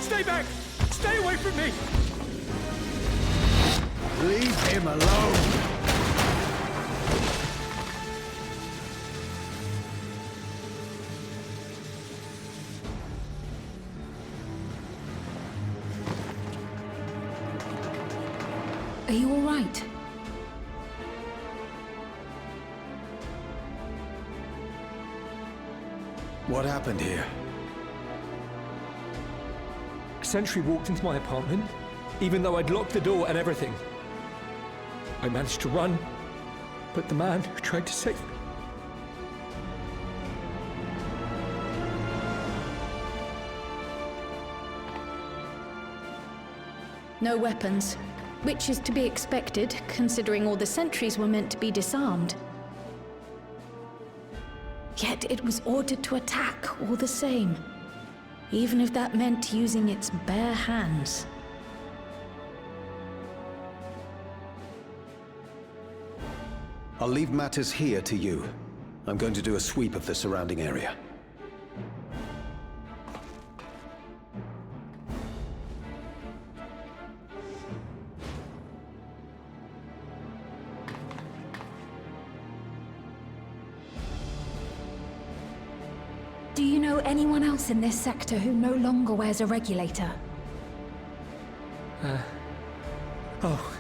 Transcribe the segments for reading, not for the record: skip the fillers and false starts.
Stay back! Stay away from me! Leave him alone! Are you all right? What happened here? A sentry walked into my apartment, even though I'd locked the door and everything. I managed to run, but the man who tried to save me... No weapons, which is to be expected, considering all the sentries were meant to be disarmed. Yet it was ordered to attack all the same, even if that meant using its bare hands. I'll leave matters here to you. I'm going to do a sweep of the surrounding area. Do you know anyone else in this sector who no longer wears a regulator? Oh,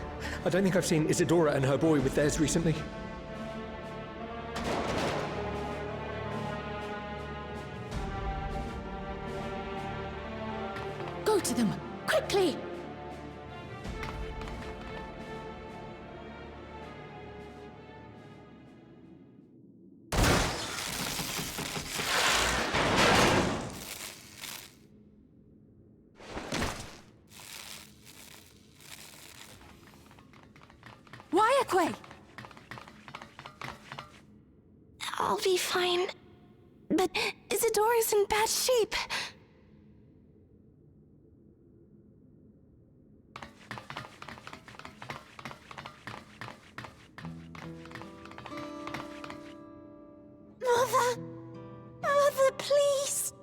I don't think I've seen Isadora and her boy with theirs recently. Go to them, quickly! I'll be fine. But Isadora's in bad shape. Mother! Mother, please!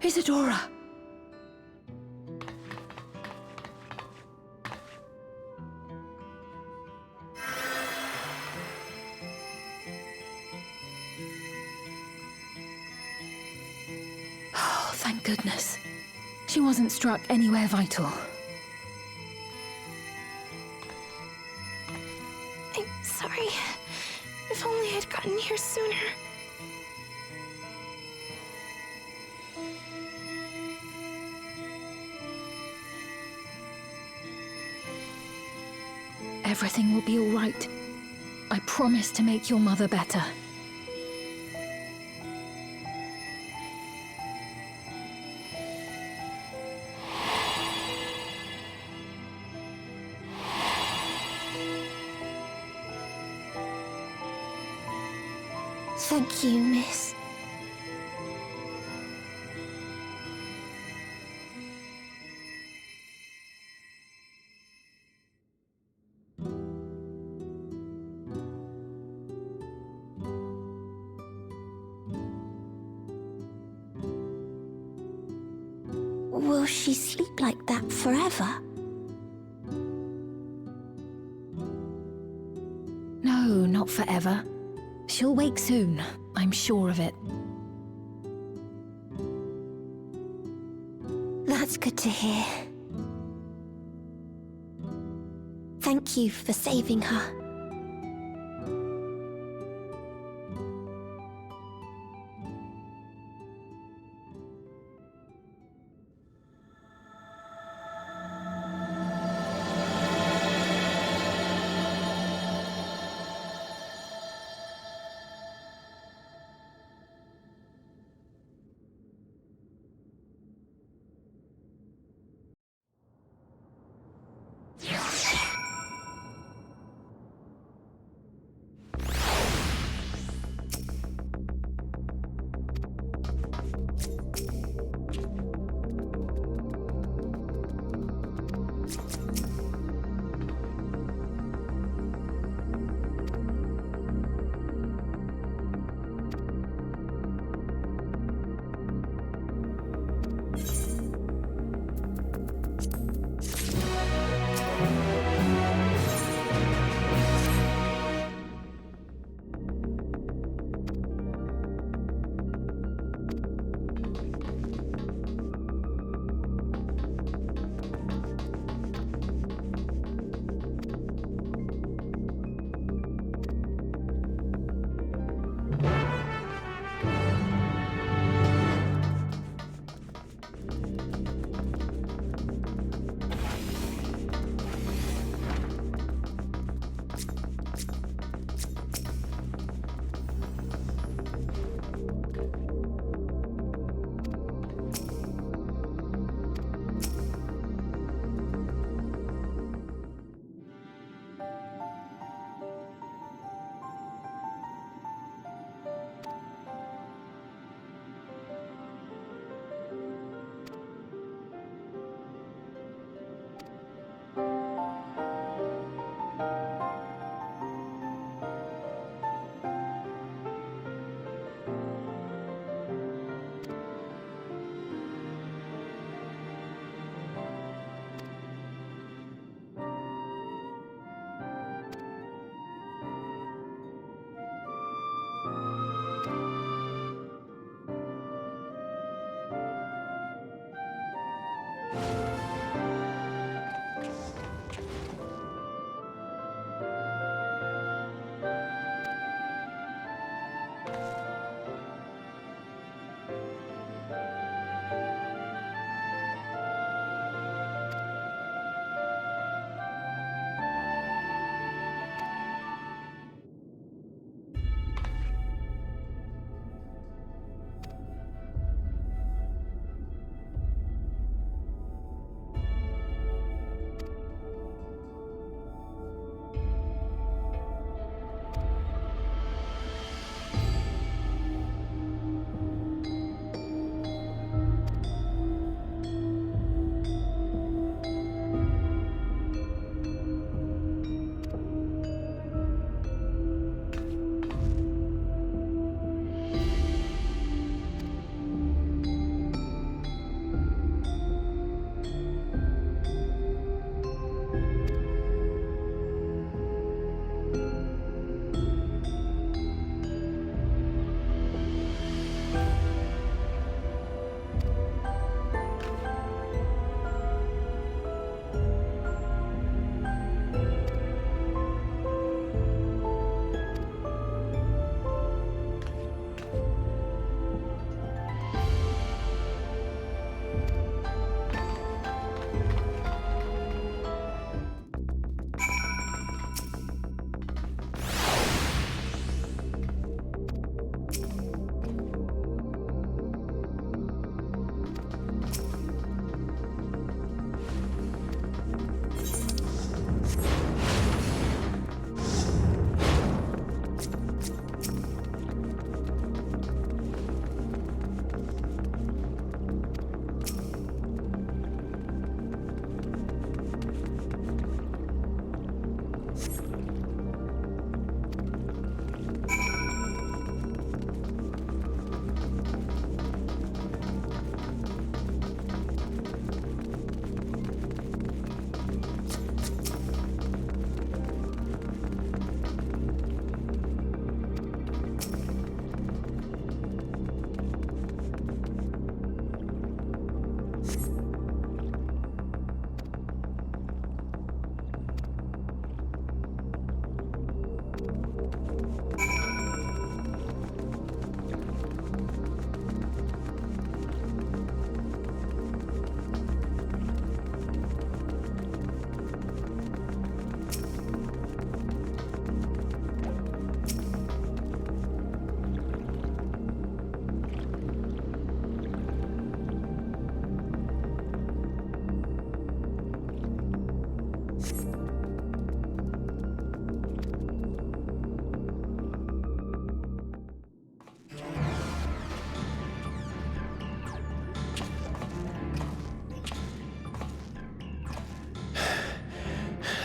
Isadora! Thank goodness. She wasn't struck anywhere vital. I'm sorry. If only I'd gotten here sooner. Everything will be all right. I promise to make your mother better. Thank you, miss. Will she sleep like that forever? No, not forever. She'll wake soon, I'm sure of it. That's good to hear. Thank you for saving her.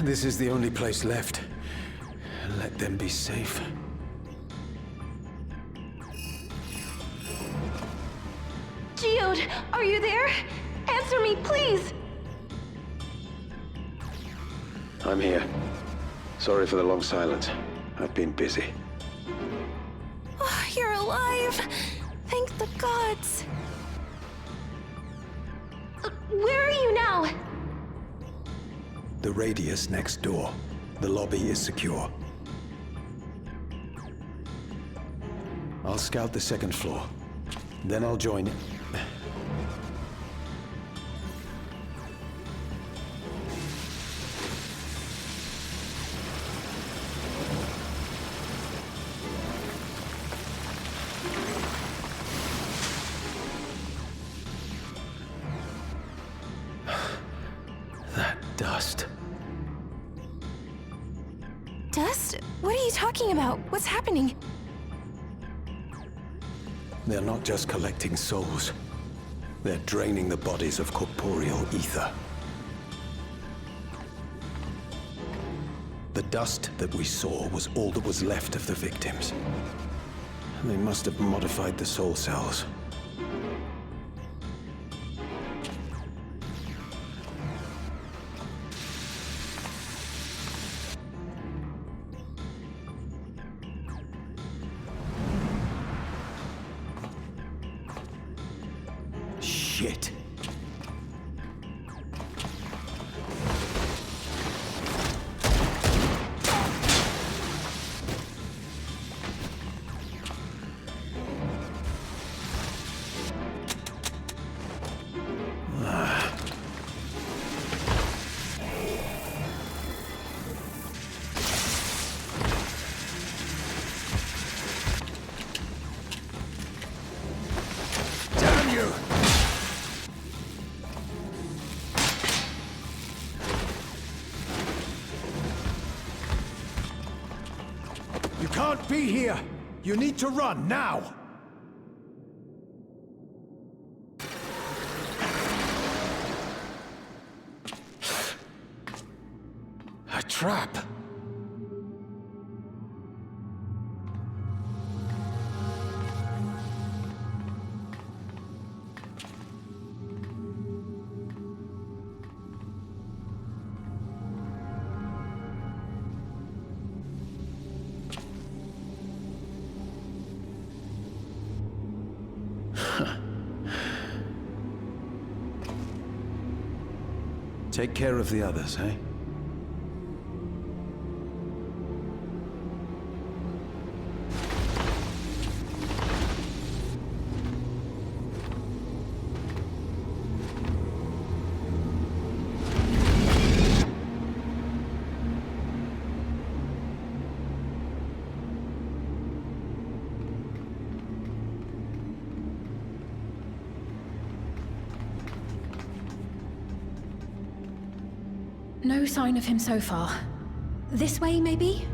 This is the only place left. Let them be safe. Geode, are you there? Answer me, please! I'm here. Sorry for the long silence. I've been busy. Oh, you're alive! Thank the gods! Where are you now? The radius next door. The lobby is secure. I'll scout the second floor. Then I'll join you. That dust. Dust? What are you talking about? What's happening? They're not just collecting souls. They're draining the bodies of corporeal ether. The dust that we saw was all that was left of the victims. They must have modified the soul cells. Shit. Damn you! You can't be here! You need to run, now! A trap! Take care of the others, eh? No sign of him so far. This way, maybe?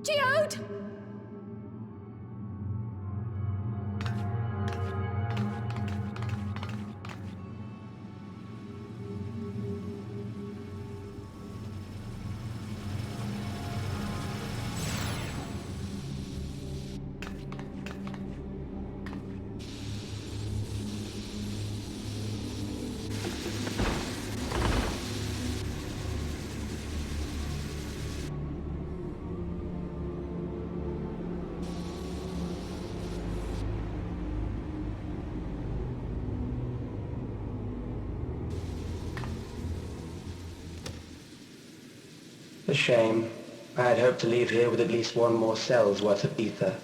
Geode! A shame. I had hoped to leave here with at least one more cell's worth of ether.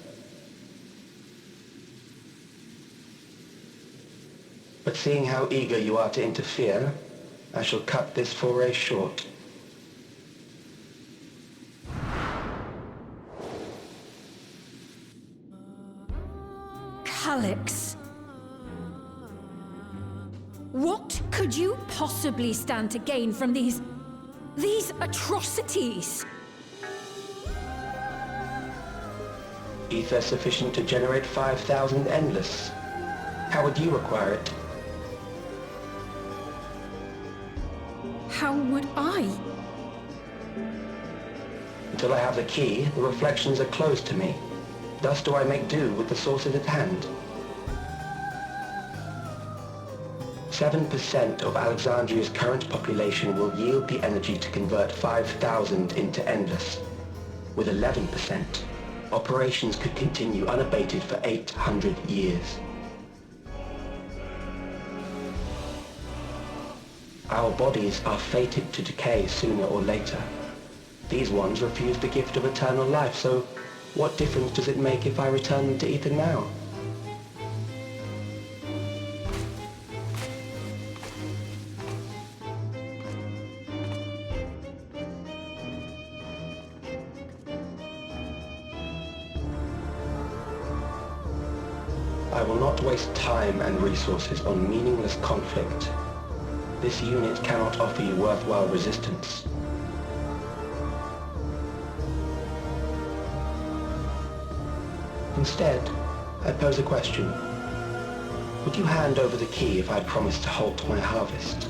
But seeing how eager you are to interfere, I shall cut this foray short. Calyx. What could you possibly stand to gain from these atrocities? Ether sufficient to generate 5,000 endless. How would you require it? How would I? Until I have the key, the reflections are closed to me. Thus do I make do with the sources at hand. 7% of Alexandria's current population will yield the energy to convert 5,000 into endless. With 11%, operations could continue unabated for 800 years. Our bodies are fated to decay sooner or later. These ones refuse the gift of eternal life, so what difference does it make if I return them to Ether now? I will not waste time and resources on meaningless conflict. This unit cannot offer you worthwhile resistance. Instead, I pose a question. Would you hand over the key if I'd promised to halt my harvest?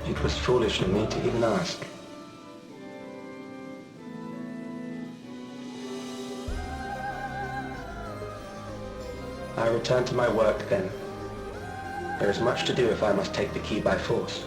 It was foolish of me to even ask. I return to my work then. There is much to do if I must take the key by force.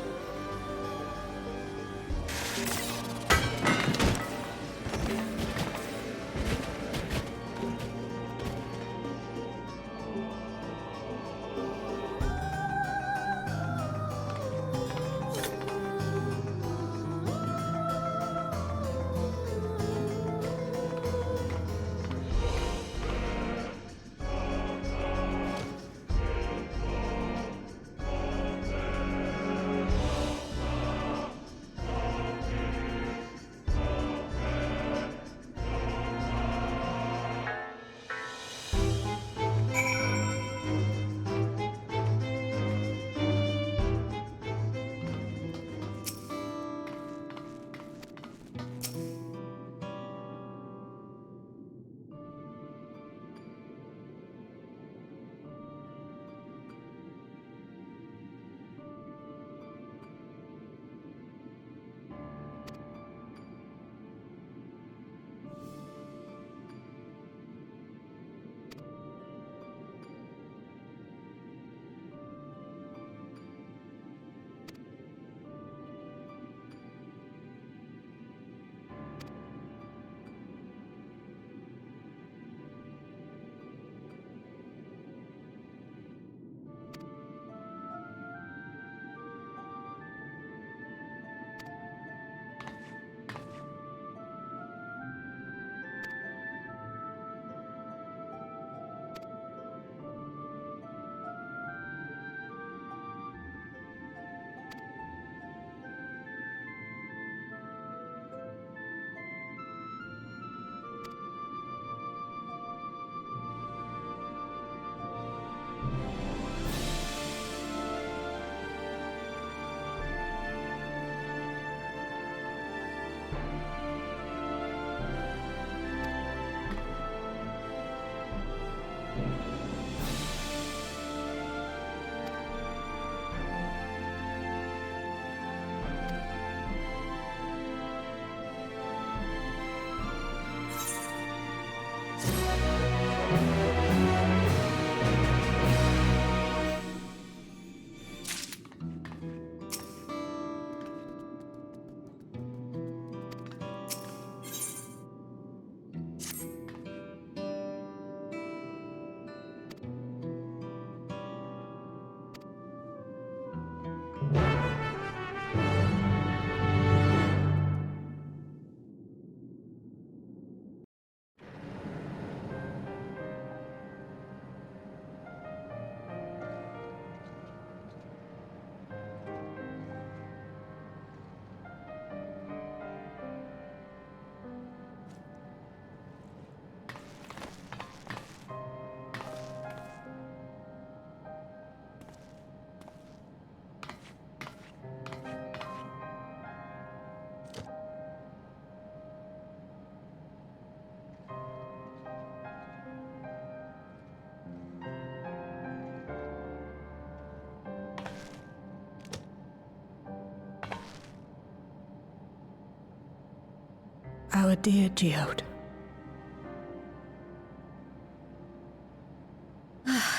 our dear Geode.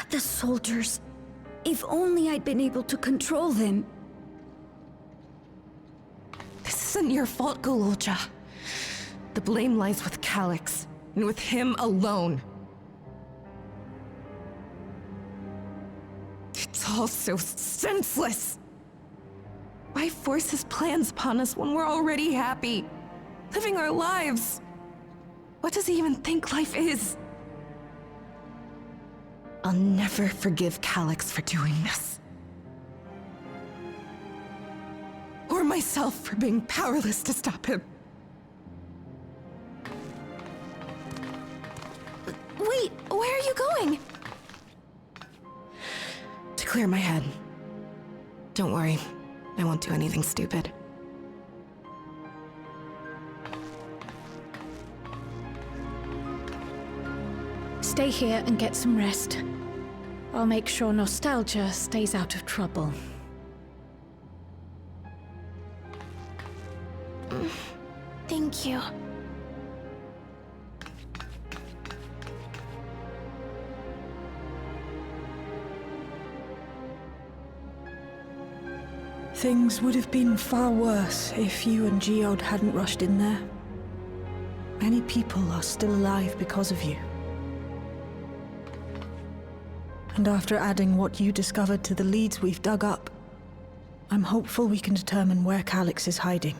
The soldiers. If only I'd been able to control them. This isn't your fault, Gololja. The blame lies with Calix, and with him alone. It's all so senseless. Why force his plans upon us when we're already happy, living our lives? What does he even think life is? I'll never forgive Calix for doing this. Or myself for being powerless to stop him. Wait, where are you going? To clear my head. Don't worry, I won't do anything stupid. Stay here and get some rest. I'll make sure nostalgia stays out of trouble. Thank you. Things would have been far worse if you and Geode hadn't rushed in there. Many people are still alive because of you. And after adding what you discovered to the leads we've dug up, I'm hopeful we can determine where Calix is hiding.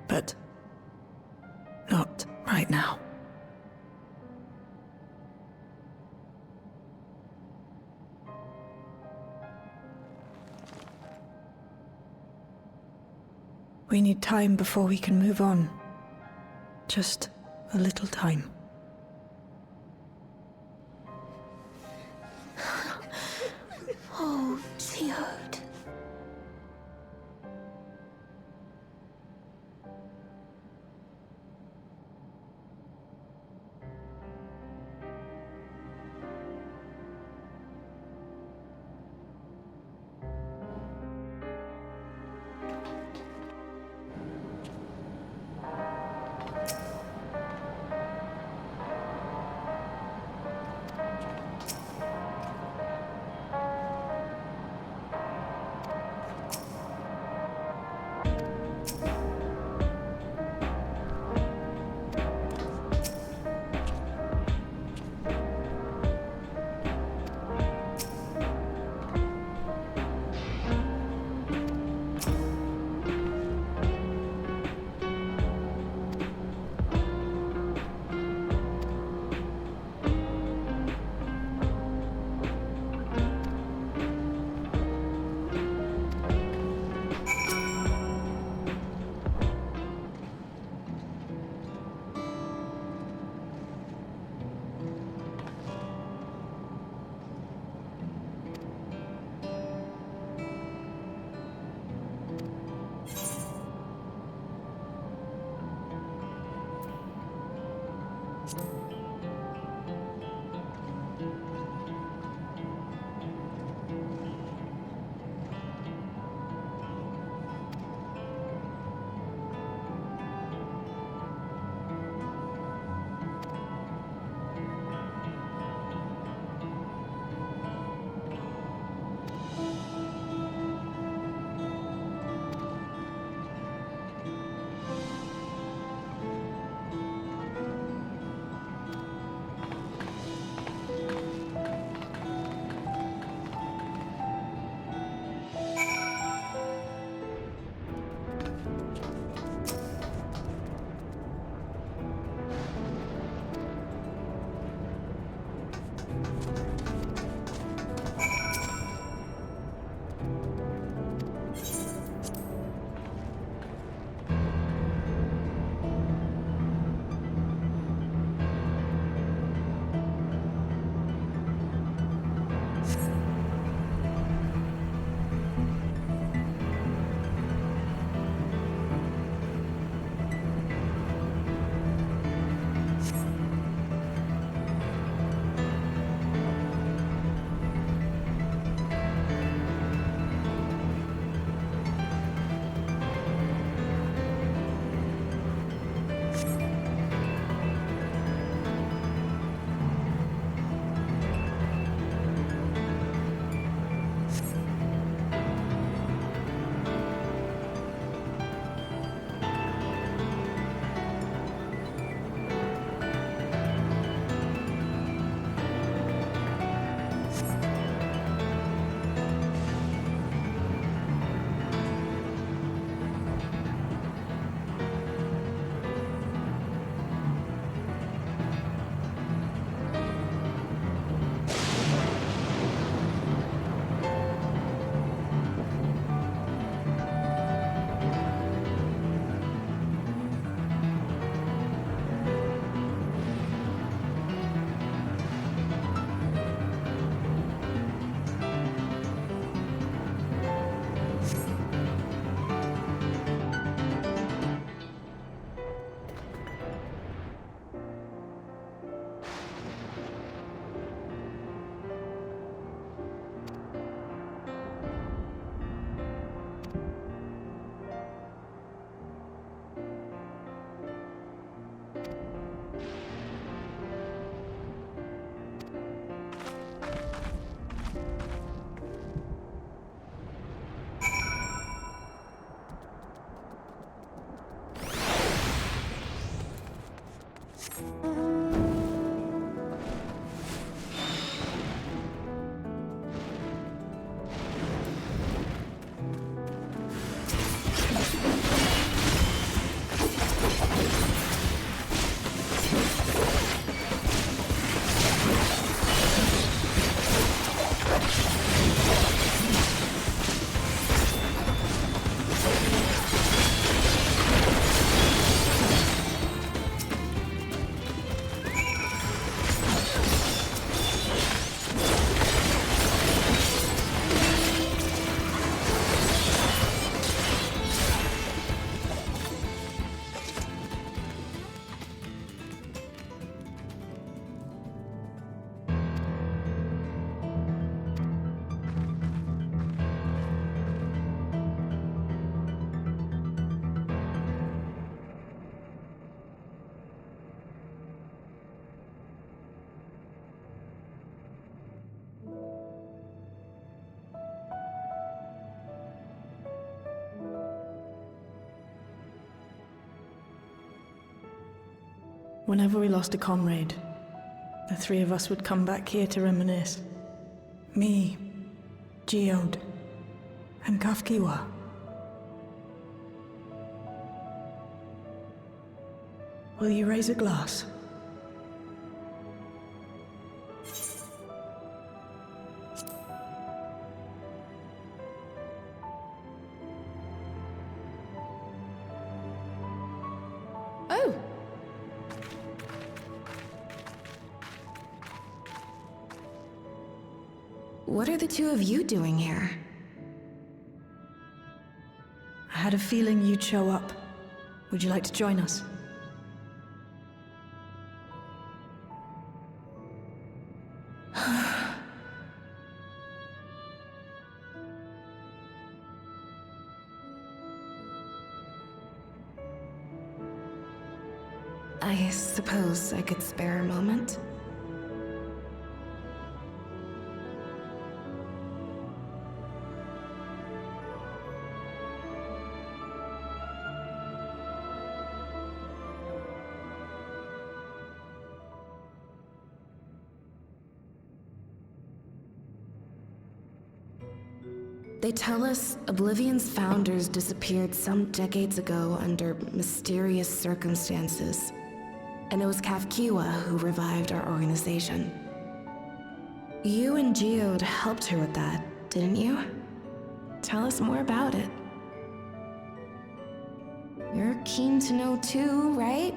But not right now. We need time before we can move on. Just a little time. Oh, Geode. Whenever we lost a comrade, the three of us would come back here to reminisce. Me, Geode, and Kafkiwa. Will you raise a glass? Oh! What are the two of you doing here? I had a feeling you'd show up. Would you like to join us? I suppose I could spare a moment. They tell us Oblivion's founders disappeared some decades ago under mysterious circumstances. And it was Kafkiwa who revived our organization. You and Geode helped her with that, didn't you? Tell us more about it. You're keen to know too, right?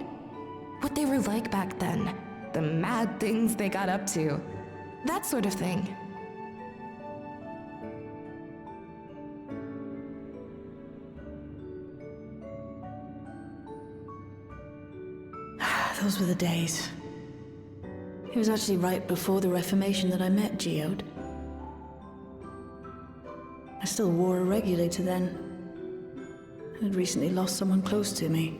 What they were like back then. The mad things they got up to. That sort of thing. Those were the days. It was actually right before the Reformation that I met Geode. I still wore a regulator then. I'd recently lost someone close to me.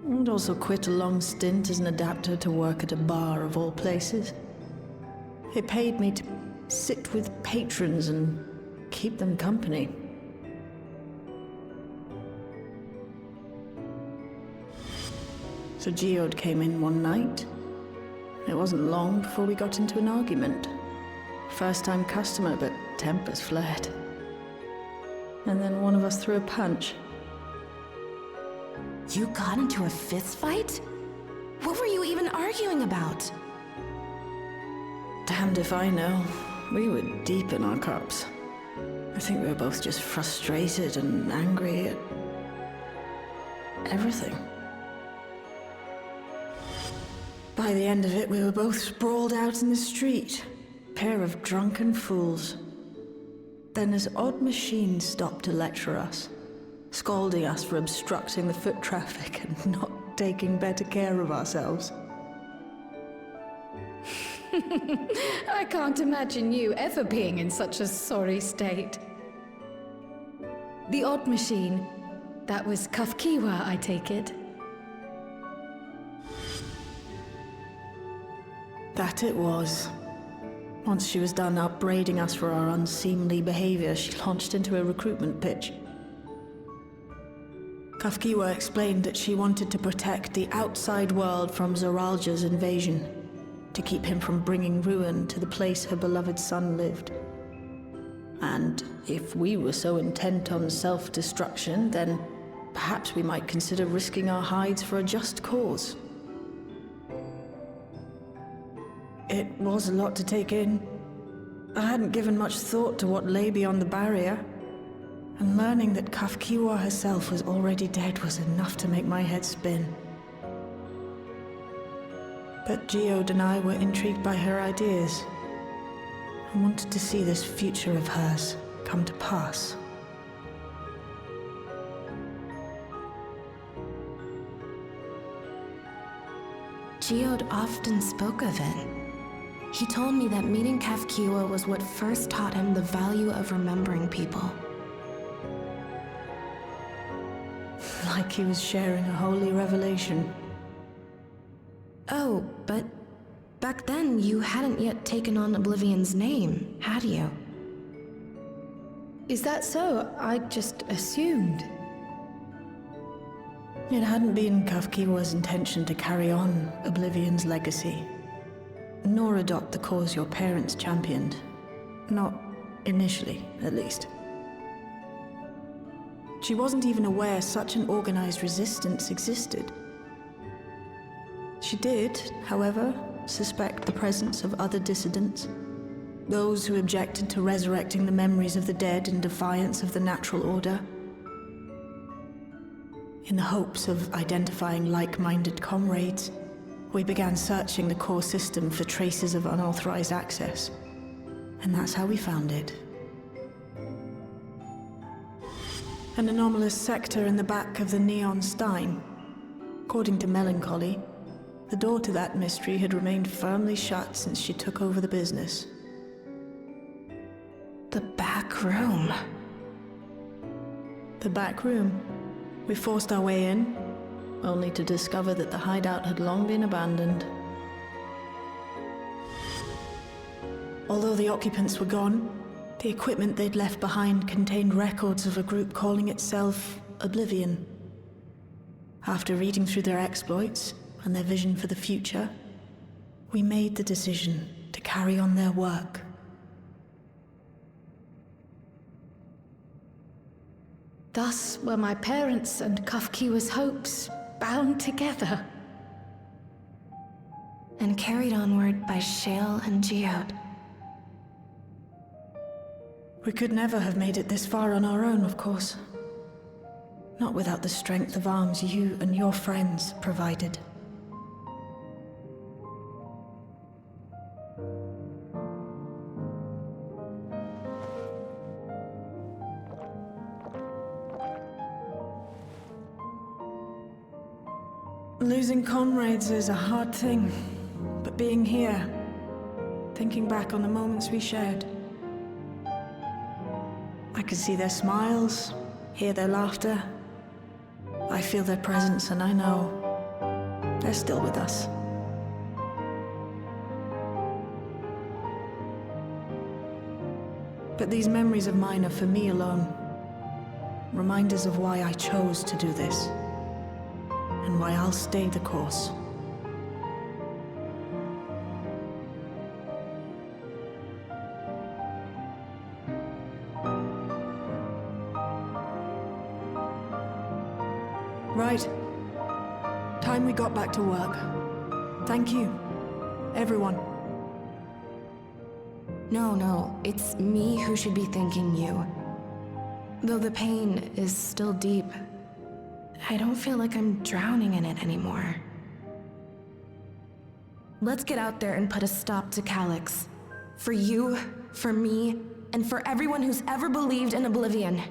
And also quit a long stint as an adapter to work at a bar of all places. They paid me to sit with patrons and keep them company. So Geode came in one night. It wasn't long before we got into an argument. First-time customer, but tempers flared. And then one of us threw a punch. You got into a fist fight? What were you even arguing about? Damned if I know. We were deep in our cups. I think we were both just frustrated and angry at everything. By the end of it, we were both sprawled out in the street. Pair of drunken fools. Then this odd machine stopped to lecture us, scolding us for obstructing the foot traffic and not taking better care of ourselves. I can't imagine you ever being in such a sorry state. The odd machine, that was Kafkiwa, I take it. That it was. Once she was done upbraiding us for our unseemly behavior, she launched into a recruitment pitch. Kafkiwa explained that she wanted to protect the outside world from Zoralja's invasion, to keep him from bringing ruin to the place her beloved son lived. And if we were so intent on self-destruction, then perhaps we might consider risking our hides for a just cause. It was a lot to take in. I hadn't given much thought to what lay beyond the barrier, and learning that Kafkiwa herself was already dead was enough to make my head spin. But Geode and I were intrigued by her ideas, and wanted to see this future of hers come to pass. Geode often spoke of it. He told me that meeting Kafkiwa was what first taught him the value of remembering people. Like he was sharing a holy revelation. Oh, but back then you hadn't yet taken on Oblivion's name, had you? Is that so? I just assumed. It hadn't been Kafkiwa's intention to carry on Oblivion's legacy, nor adopt the cause your parents championed. Not initially, at least. She wasn't even aware such an organized resistance existed. She did, however, suspect the presence of other dissidents, those who objected to resurrecting the memories of the dead in defiance of the natural order. In the hopes of identifying like-minded comrades, we began searching the core system for traces of unauthorized access. And that's how we found it. An anomalous sector in the back of the Neon Stein. According to Melancholy, the door to that mystery had remained firmly shut since she took over the business. The back room. The back room. We forced our way in, only to discover that the hideout had long been abandoned. Although the occupants were gone, the equipment they'd left behind contained records of a group calling itself Oblivion. After reading through their exploits and their vision for the future, we made the decision to carry on their work. Thus were my parents' and Kafkiwa's hopes bound together. And carried onward by Shale and Geode. We could never have made it this far on our own, of course. Not without the strength of arms you and your friends provided. Losing comrades is a hard thing, but being here, thinking back on the moments we shared, I can see their smiles, hear their laughter. I feel their presence, and I know they're still with us. But these memories of mine are for me alone. Reminders of why I chose to do this, and why I'll stay the course. Right. Time we got back to work. Thank you, everyone. No, it's me who should be thanking you. Though the pain is still deep, I don't feel like I'm drowning in it anymore. Let's get out there and put a stop to Calyx. For you, for me, and for everyone who's ever believed in Oblivion.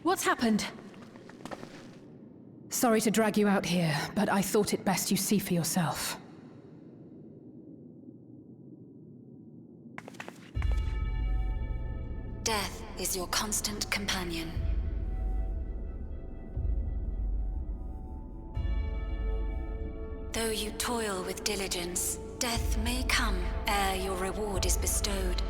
What's happened? Sorry to drag you out here, but I thought it best you see for yourself. Death is your constant companion. Though you toil with diligence, death may come ere your reward is bestowed.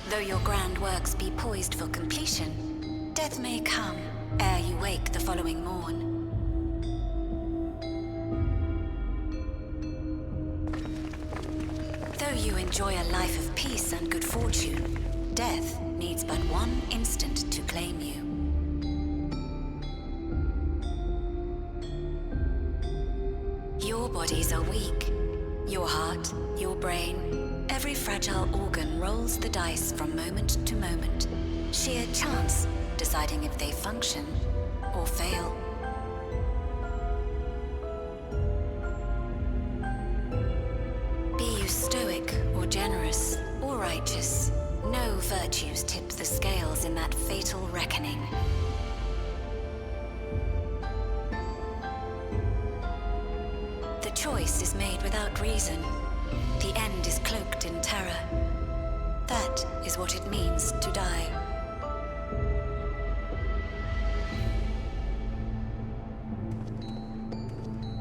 Though your grand works be poised for completion, death may come ere you wake the following morn. Though you enjoy a life of peace and good fortune, death needs but one instant to claim you. Your bodies are weak. Your heart, your brain, every fragile organ rolls the dice from moment to moment. Sheer chance deciding if they function or fail. Be you stoic or generous or righteous, no virtues tip the scales in that fatal reckoning. The choice is made without reason. The end is cloaked in terror. That is what it means to die.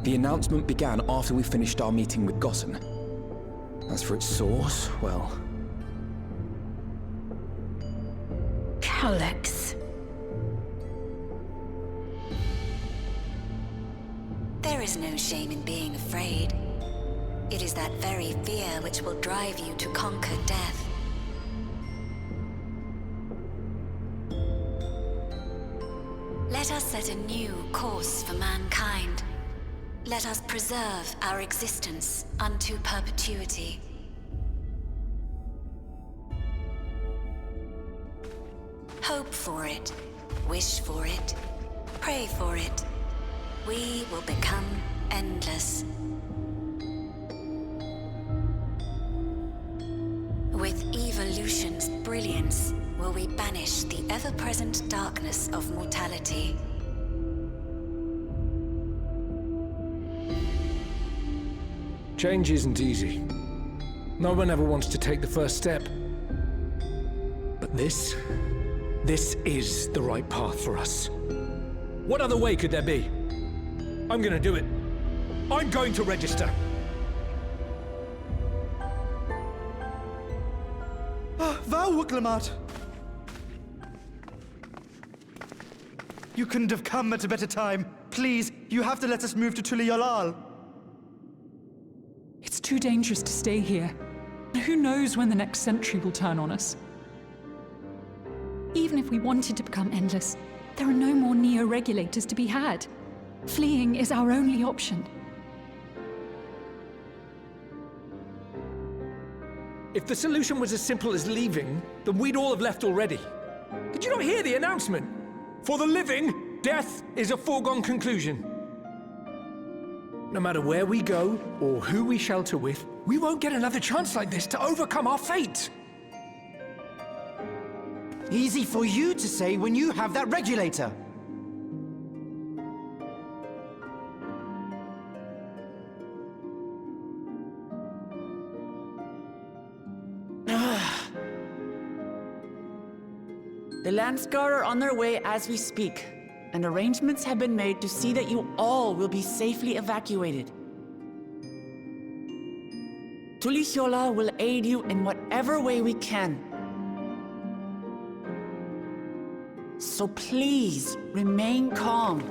The announcement began after we finished our meeting with Gossen. As for its source, well... Alex. There is no shame in being afraid. It is that very fear which will drive you to conquer death. Let us set a new course for mankind. Let us preserve our existence unto perpetuity. Hope for it, wish for it, pray for it. We will become endless. With evolution's brilliance, will we banish the ever-present darkness of mortality. Change isn't easy. No one ever wants to take the first step. But this is the right path for us. What other way could there be? I'm gonna do it. I'm going to register. Val Wuklemat! You couldn't have come at a better time. Please, you have to let us move to Tuliolal. It's too dangerous to stay here. Who knows when the next century will turn on us? Even if we wanted to become endless, there are no more neo-regulators to be had. Fleeing is our only option. If the solution was as simple as leaving, then we'd all have left already. Did you not hear the announcement? For the living, death is a foregone conclusion. No matter where we go, or who we shelter with, we won't get another chance like this to overcome our fate. Easy for you to say when you have that regulator. The Landsguard are on their way as we speak, and arrangements have been made to see that you all will be safely evacuated. Tulichola will aid you in whatever way we can. So please, remain calm.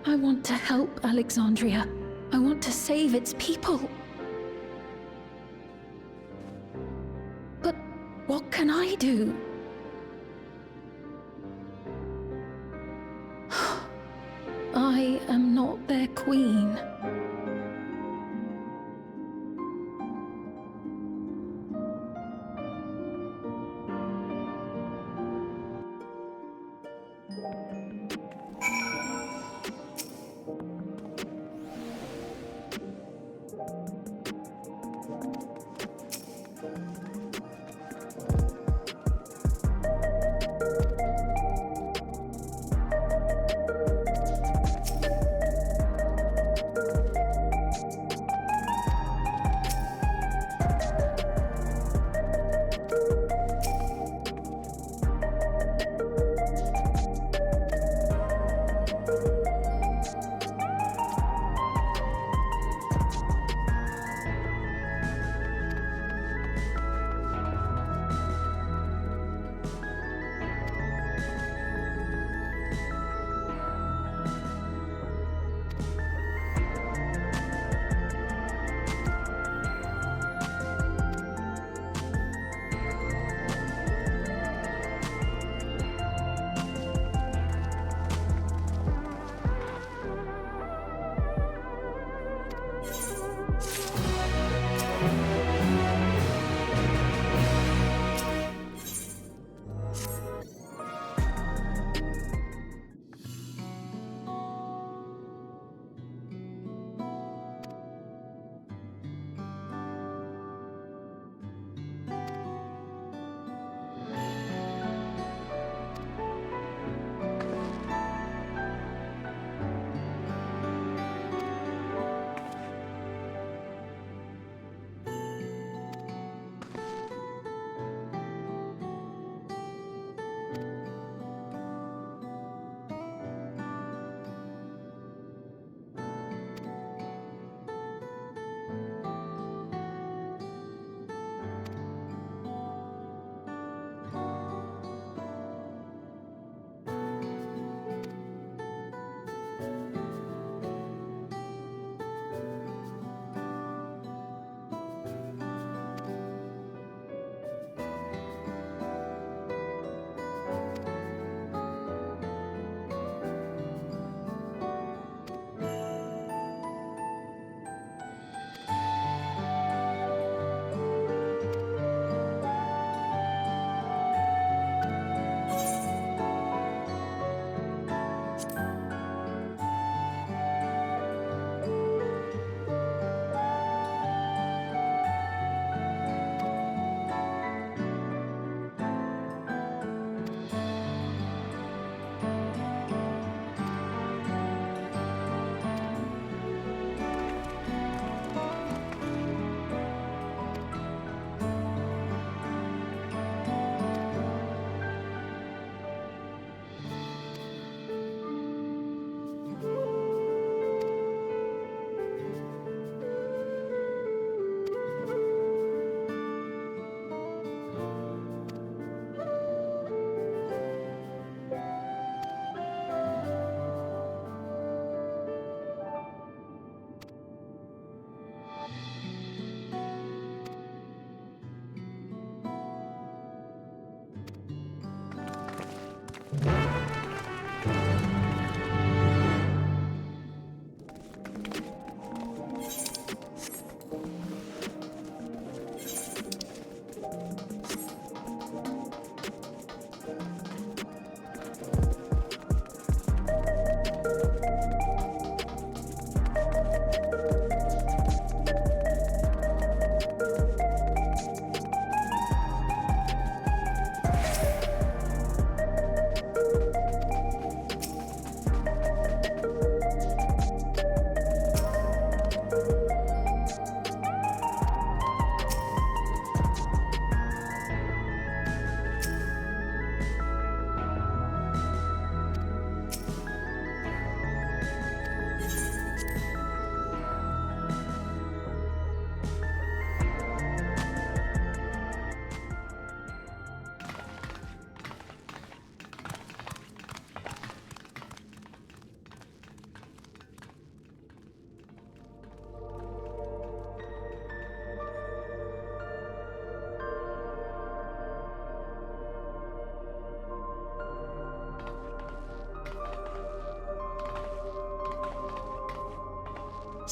I want to help Alexandria. I want to save its people. But what can I do? I am not their queen.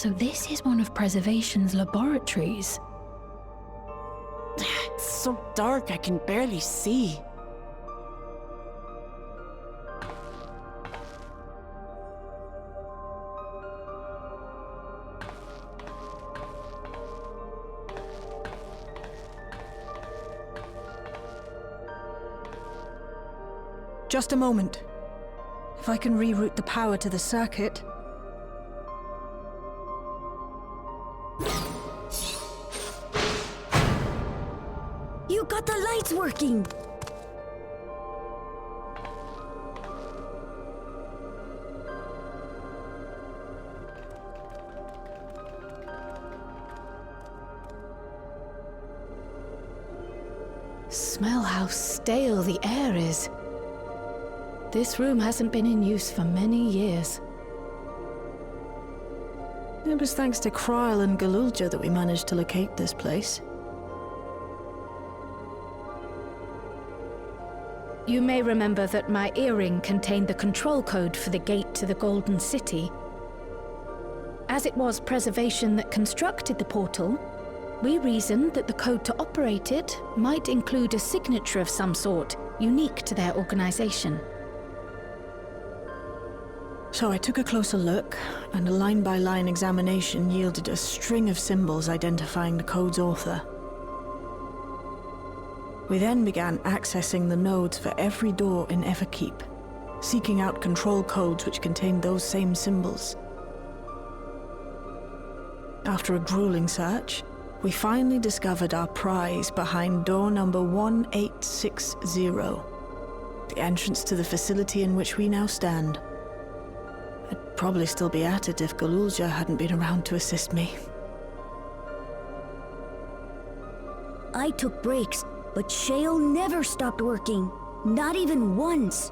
So this is one of Preservation's laboratories. It's so dark I can barely see. Just a moment. If I can reroute the power to the circuit... You got the lights working! Smell how stale the air is. This room hasn't been in use for many years. It was thanks to Kryl and Galulja that we managed to locate this place. You may remember that my earring contained the control code for the gate to the Golden City. As it was Preservation that constructed the portal, we reasoned that the code to operate it might include a signature of some sort, unique to their organization. So I took a closer look, and a line-by-line examination yielded a string of symbols identifying the code's author. We then began accessing the nodes for every door in Everkeep, seeking out control codes which contained those same symbols. After a grueling search, we finally discovered our prize behind door number 1860, the entrance to the facility in which we now stand. I'd probably still be at it if Galulja hadn't been around to assist me. I took breaks, but Shale never stopped working. Not even once.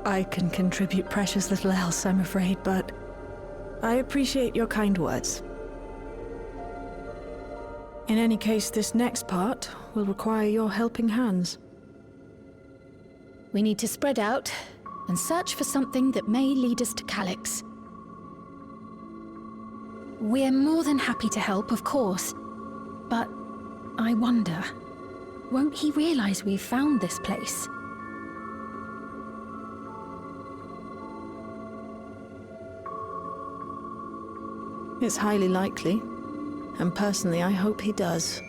I can contribute precious little else, I'm afraid, but I appreciate your kind words. In any case, this next part will require your helping hands. We need to spread out and search for something that may lead us to Calyx. We're more than happy to help, of course. But I wonder, won't he realize we've found this place? It's highly likely, and personally I hope he does.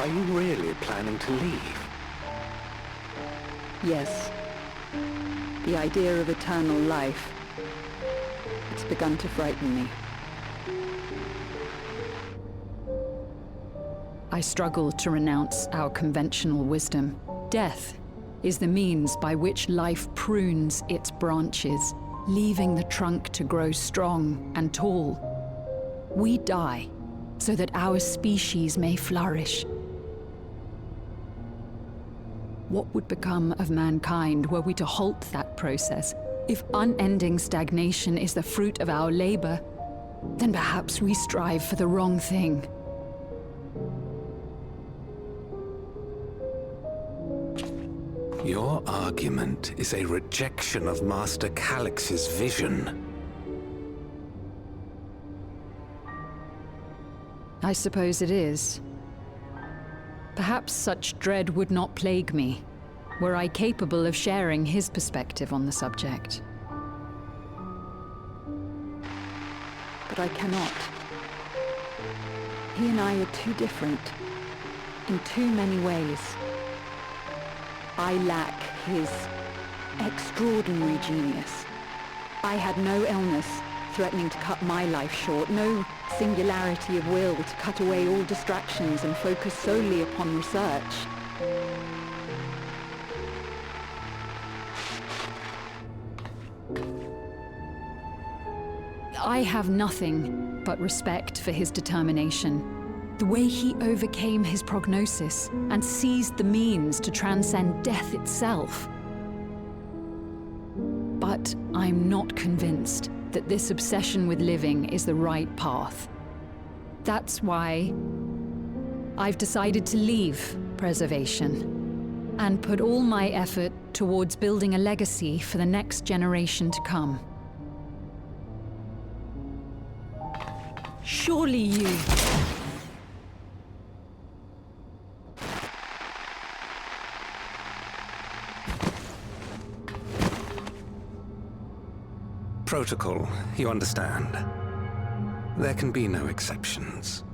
Are you really planning to leave? Yes. The idea of eternal life. It's begun to frighten me. I struggle to renounce our conventional wisdom. Death is the means by which life prunes its branches, leaving the trunk to grow strong and tall. We die so that our species may flourish. What would become of mankind were we to halt that process? If unending stagnation is the fruit of our labor, then perhaps we strive for the wrong thing. Your argument is a rejection of Master Calix's vision. I suppose it is. Perhaps such dread would not plague me, were I capable of sharing his perspective on the subject. But I cannot. He and I are too different, in too many ways. I lack his extraordinary genius. I had no illness threatening to cut my life short, no singularity of will to cut away all distractions and focus solely upon research. I have nothing but respect for his determination. The way he overcame his prognosis and seized the means to transcend death itself. But I'm not convinced that this obsession with living is the right path. That's why I've decided to leave preservation and put all my effort towards building a legacy for the next generation to come. Surely you... Protocol, you understand. There can be no exceptions.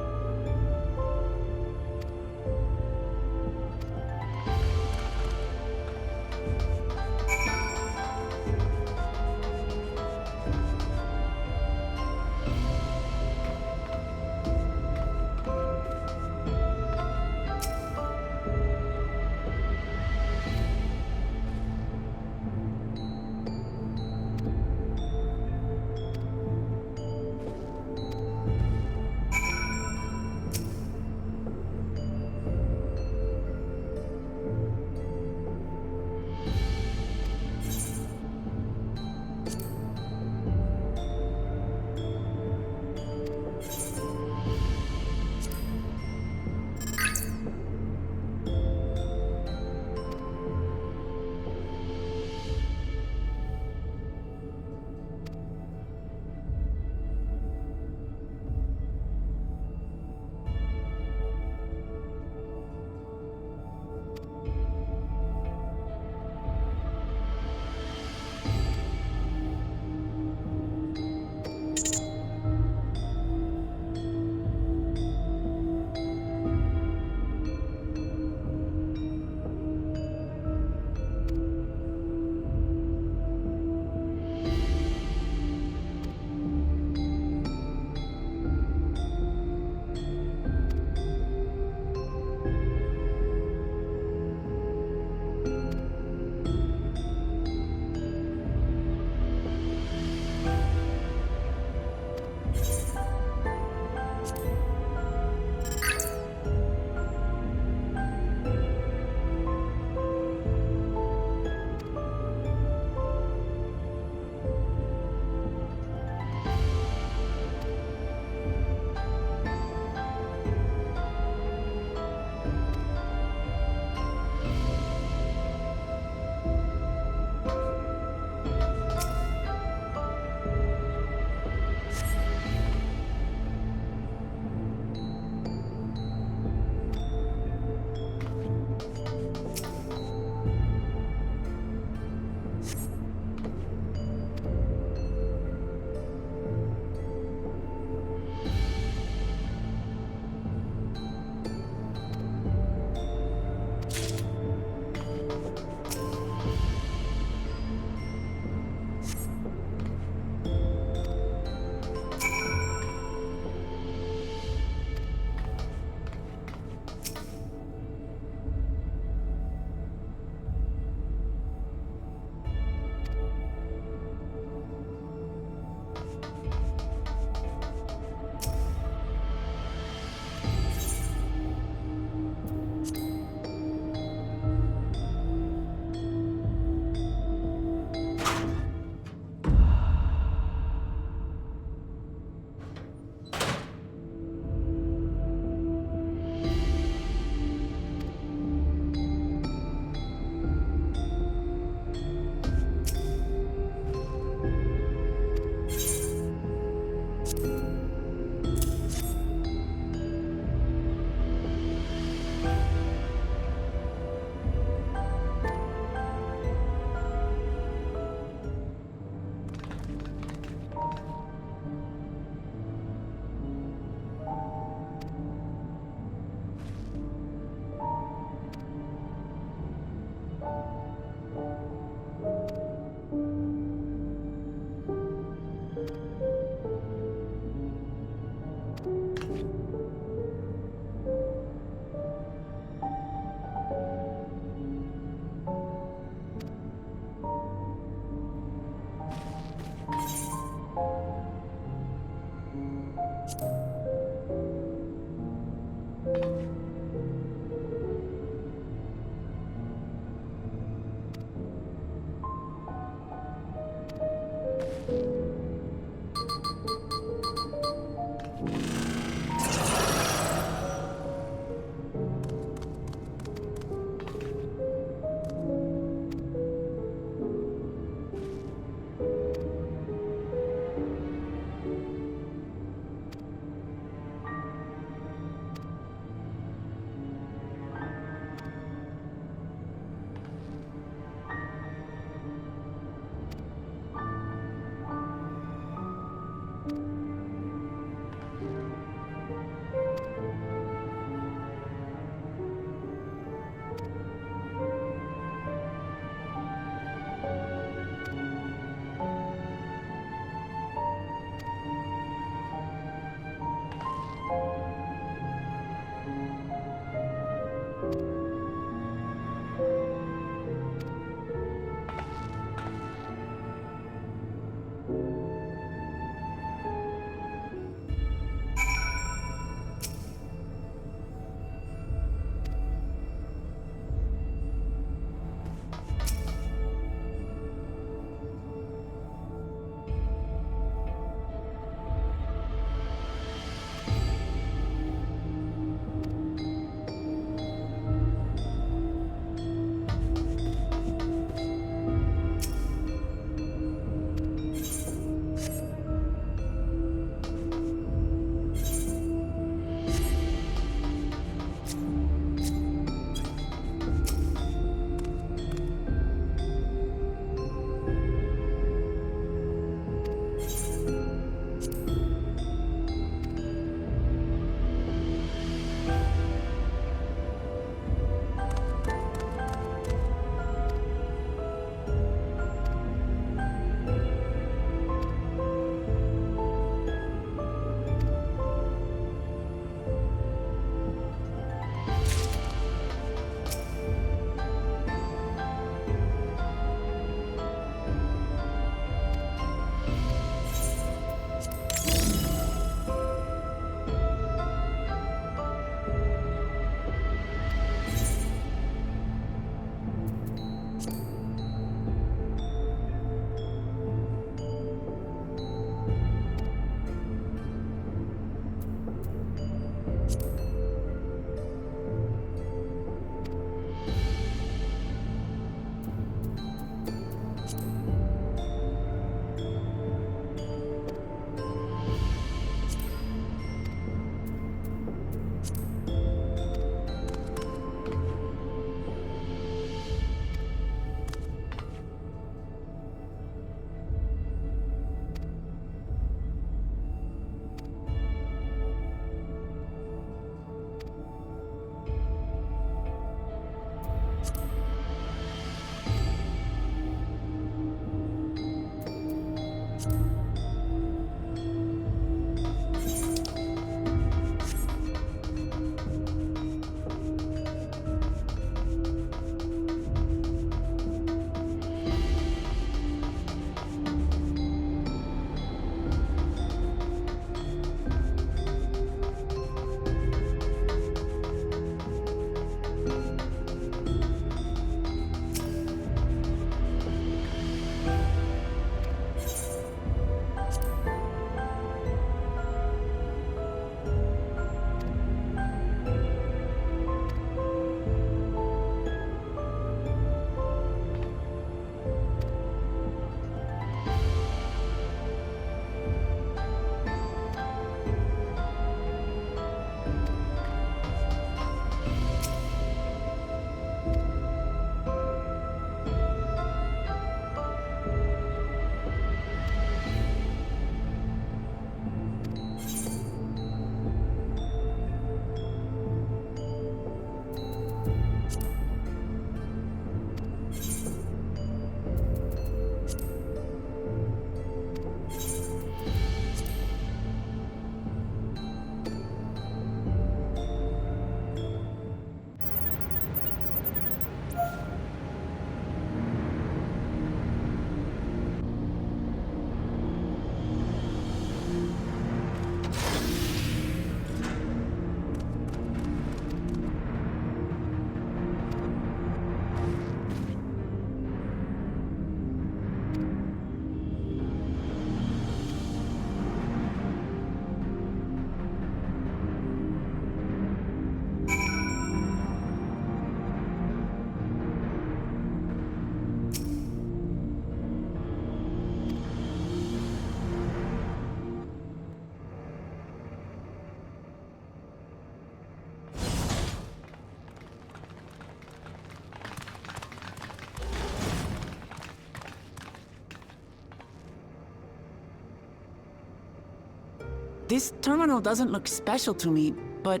This terminal doesn't look special to me, but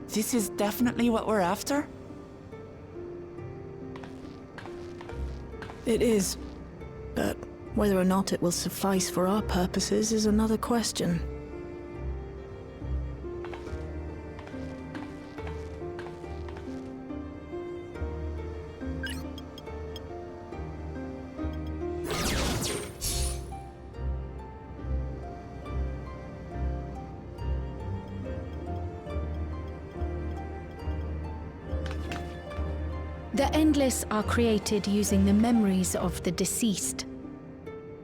this is definitely what we're after? It is. But whether or not it will suffice for our purposes is another question. The Endless are created using the memories of the deceased.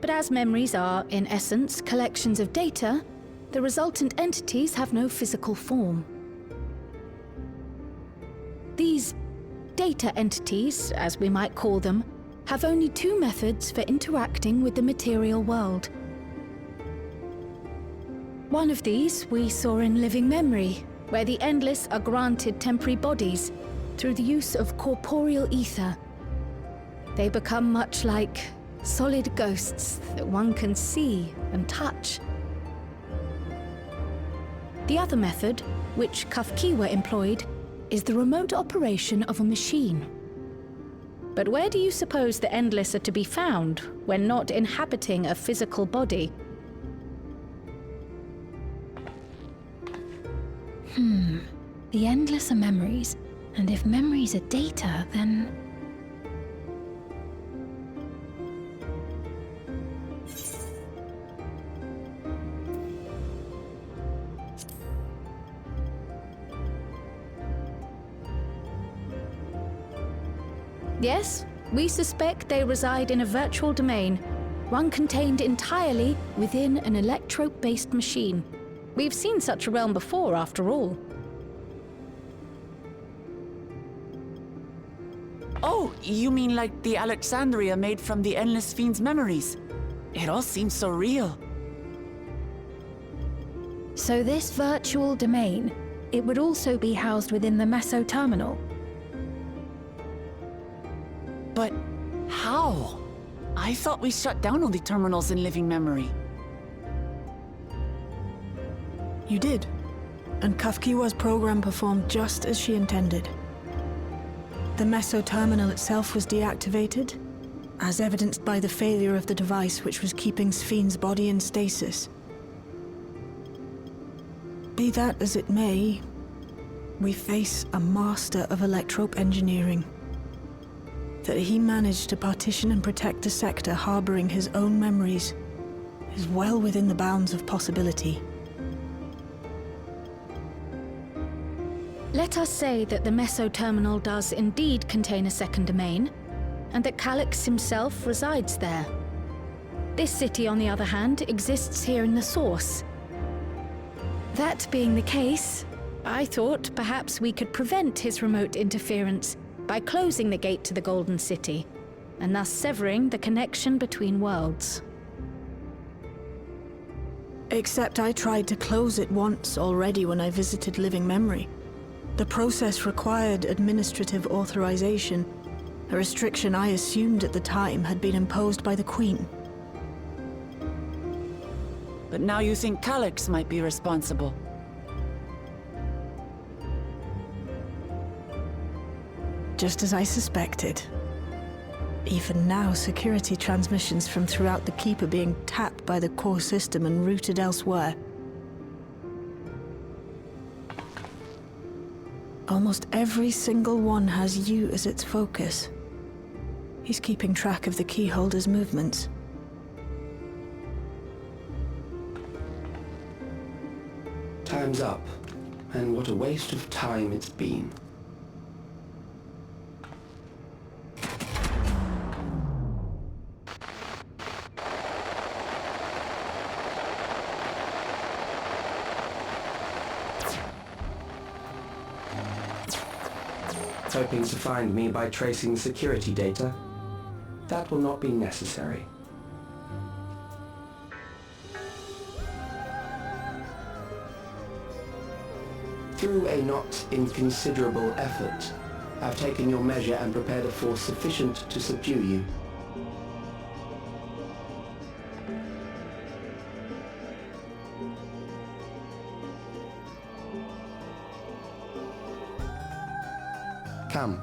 But as memories are, in essence, collections of data, the resultant entities have no physical form. These data entities, as we might call them, have only two methods for interacting with the material world. One of these we saw in living memory, where the Endless are granted temporary bodies through the use of corporeal ether. They become much like solid ghosts that one can see and touch. The other method, which Kafkiwa employed, is the remote operation of a machine. But where do you suppose the Endless are to be found when not inhabiting a physical body? The Endless are memories, and if memories are data, then... Yes, we suspect they reside in a virtual domain, one contained entirely within an electrope-based machine. We've seen such a realm before, after all. Oh, you mean like the Alexandria made from the Endless Fiend's memories? It all seems so real. So this virtual domain, it would also be housed within the Meso terminal. But how? I thought we shut down all the terminals in living memory. You did. And Kafkiwa's program performed just as she intended. The Meso terminal itself was deactivated, as evidenced by the failure of the device which was keeping Sfine's body in stasis. Be that as it may, we face a master of electrope engineering. That he managed to partition and protect a sector harboring his own memories is well within the bounds of possibility. Let us say that the Meso terminal does indeed contain a second domain, and that Calyx himself resides there. This city, on the other hand, exists here in the source. That being the case, I thought perhaps we could prevent his remote interference by closing the gate to the Golden City, and thus severing the connection between worlds. Except I tried to close it once already when I visited living memory. The process required administrative authorization, a restriction I assumed at the time had been imposed by the Queen. But now you think Calyx might be responsible. Just as I suspected. Even now, security transmissions from throughout the keep are being tapped by the core system and routed elsewhere. Almost every single one has you as its focus. He's keeping track of the keyholder's movements. Time's up, and what a waste of time it's been. Hoping to find me by tracing security data? That will not be necessary. Through a not inconsiderable effort, I've taken your measure and prepared a force sufficient to subdue you. Come.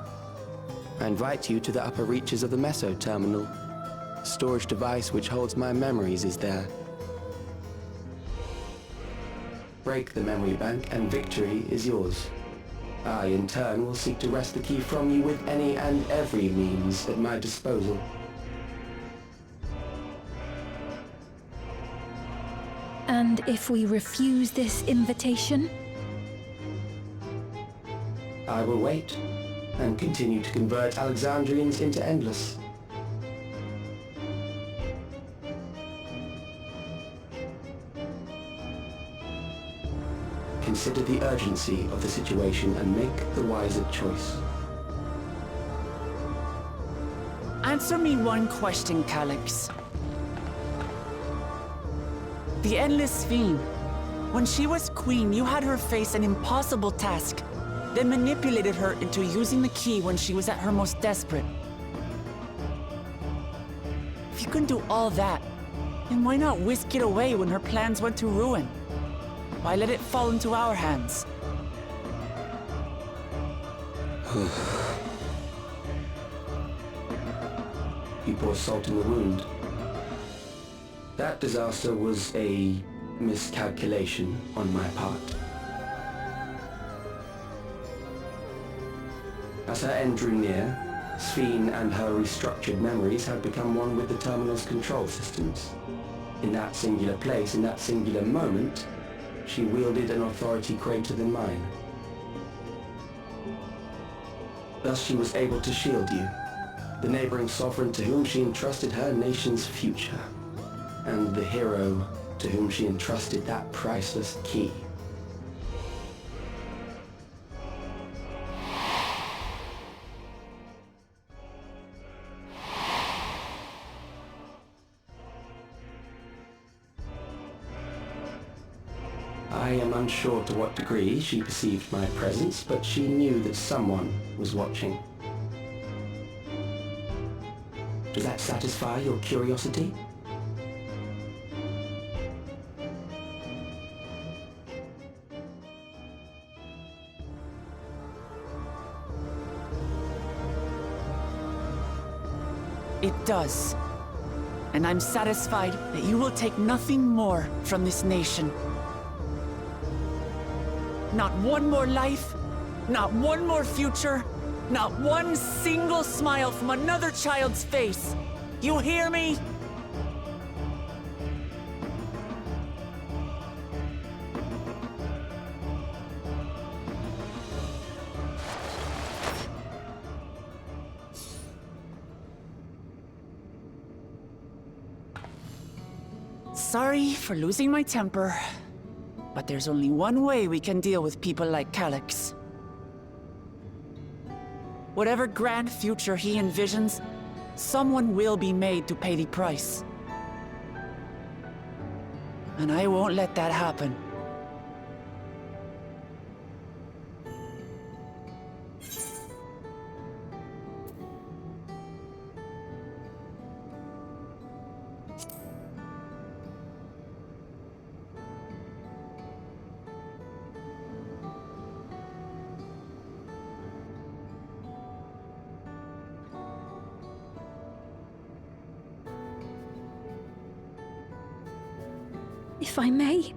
I invite you to the upper reaches of the Meso terminal. The storage device which holds my memories is there. Break the memory bank and victory is yours. I, in turn, will seek to wrest the key from you with any and every means at my disposal. And if we refuse this invitation? I will wait and continue to convert Alexandrians into Endless. Consider the urgency of the situation and make the wiser choice. Answer me one question, Calyx. The Endless Fiend. When she was queen, you had her face an impossible task, then manipulated her into using the key when she was at her most desperate. If you can do all that, then why not whisk it away when her plans went to ruin? Why let it fall into our hands? You pour salt in the wound. That disaster was a miscalculation on my part. As her end drew near, Sphene and her restructured memories had become one with the terminal's control systems. In that singular place, in that singular moment, she wielded an authority greater than mine. Thus she was able to shield you, the neighboring sovereign to whom she entrusted her nation's future, and the hero to whom she entrusted that priceless key. I am unsure to what degree she perceived my presence, but she knew that someone was watching. Does that satisfy your curiosity? It does. And I'm satisfied that you will take nothing more from this nation. Not one more life, not one more future, not one single smile from another child's face. You hear me? Sorry for losing my temper. But there's only one way we can deal with people like Calyx. Whatever grand future he envisions, someone will be made to pay the price. And I won't let that happen. If I may,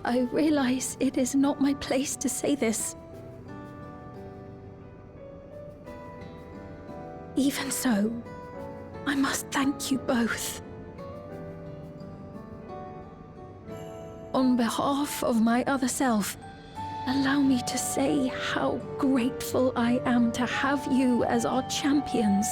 I realize it is not my place to say this. Even so, I must thank you both. On behalf of my other self, allow me to say how grateful I am to have you as our champions.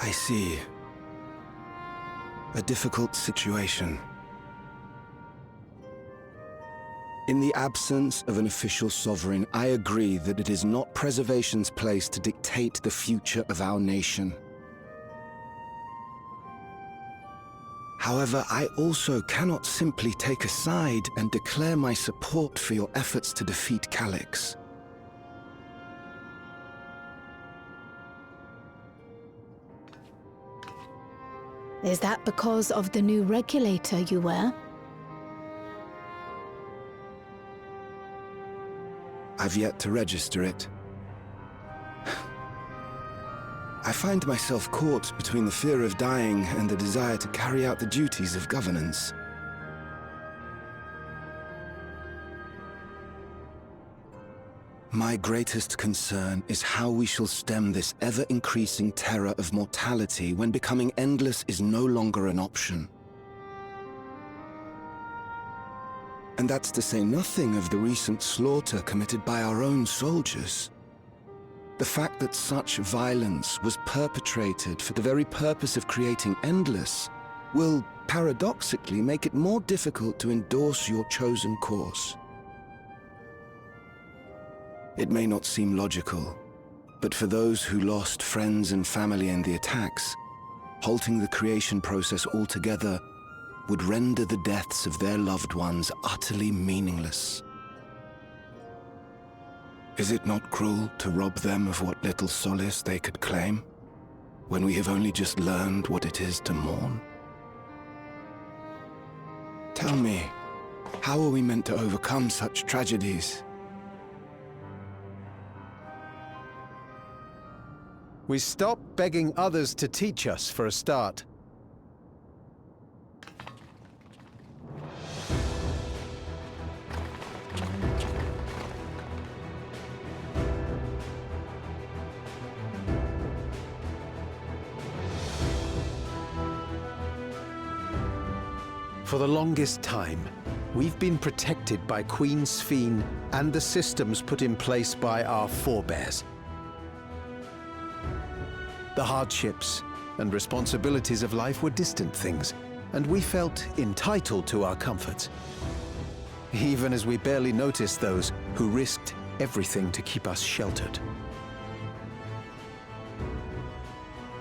I see. A difficult situation. In the absence of an official sovereign, I agree that it is not Preservation's place to dictate the future of our nation. However, I also cannot simply take a side and declare my support for your efforts to defeat Calyx. Is that because of the new regulator you wear? I've yet to register it. I find myself caught between the fear of dying and the desire to carry out the duties of governance. My greatest concern is how we shall stem this ever-increasing terror of mortality when becoming endless is no longer an option. And that's to say nothing of the recent slaughter committed by our own soldiers. The fact that such violence was perpetrated for the very purpose of creating endless will, paradoxically, make it more difficult to endorse your chosen course. It may not seem logical, but for those who lost friends and family in the attacks, halting the creation process altogether would render the deaths of their loved ones utterly meaningless. Is it not cruel to rob them of what little solace they could claim, when we have only just learned what it is to mourn? Tell me, how are we meant to overcome such tragedies? We stop begging others to teach us for a start. For the longest time, we've been protected by Queen Sphene and the systems put in place by our forebears. The hardships and responsibilities of life were distant things, and we felt entitled to our comforts, even as we barely noticed those who risked everything to keep us sheltered.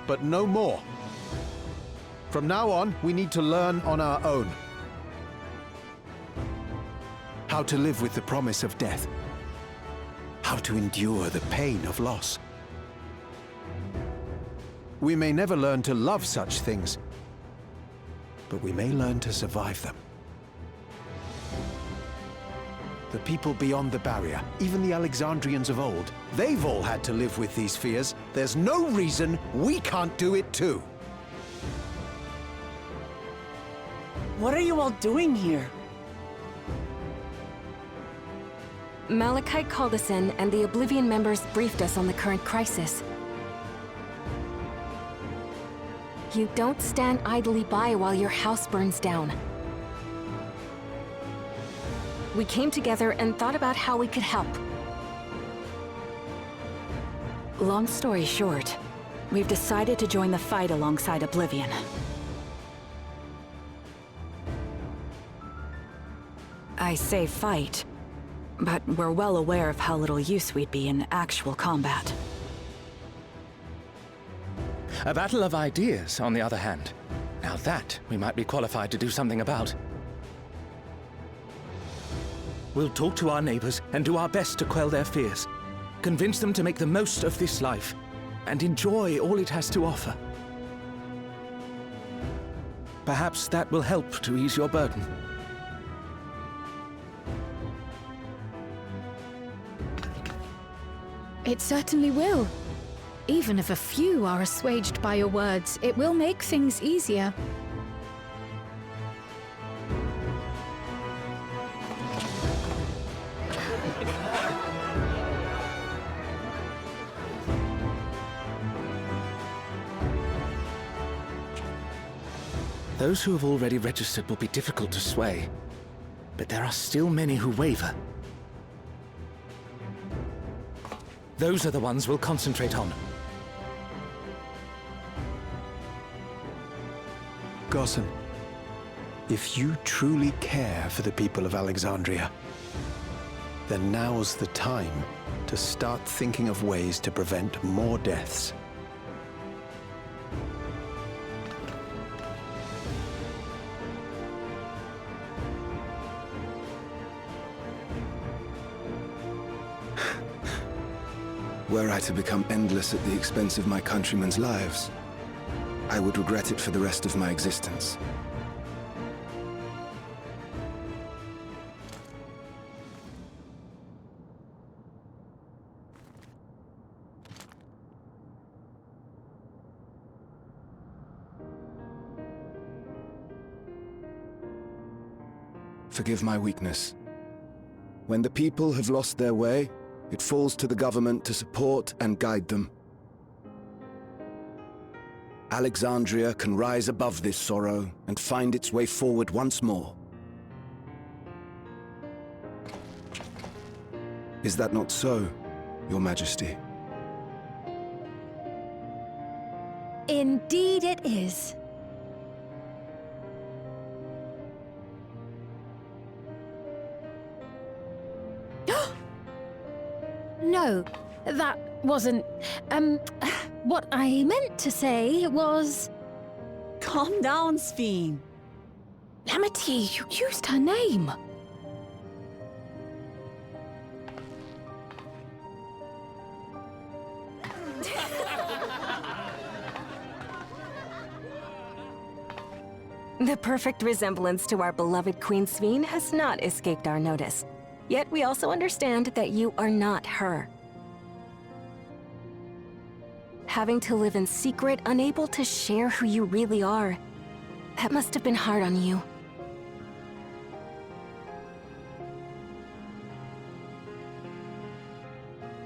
but no more. From now on, we need to learn on our own. How to live with the promise of death. How to endure the pain of loss. We may never learn to love such things, but we may learn to survive them. The people beyond the barrier, even the Alexandrians of old, they've all had to live with these fears. There's no reason we can't do it too. What are you all doing here? Malachite called us in, and the Oblivion members briefed us on the current crisis. You don't stand idly by while your house burns down. We came together and thought about how we could help. Long story short, we've decided to join the fight alongside Oblivion. I say fight, but we're well aware of how little use we'd be in actual combat. A battle of ideas, on the other hand. Now that we might be qualified to do something about. We'll talk to our neighbors and do our best to quell their fears. Convince them to make the most of this life and enjoy all it has to offer. Perhaps that will help to ease your burden. It certainly will. Even if a few are assuaged by your words, it will make things easier. Those who have already registered will be difficult to sway, but there are still many who waver. Those are the ones we'll concentrate on. Gossen, if you truly care for the people of Alexandria, then now's the time to start thinking of ways to prevent more deaths. Were I to become endless at the expense of my countrymen's lives, I would regret it for the rest of my existence. Forgive my weakness. When the people have lost their way, it falls to the government to support and guide them. Alexandria can rise above this sorrow and find its way forward once more. Is that not so, Your Majesty? Indeed it is. No, that wasn't... what I meant to say was... Calm down, Sphene. Amity, you used her name. The perfect resemblance to our beloved Queen Sphene has not escaped our notice. Yet we also understand that you are not her. Having to live in secret, unable to share who you really are, that must have been hard on you.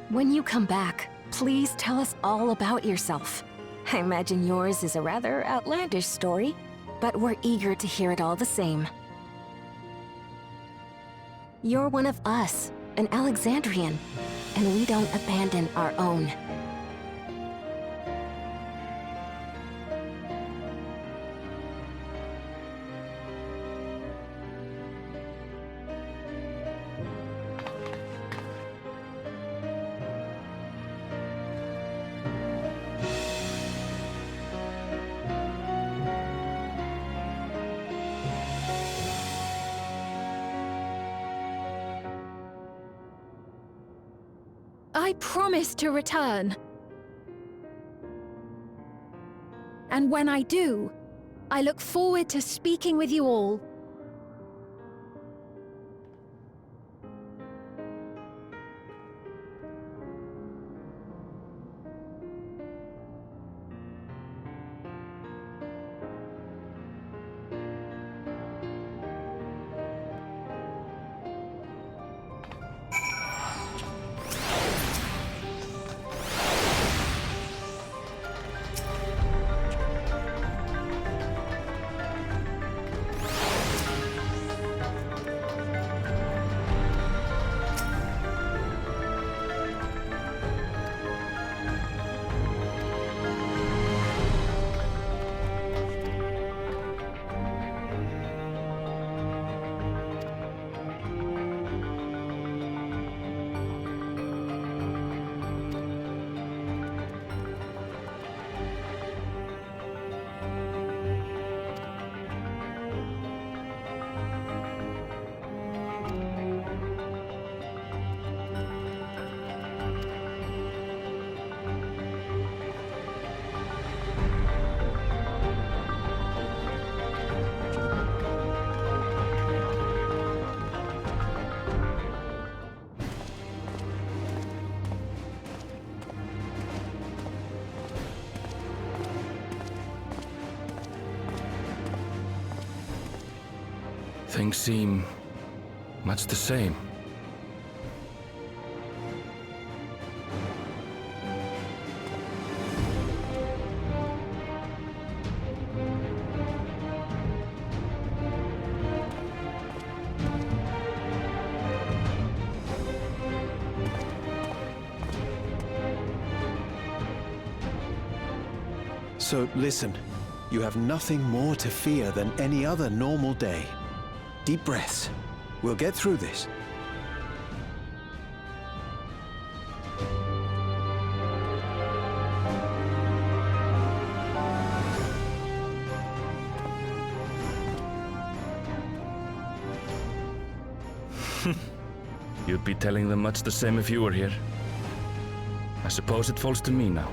When you come back, please tell us all about yourself. I imagine yours is a rather outlandish story, but we're eager to hear it all the same. You're one of us, an Alexandrian, and we don't abandon our own. I promise to return. And when I do, I look forward to speaking with you all. Things seem much the same. So listen, you have nothing more to fear than any other normal day. Deep breaths. We'll get through this. You'd be telling them much the same if you were here. I suppose it falls to me now.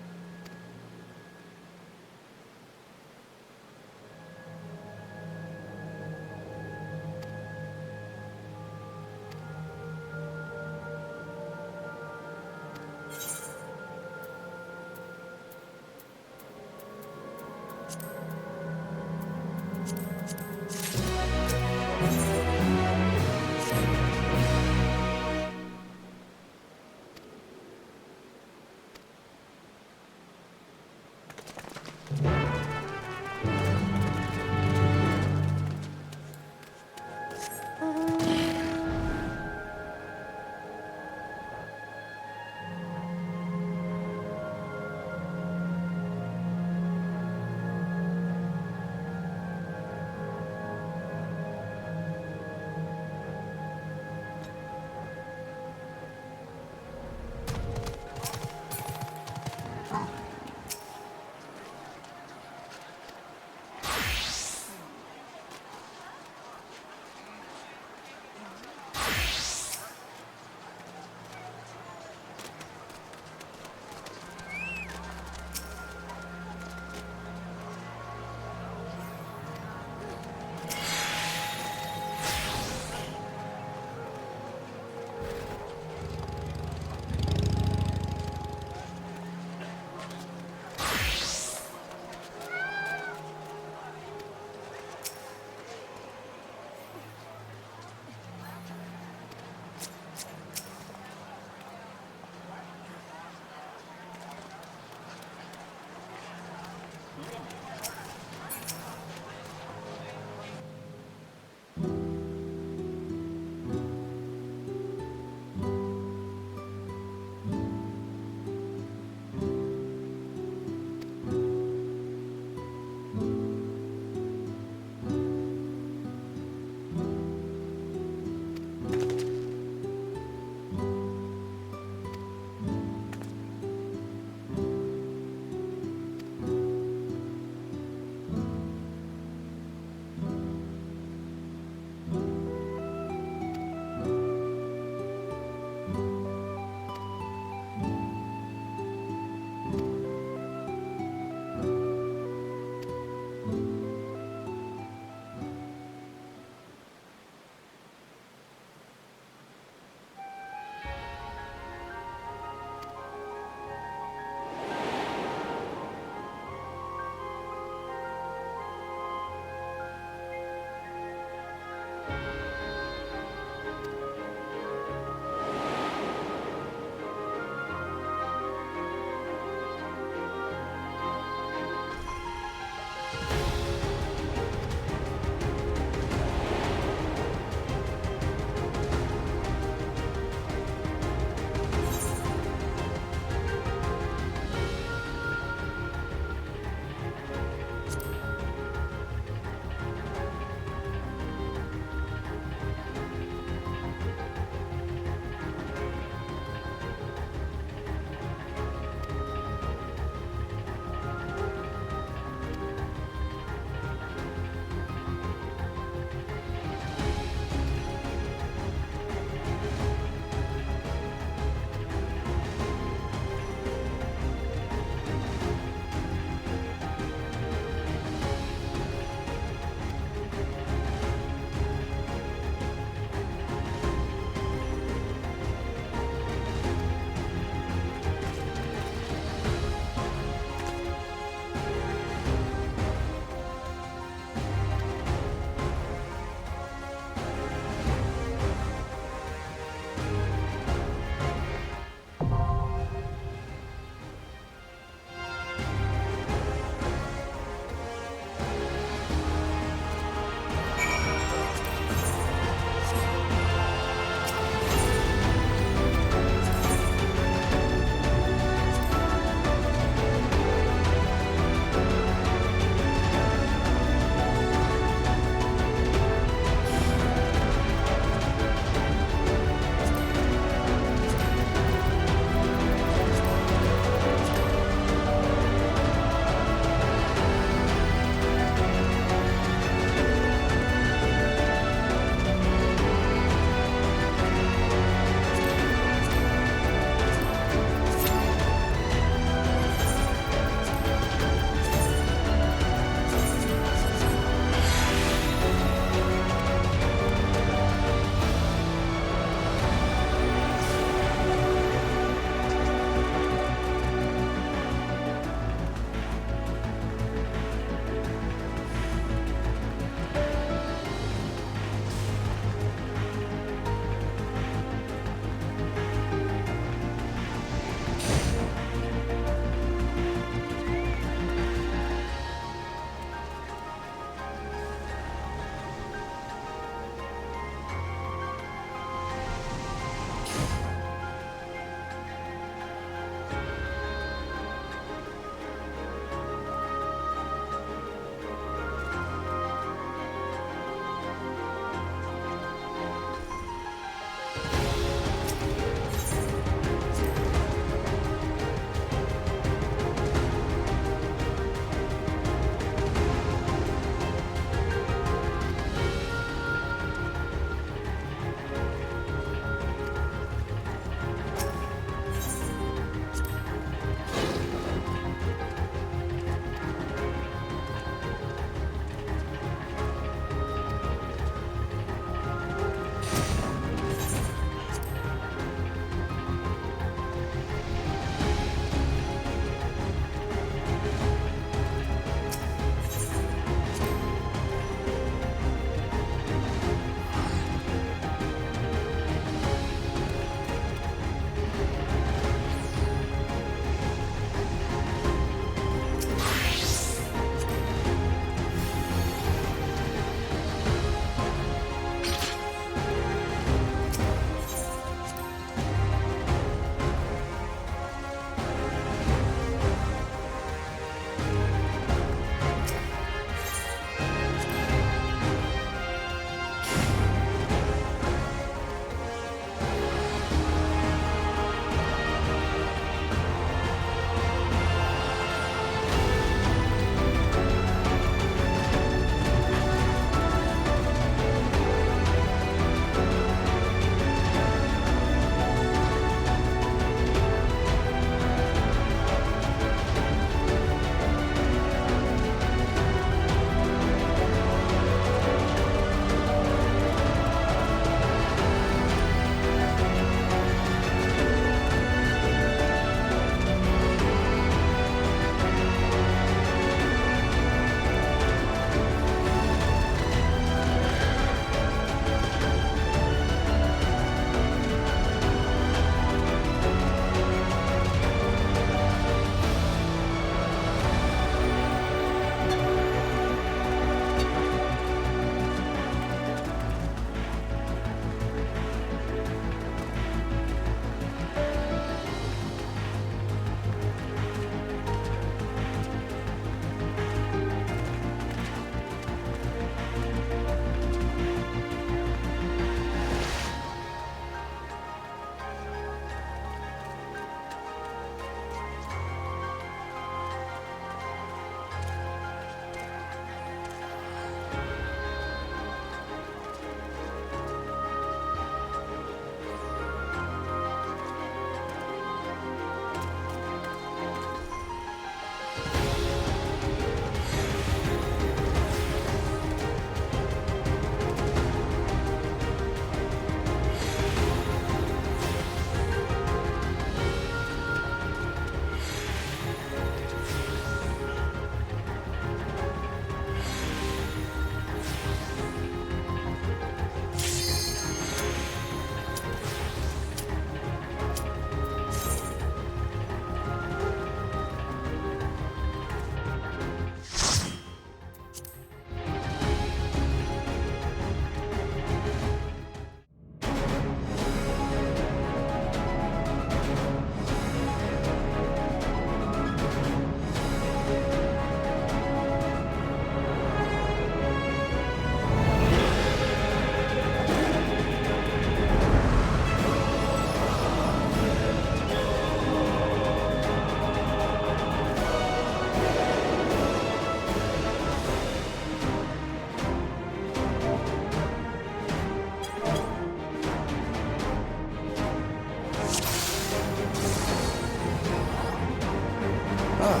Ah,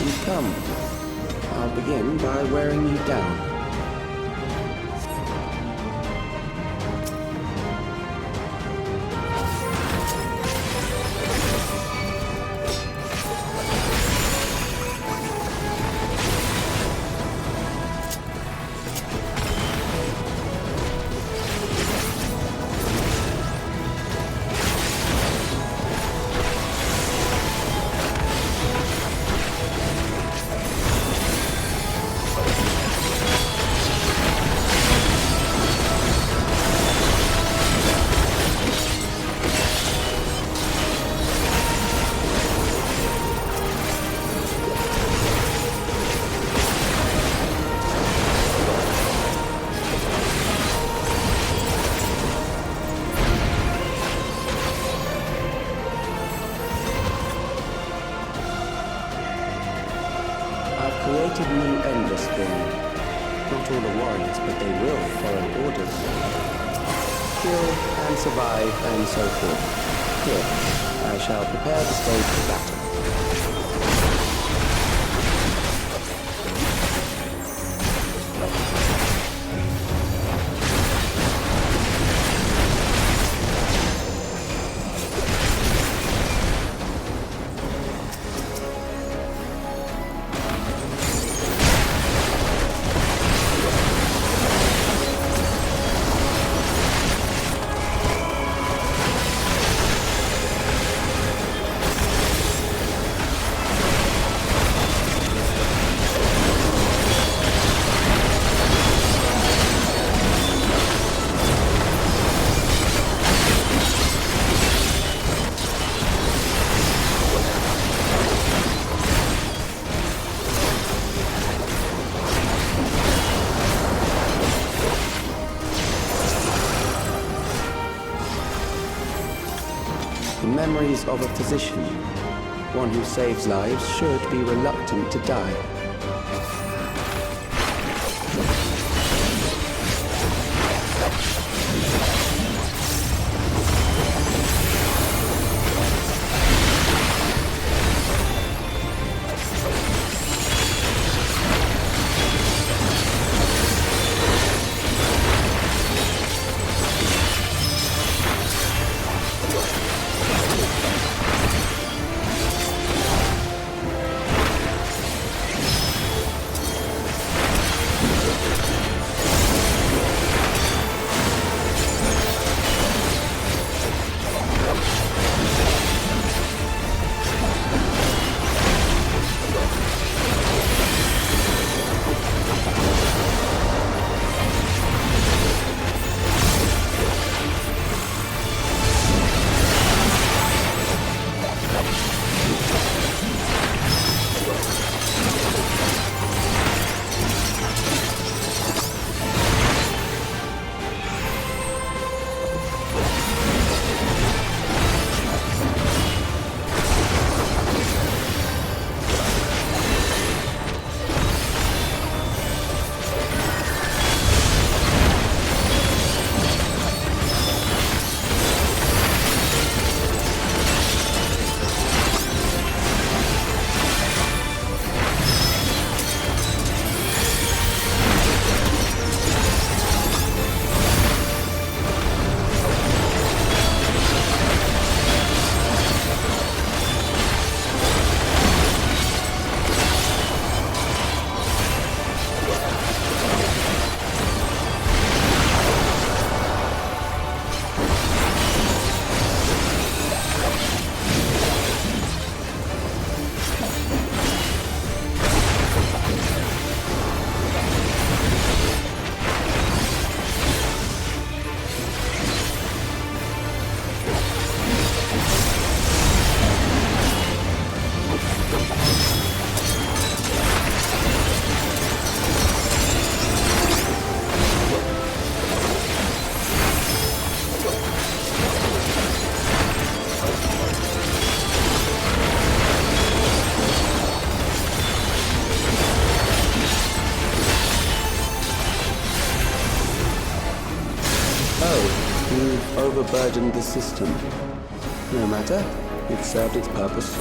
you've come. I'll begin by wearing you down. Created new endless form. Not all the warriors, but they will follow orders. Kill and survive and so forth. Here, I shall prepare the stage for battle. The memories of a physician. One who saves lives should be reluctant to die. You've overburdened the system. No matter, it served its purpose.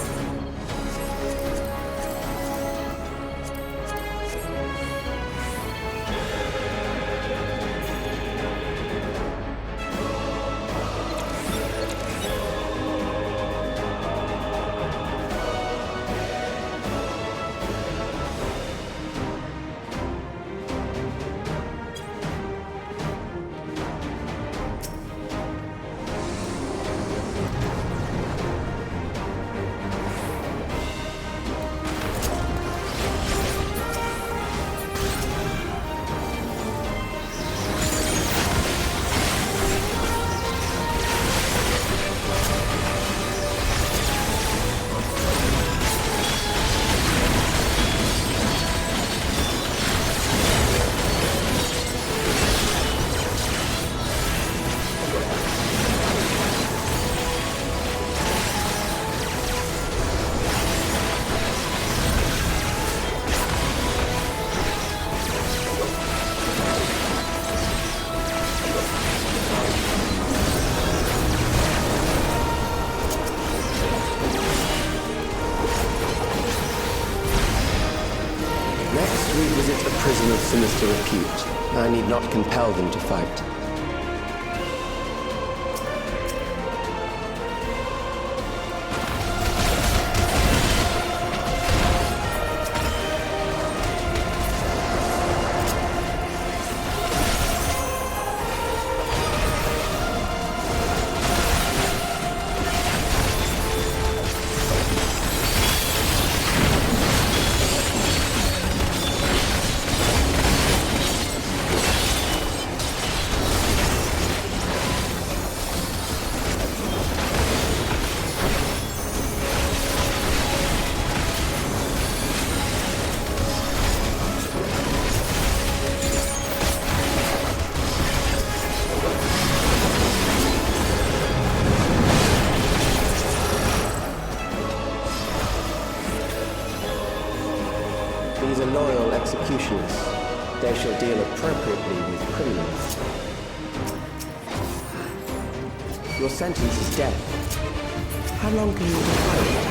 visit a prison of sinister repute. I need not compel them to fight. These are loyal executioners. They shall deal appropriately with criminals. Your sentence is death. How long can you defy it?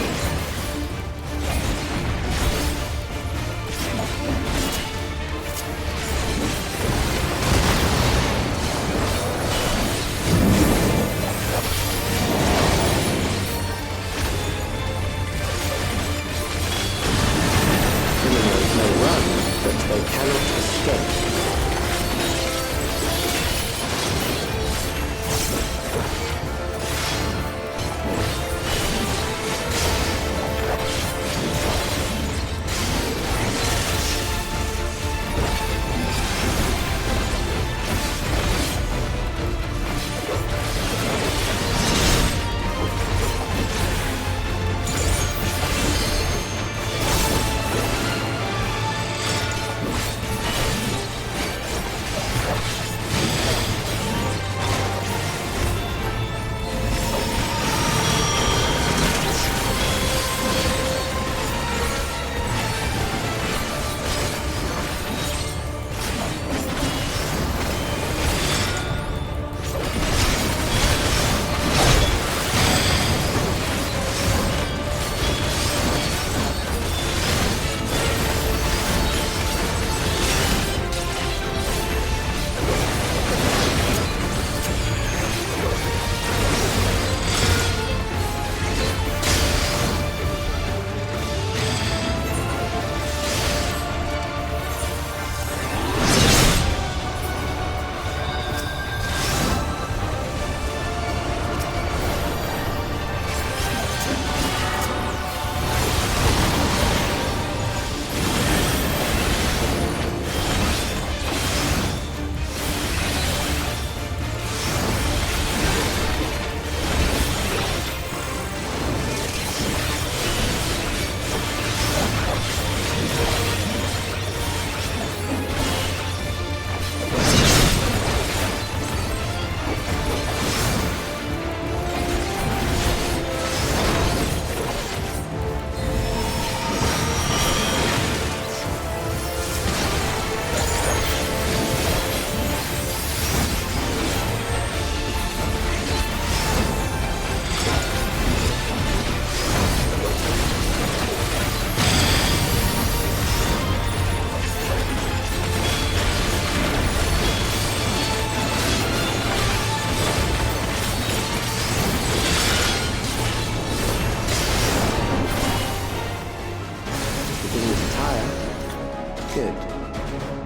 Good.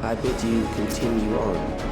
I bid you continue on.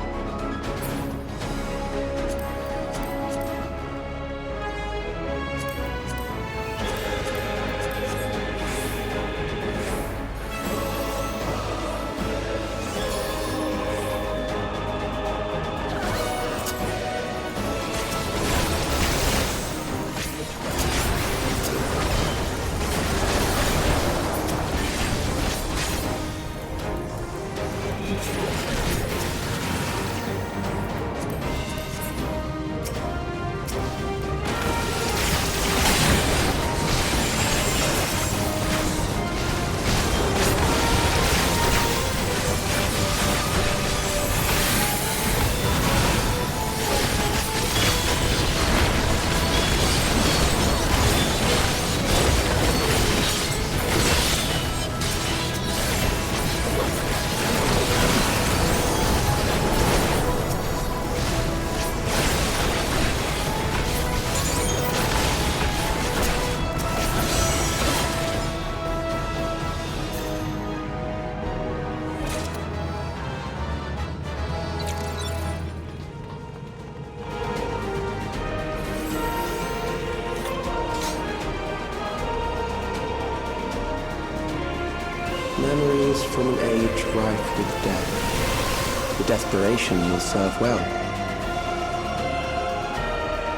Memories from an age rife with death. The desperation will serve well.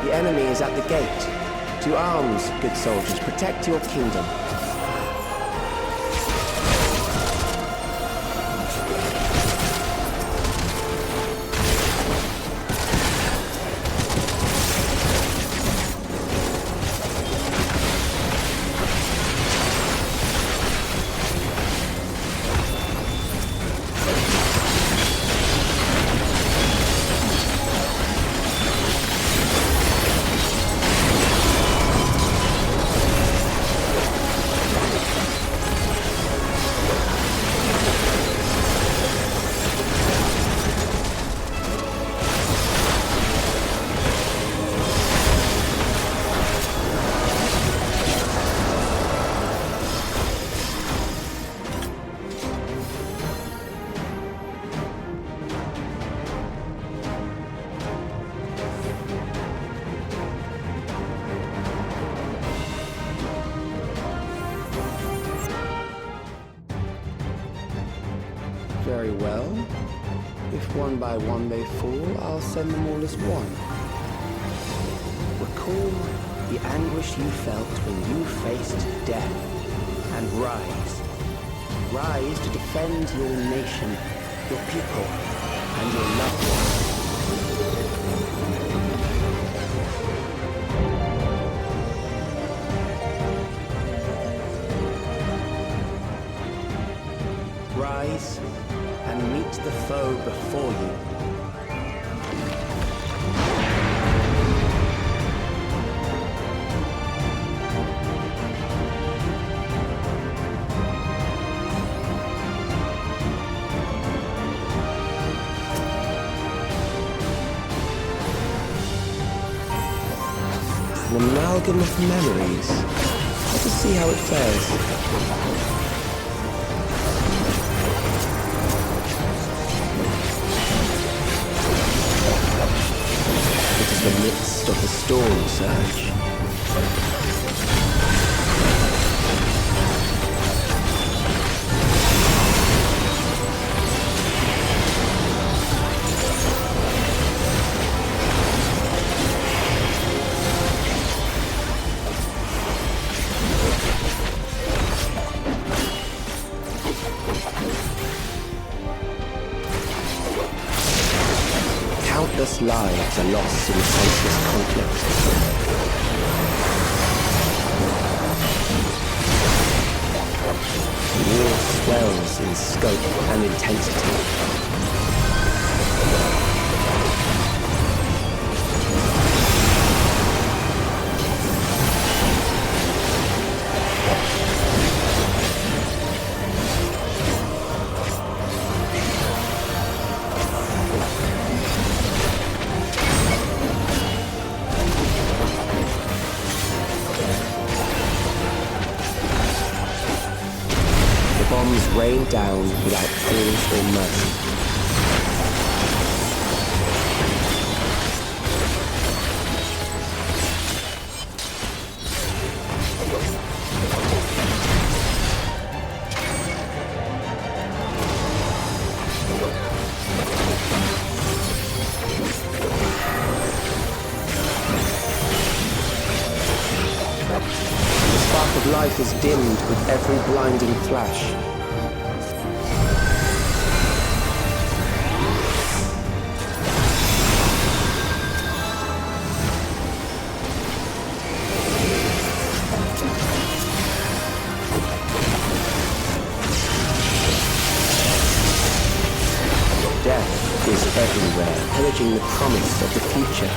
The enemy is at the gate. To arms, good soldiers, protect your kingdom. Very well. If one by one they fall, I'll send them all as one. Recall the anguish you felt when you faced death, and rise. Rise to defend your nation, your people, and your loved ones. Rise and meet the foe before you. An amalgam of memories. Let us see how it fares. The midst of the storm surge. Countless lives are lost in the senseless conflict. The war swells in scope and intensity. Bombs rain down without pause or mercy. The spark of life is dimmed with every blinding flash. Death is everywhere, pillaging the promise of the future.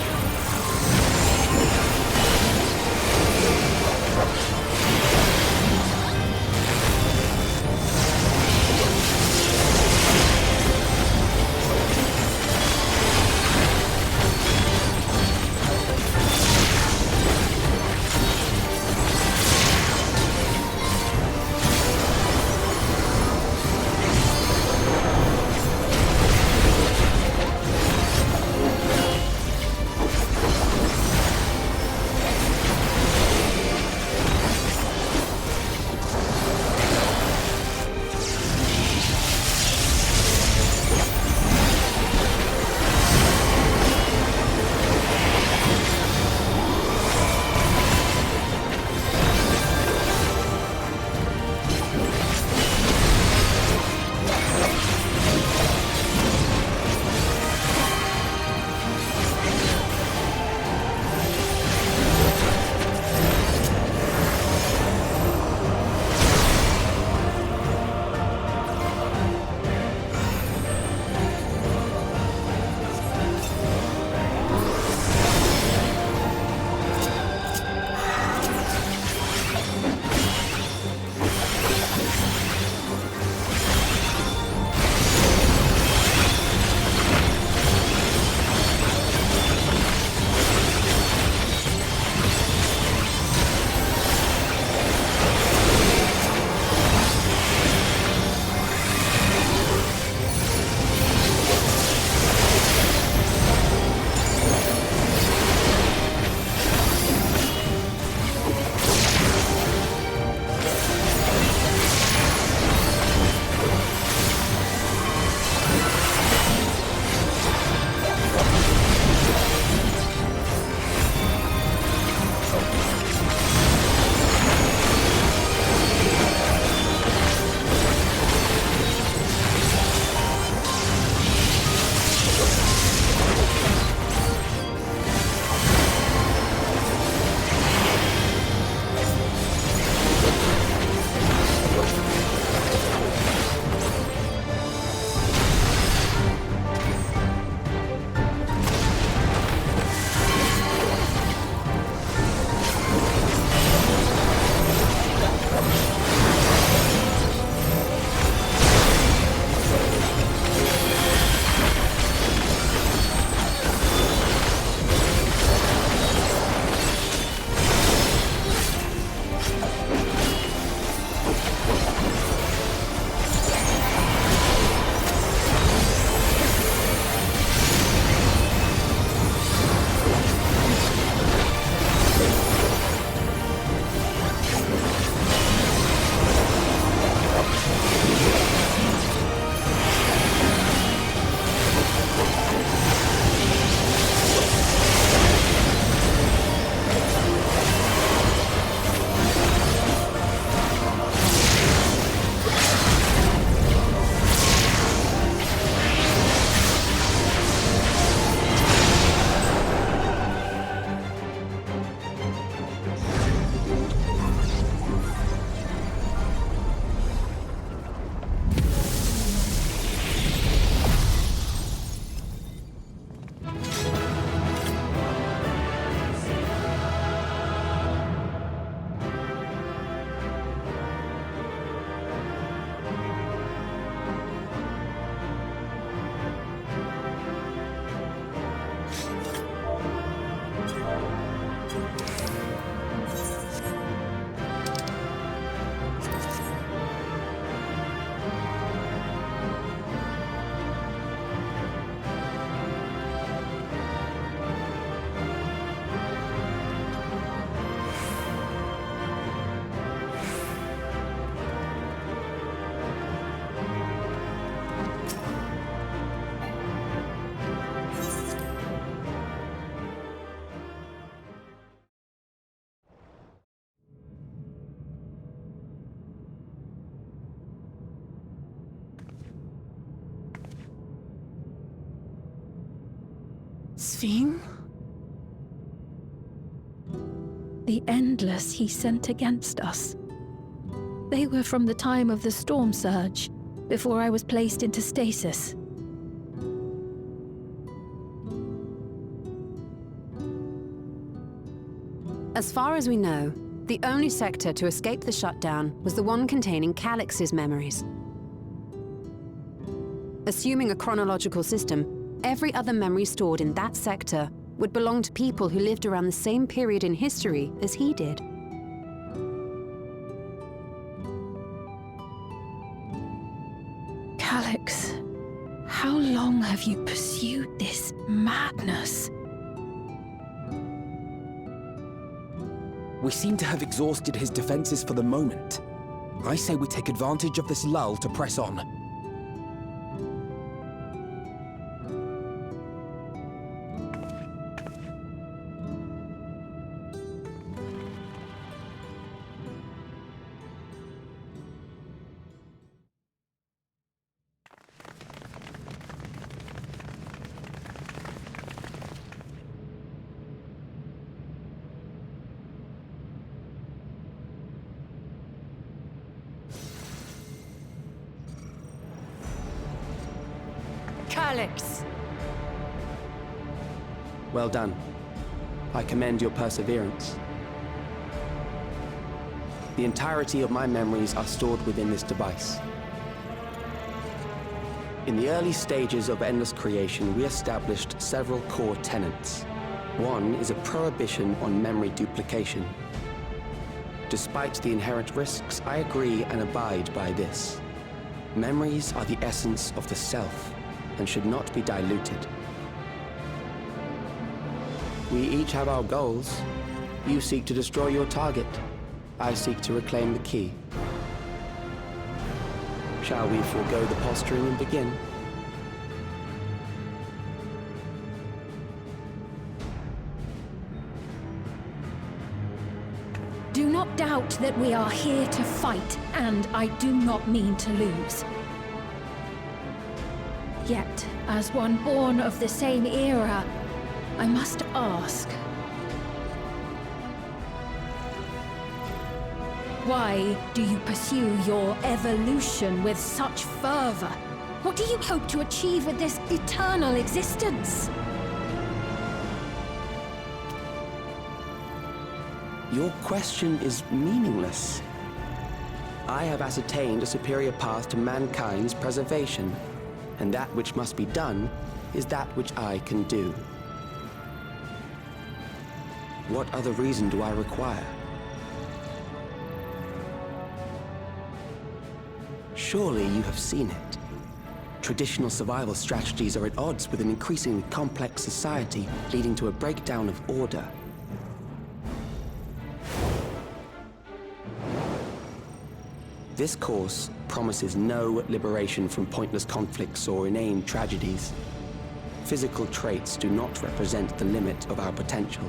Sphene? The Endless he sent against us. They were from the time of the storm surge, before I was placed into stasis. As far as we know, the only sector to escape the shutdown was the one containing Calix's memories. Assuming a chronological system, every other memory stored in that sector would belong to people who lived around the same period in history as he did. Calix, how long have you pursued this madness? We seem to have exhausted his defenses for the moment. I say we take advantage of this lull to press on. Calix! Well done. I commend your perseverance. The entirety of my memories are stored within this device. In the early stages of Endless creation, we established several core tenets. One is a prohibition on memory duplication. Despite the inherent risks, I agree and abide by this. Memories are the essence of the self, and should not be diluted. We each have our goals. You seek to destroy your target. I seek to reclaim the key. Shall we forego the posturing and begin? Do not doubt that we are here to fight, and I do not mean to lose. Yet, as one born of the same era, I must ask, why do you pursue your evolution with such fervor? What do you hope to achieve with this eternal existence? Your question is meaningless. I have ascertained a superior path to mankind's preservation, and that which must be done is that which I can do. What other reason do I require? Surely you have seen it. Traditional survival strategies are at odds with an increasingly complex society, leading to a breakdown of order. This course promises no liberation from pointless conflicts or inane tragedies. Physical traits do not represent the limit of our potential.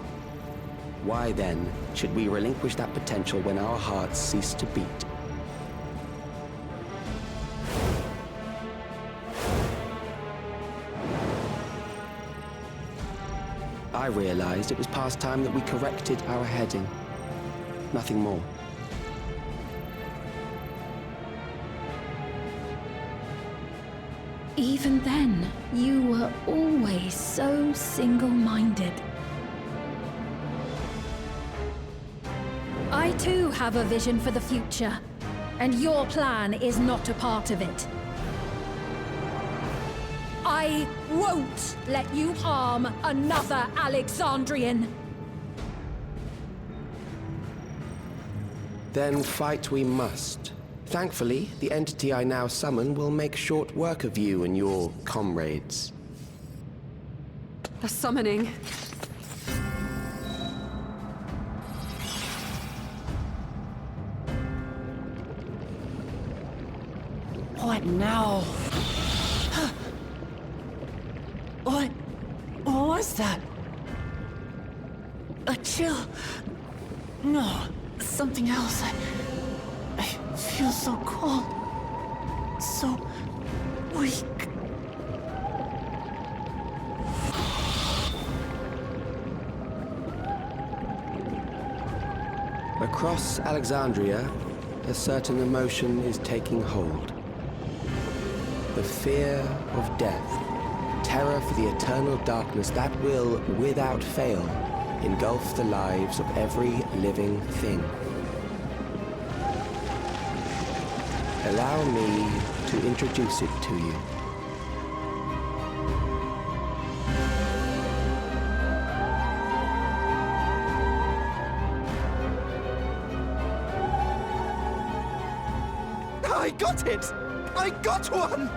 Why then should we relinquish that potential when our hearts cease to beat? I realized it was past time that we corrected our heading. Nothing more. Even then, you were always so single-minded. I too have a vision for the future, and your plan is not a part of it. I won't let you harm another Alexandrian. Then fight we must. Thankfully, the entity I now summon will make short work of you and your comrades. The summoning. What now? What was that? A chill? No, something else. I feel so cold, so weak. Across Alexandria, a certain emotion is taking hold. The fear of death. Terror for the eternal darkness that will, without fail, engulf the lives of every living thing. Allow me to introduce it to you. I got it! I got one!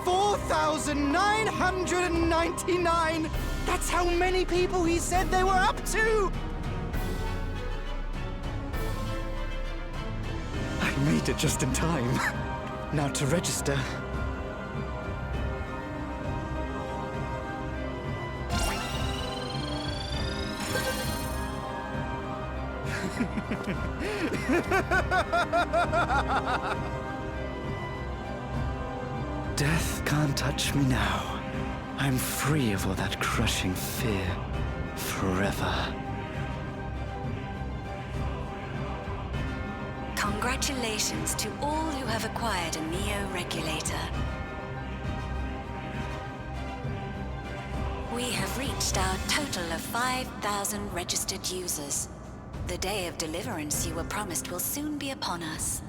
4,999! That's how many people he said they were up to! I made it just in time. Now to register. Death can't touch me now. I'm free of all that crushing fear. Forever. Congratulations to all who have acquired a Neo-Regulator. We have reached our total of 5,000 registered users. The day of deliverance you were promised will soon be upon us.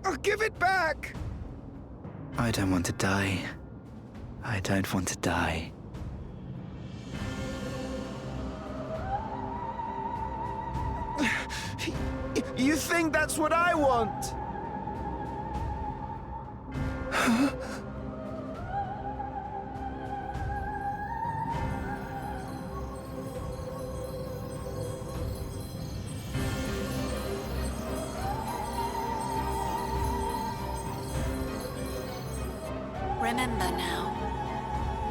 I'll give it back! I don't want to die. I don't want to die. You think that's what I want? Remember now.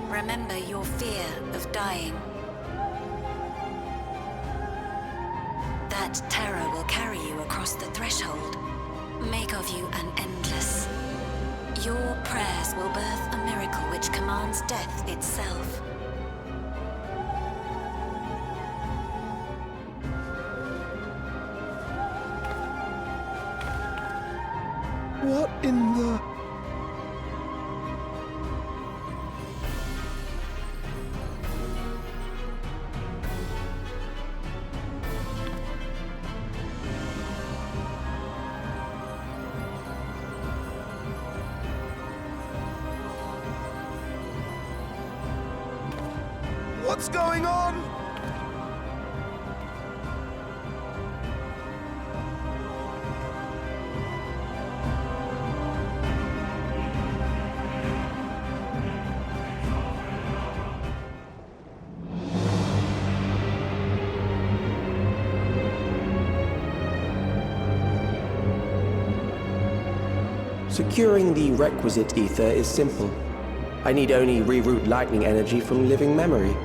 Remember your fear of dying. That terror will carry you across the threshold, make of you an endless. Your prayers will birth a miracle which commands death itself. What in the... What's going on? Securing the requisite ether is simple. I need only reroute lightning energy from living memory.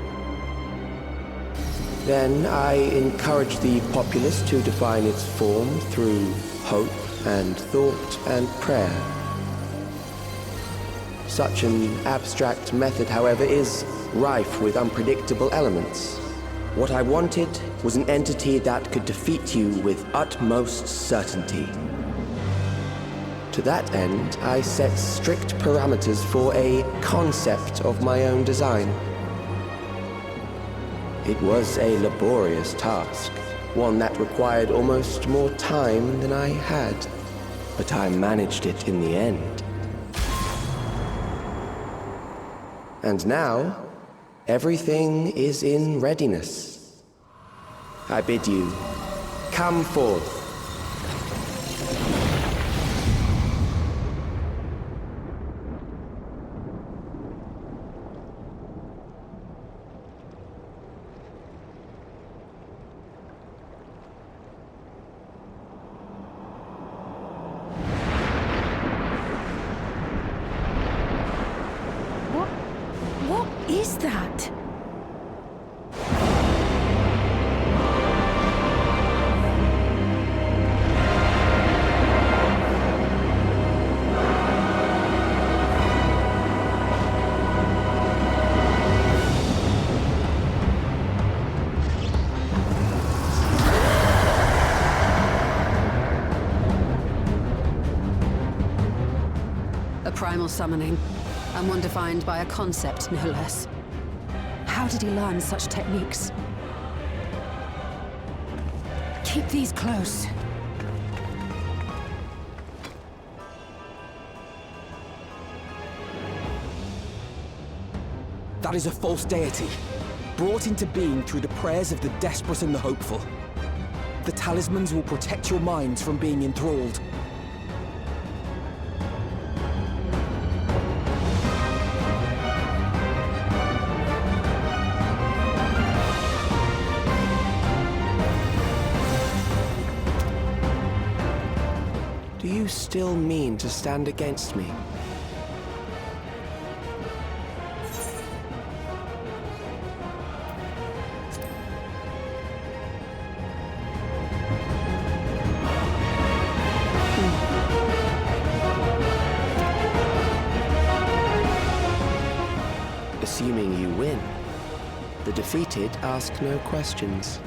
Then I encourage the populace to define its form through hope and thought and prayer. Such an abstract method, however, is rife with unpredictable elements. What I wanted was an entity that could defeat you with utmost certainty. To that end, I set strict parameters for a concept of my own design. It was a laborious task, one that required almost more time than I had, but I managed it in the end. And now, everything is in readiness. I bid you, come forth. What is that? primal summoning, and one defined by a concept, no less. How did he learn such techniques? Keep these close. That is a false deity, brought into being through the prayers of the desperate and the hopeful. The talismans will protect your minds from being enthralled. Do you still mean to stand against me? Assuming you win, the defeated ask no questions.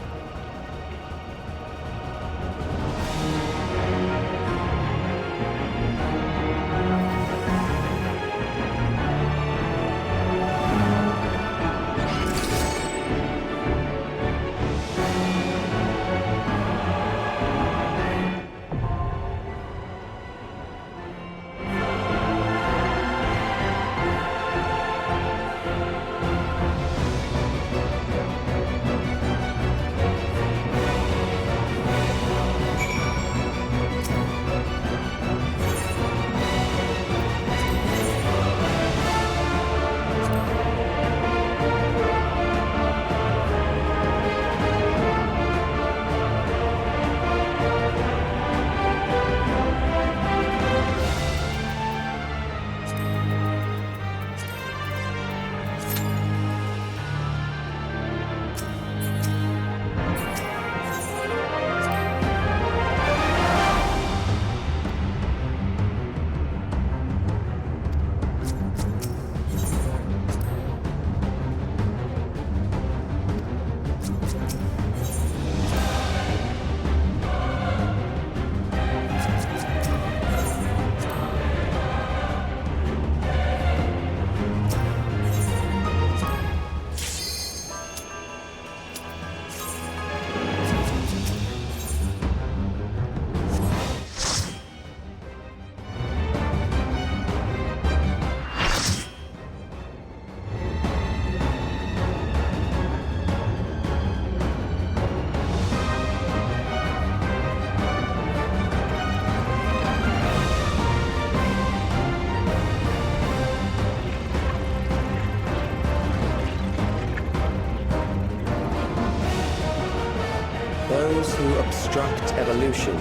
Those who obstruct evolution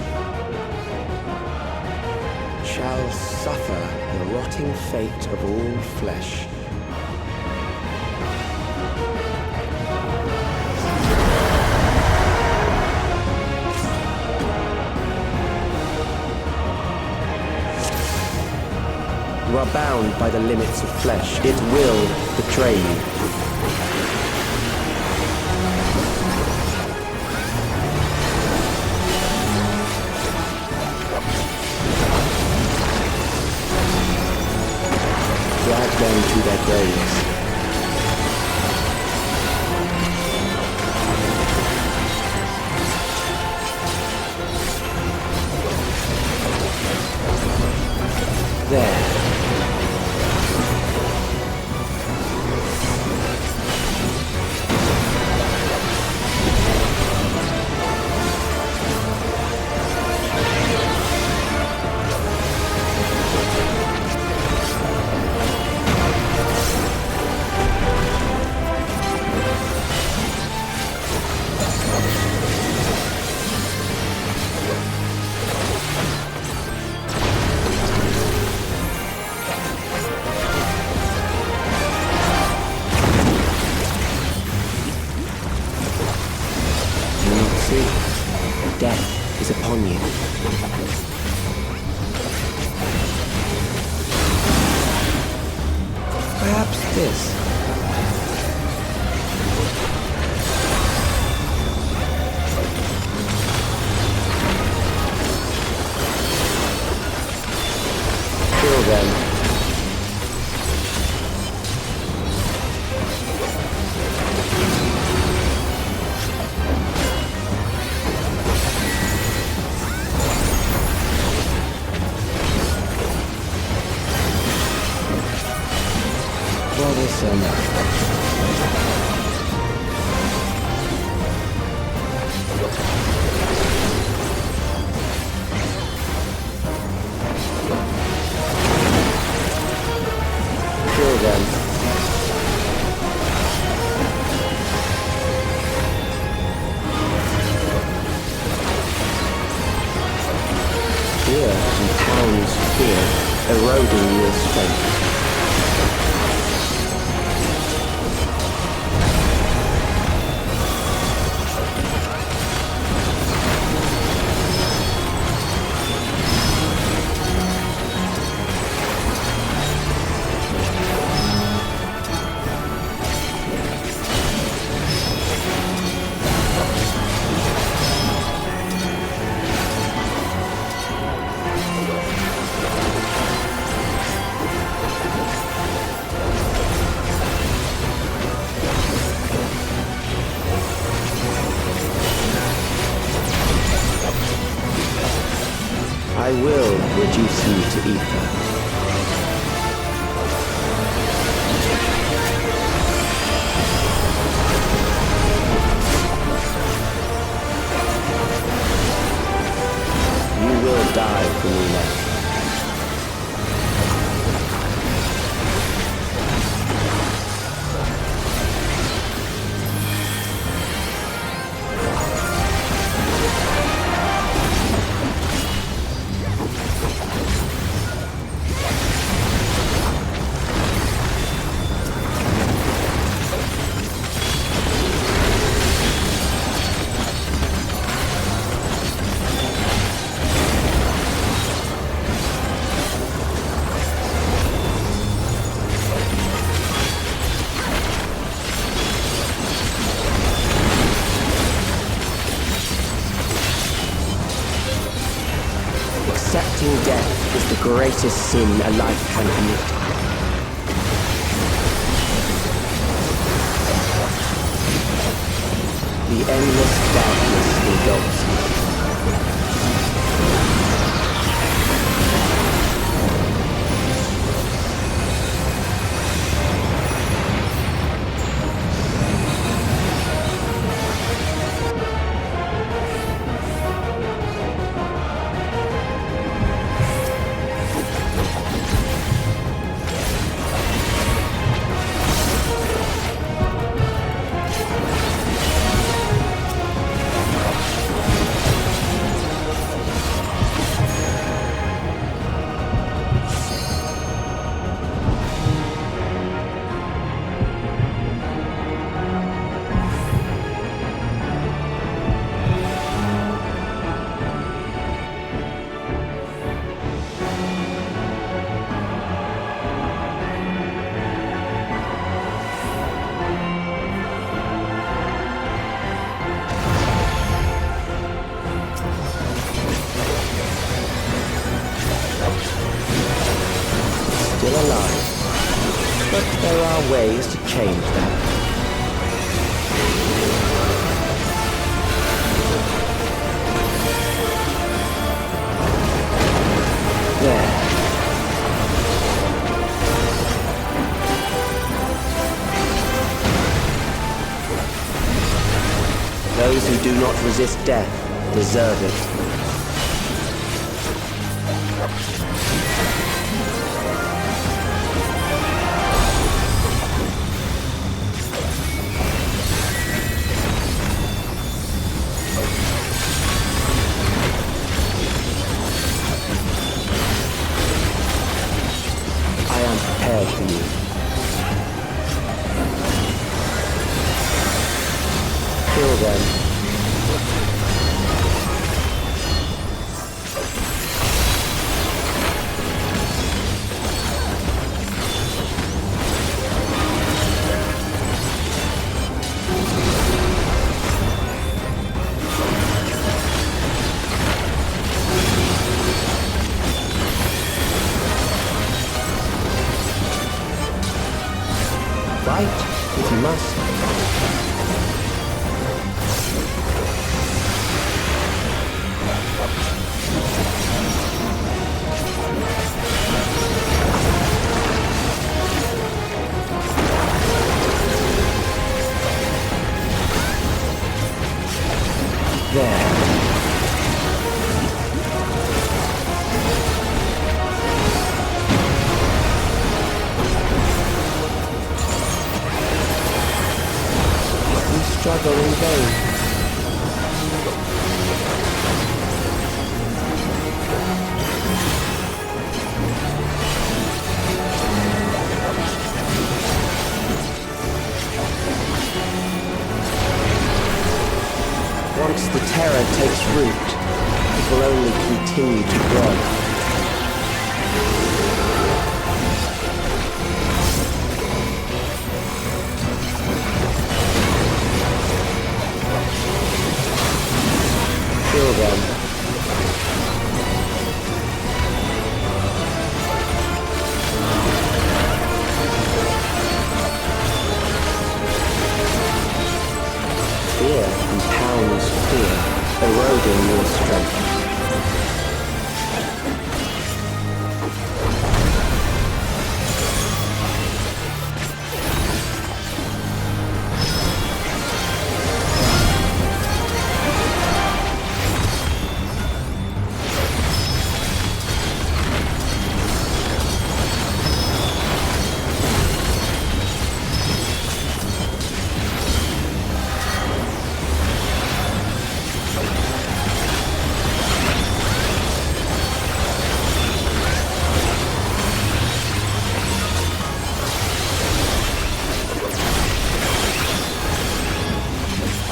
shall suffer the rotting fate of all flesh. You are bound by the limits of flesh. It will betray you. Drag them to their graves. There. Death is upon you. Perhaps this. Kill them. Kill them. Fear compounds fear, eroding your strength. I will reduce you to ether. You will die for me now. Accepting death is the greatest sin a life can commit. The endless darkness engulfs you. Still alive, but there are ways to change that. There. Those who do not resist death deserve it. I am prepared for you. Kill them. Fight, if you must. struggle in vain. Once the terror takes root, it will only continue to grow. Kill them. Fear compounds fear, eroding your strength.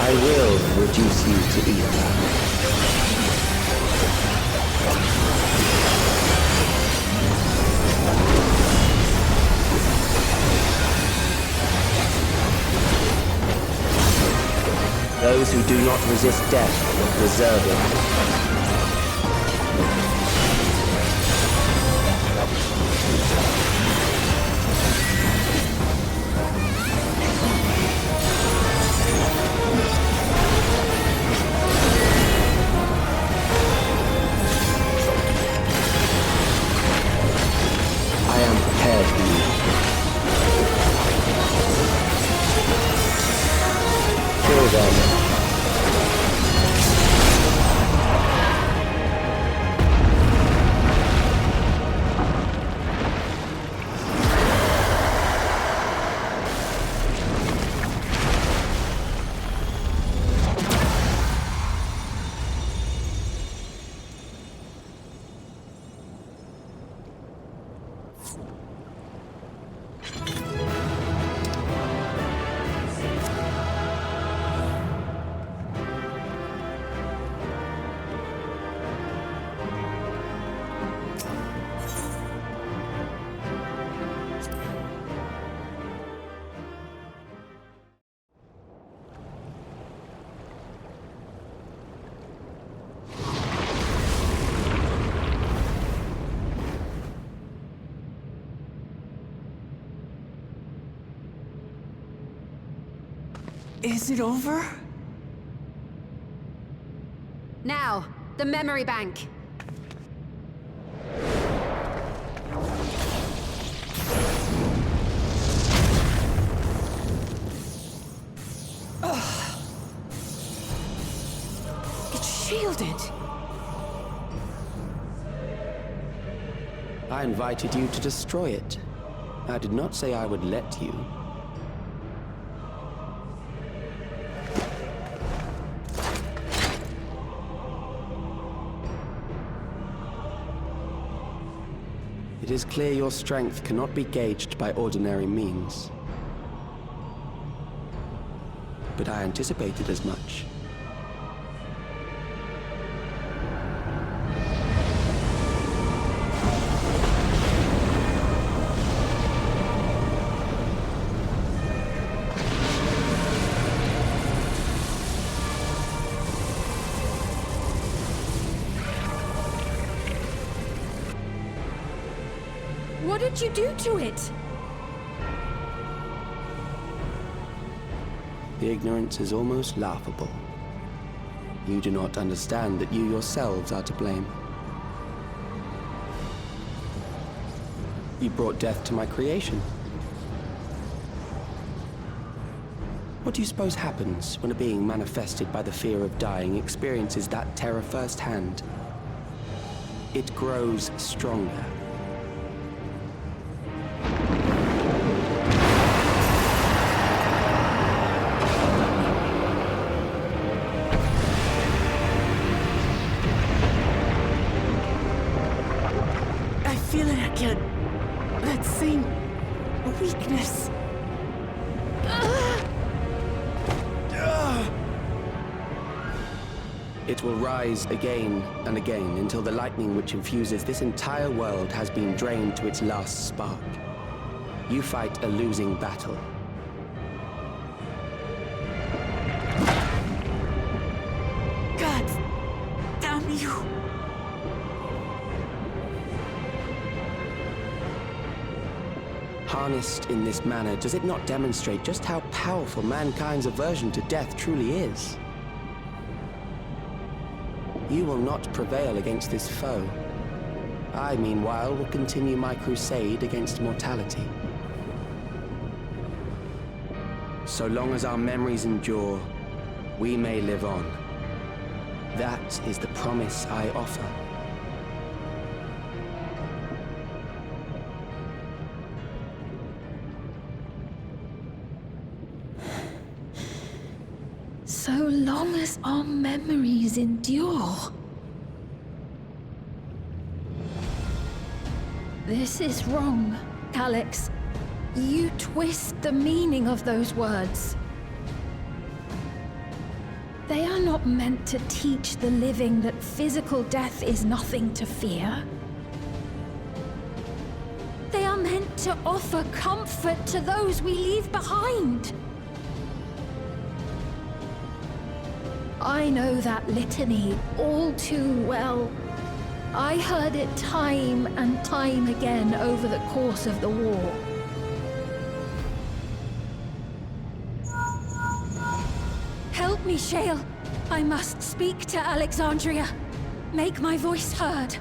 I will reduce you to ether. Those who do not resist death deserve it. Is it over? Now, the memory bank. It's shielded. I invited you to destroy it. I did not say I would let you. It is clear your strength cannot be gauged by ordinary means. But I anticipated as much. What did you do to it? The ignorance is almost laughable. You do not understand that you yourselves are to blame. You brought death to my creation. What do you suppose happens when a being manifested by the fear of dying experiences that terror firsthand? It grows stronger. It will rise again and again until the lightning which infuses this entire world has been drained to its last spark. You fight a losing battle. God damn you! Harnessed in this manner, does it not demonstrate just how powerful mankind's aversion to death truly is? You will not prevail against this foe. I, meanwhile, will continue my crusade against mortality. So long as our memories endure, we may live on. That is the promise I offer. So long as our memories endure. This is wrong, Alex. You twist the meaning of those words. They are not meant to teach the living that physical death is nothing to fear. They are meant to offer comfort to those we leave behind. I know that litany all too well. I heard it time and time again over the course of the war. Help me, Shale. I must speak to Alexandria. Make my voice heard.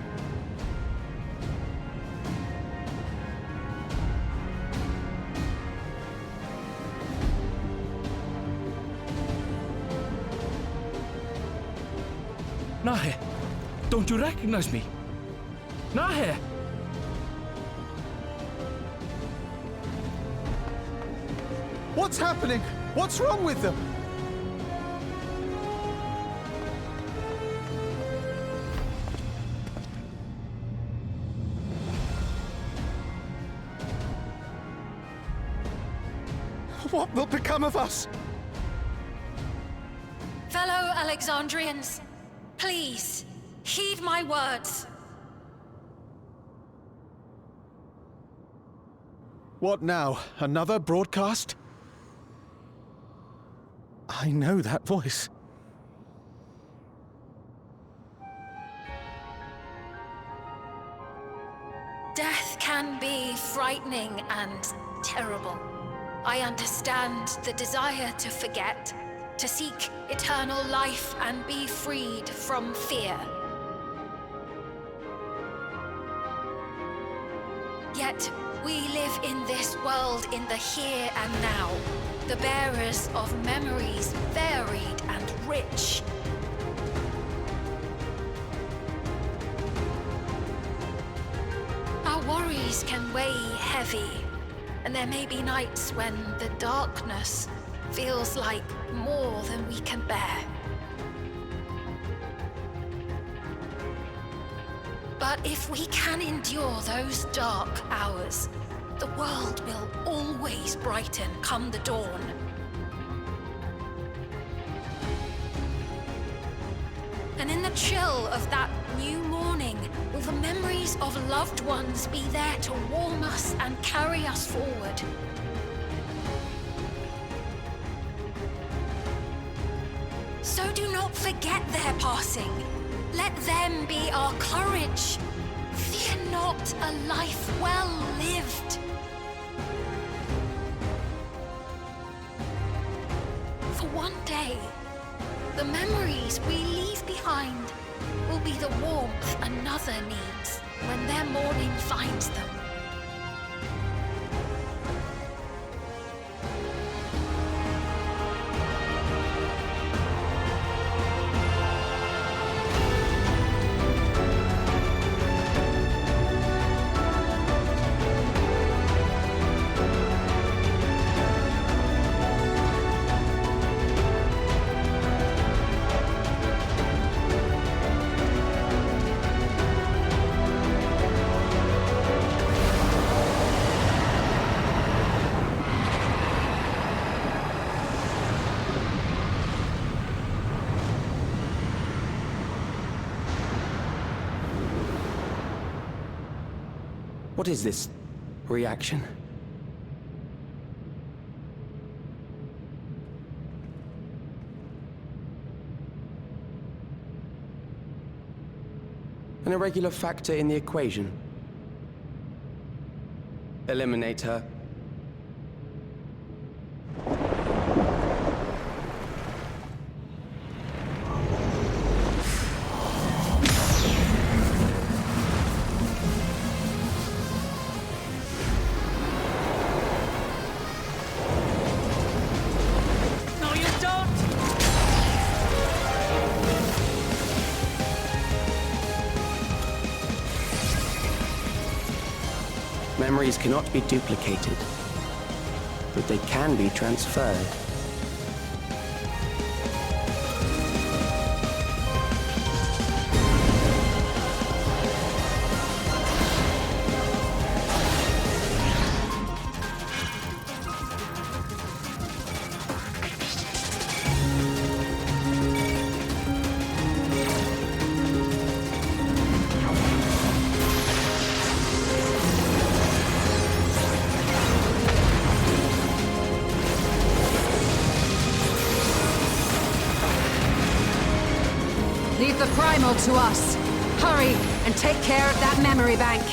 Nahe, don't you recognize me? Nahe! What's happening? What's wrong with them? What will become of us? Fellow Alexandrians, please, heed my words. What now? Another broadcast? I know that voice. Death can be frightening and terrible. I understand the desire to forget, to seek eternal life and be freed from fear. Yet, we live in this world in the here and now, the bearers of memories varied and rich. Our worries can weigh heavy, and there may be nights when the darkness feels like more than we can bear. But if we can endure those dark hours, the world will always brighten come the dawn. And in the chill of that new morning, will the memories of loved ones be there to warm us and carry us forward? So do not forget their passing. Let them be our courage. Fear not a life well lived. For one day, the memories we leave behind will be the warmth another needs when their morning finds them. What is this reaction? An irregular factor in the equation. Eliminate her. No, you don't! Memories cannot be duplicated, but they can be transferred. Leave the primal to us. Hurry and take care of that memory bank.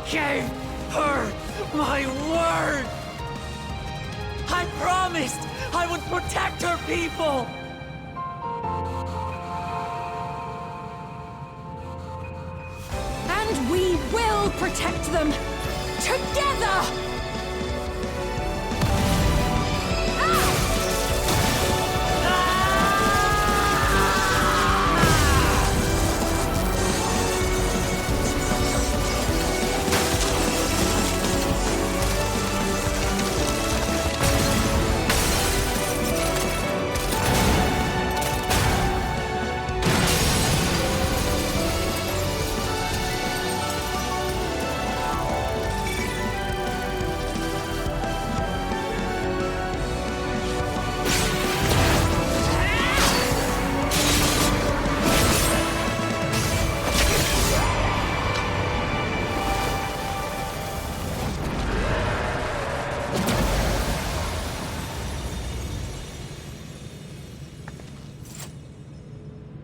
Gave her my word! I promised I would protect her people! And we will protect them! Together!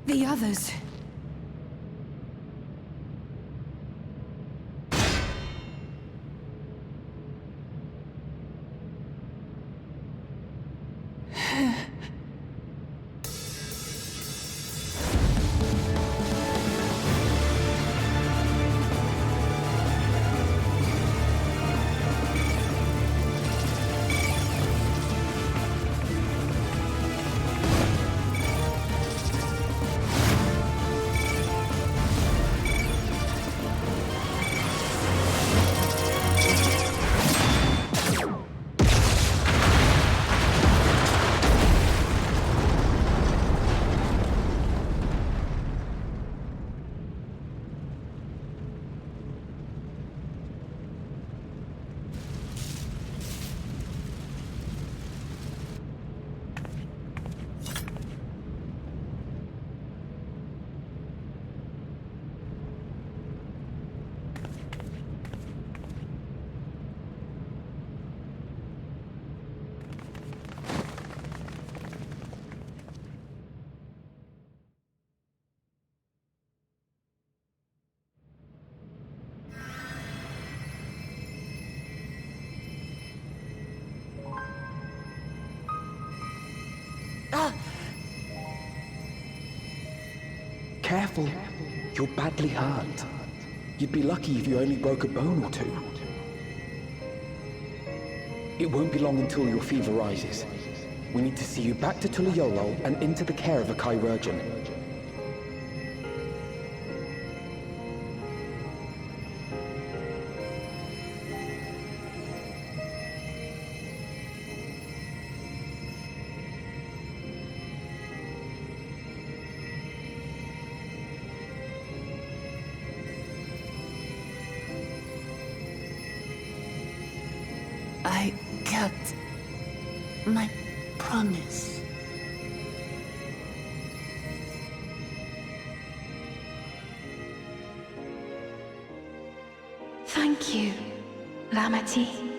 The others. Careful. You're badly hurt. You'd be lucky if you only broke a bone or two. It won't be long until your fever rises. We need to see you back to Tulayolo and into the care of a chirurgeon. I kept my promise. Thank you, Lamati.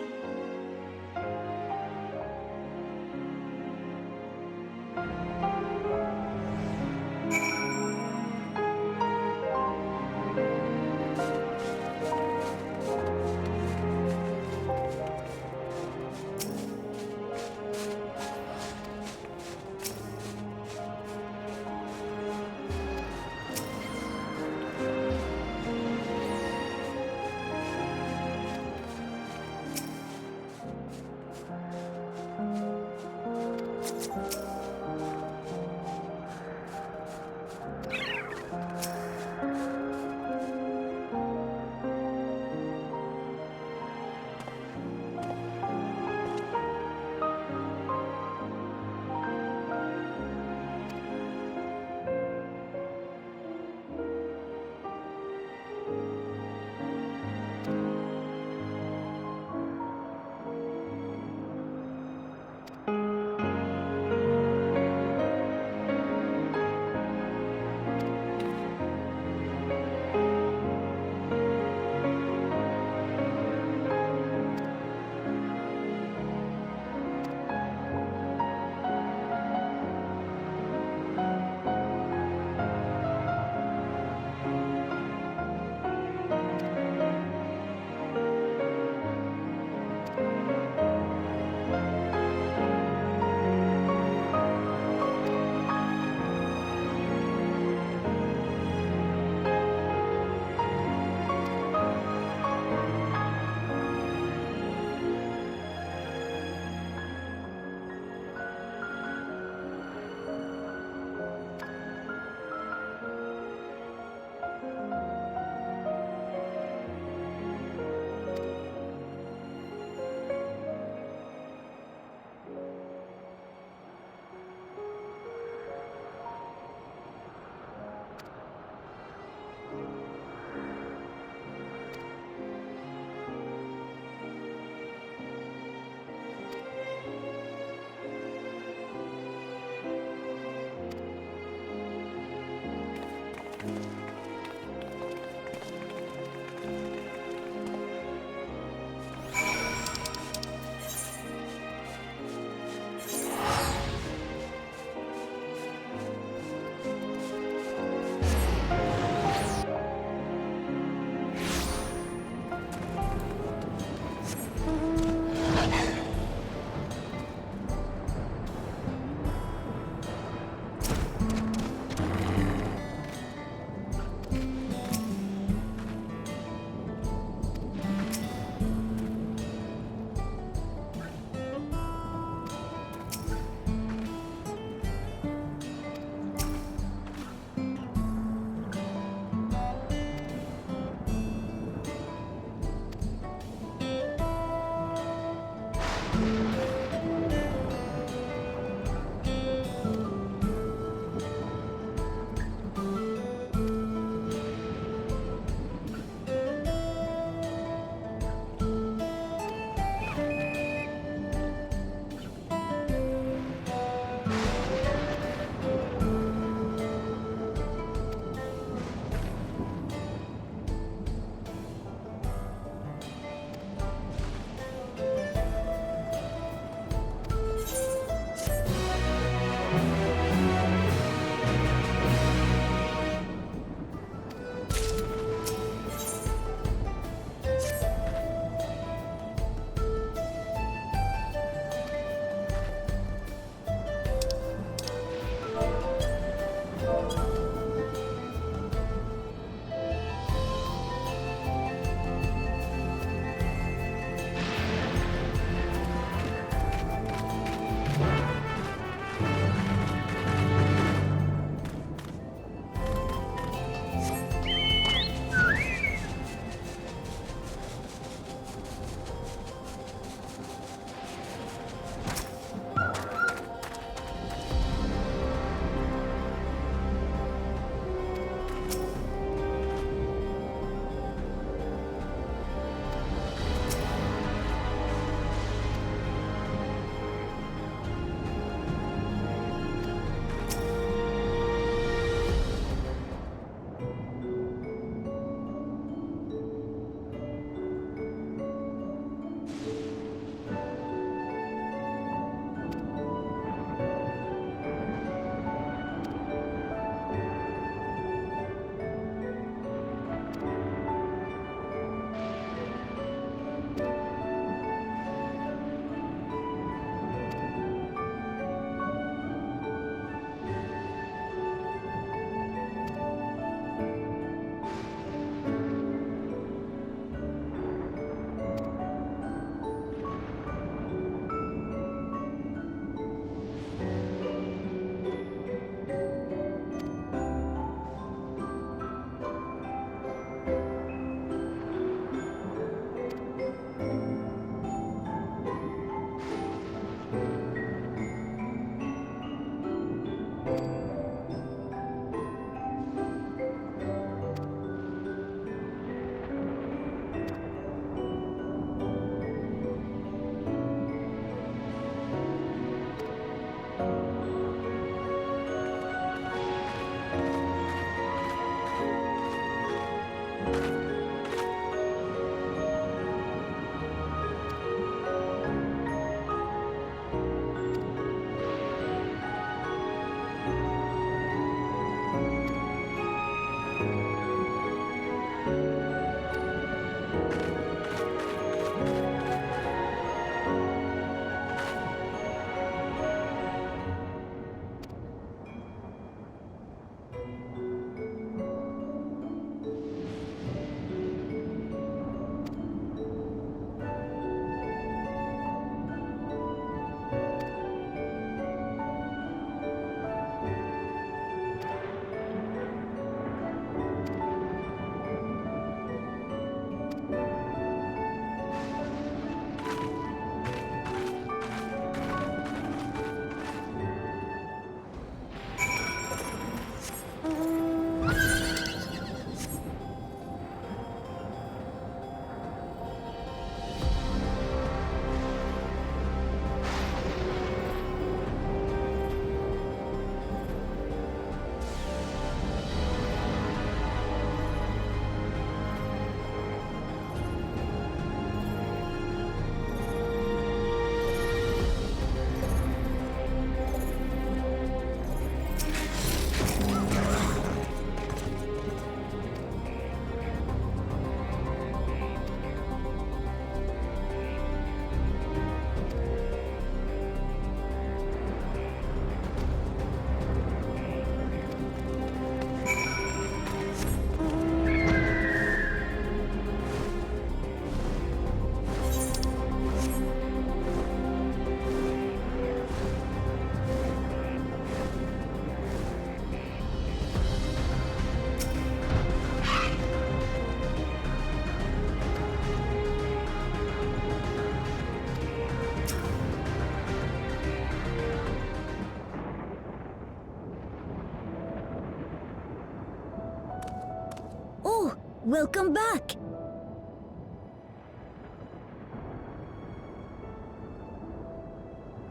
welcome back.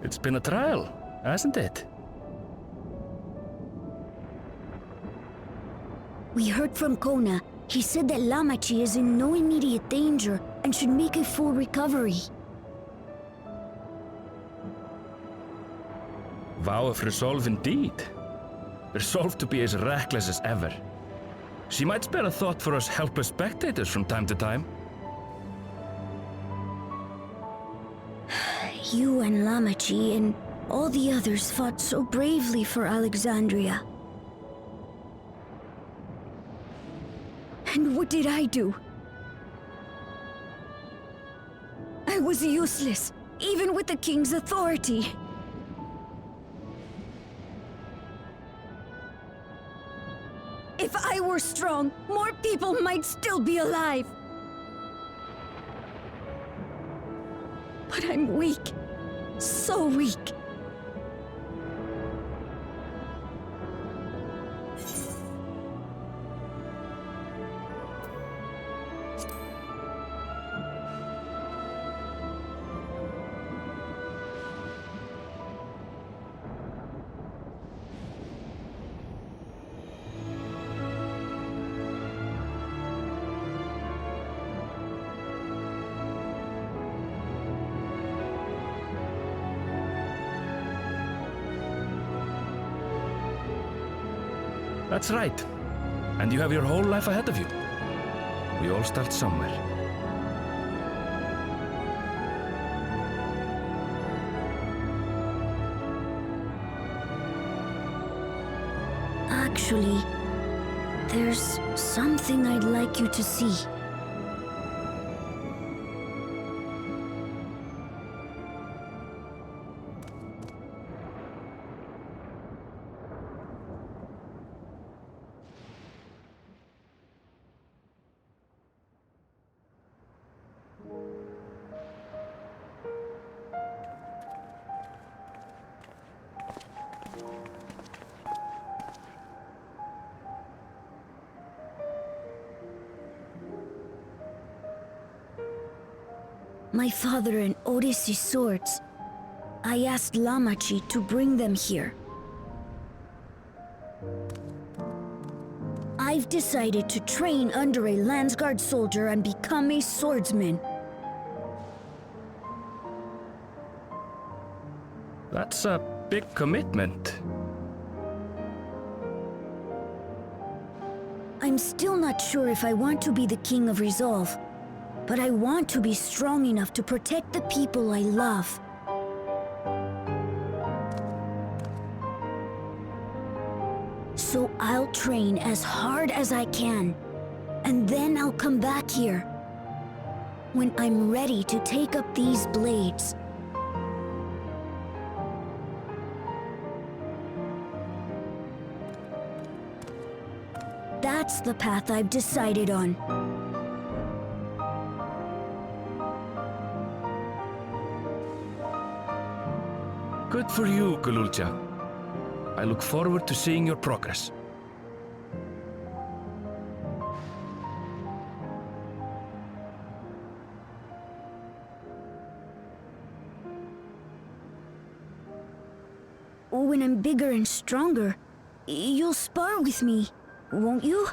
It's been a trial, hasn't it? We heard from Kona. He said that Lamachi is in no immediate danger and should make a full recovery. Vow of resolve indeed. Resolved to be as reckless as ever. She might spare a thought for us helpless spectators from time to time. You and Lamachi and all the others fought so bravely for Alexandria. And what did I do? I was useless, even with the king's authority. If I were strong, more people might still be alive. But I'm weak. So weak. That's right. And you have your whole life ahead of you. We all start somewhere. Actually, there's something I'd like you to see. My father and Odyssey's swords. I asked Lamachi to bring them here. I've decided to train under a Landsguard soldier and become a swordsman. That's a big commitment. I'm still not sure if I want to be the King of Resolve, but I want to be strong enough to protect the people I love. So I'll train as hard as I can, and then I'll come back here when I'm ready to take up these blades. That's the path I've decided on. Good for you, Gululcha. I look forward to seeing your progress. When I'm bigger and stronger, you'll spar with me, won't you?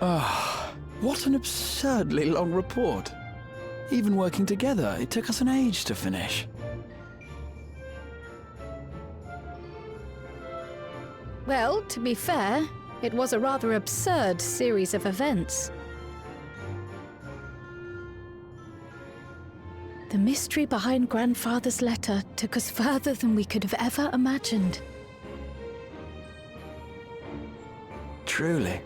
Ah, what an absurdly long report. Even working together, it took us an age to finish. Well, to be fair, it was a rather absurd series of events. The mystery behind Grandfather's letter took us further than we could have ever imagined. Truly.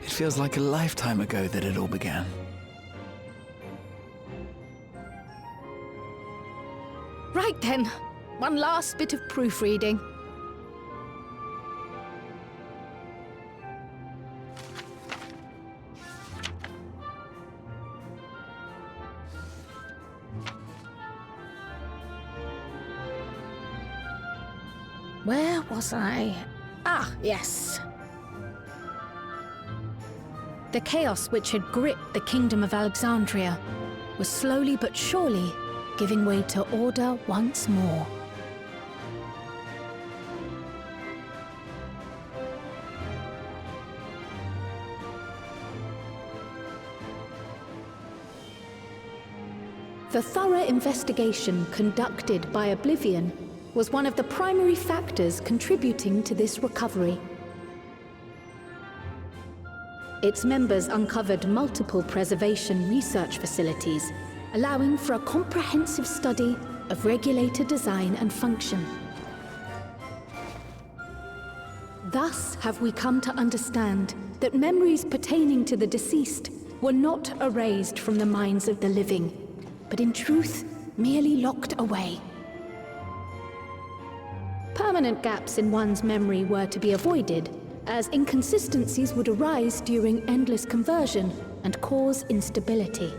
It feels like a lifetime ago that it all began. Right then, one last bit of proofreading. Where was I? Ah, yes. The chaos which had gripped the Kingdom of Alexandria was slowly but surely giving way to order once more. The thorough investigation conducted by Oblivion was one of the primary factors contributing to this recovery. Its members uncovered multiple preservation research facilities, allowing for a comprehensive study of regulator design and function. Thus have we come to understand that memories pertaining to the deceased were not erased from the minds of the living, but in truth, merely locked away. Permanent gaps in one's memory were to be avoided, as inconsistencies would arise during endless conversion and cause instability.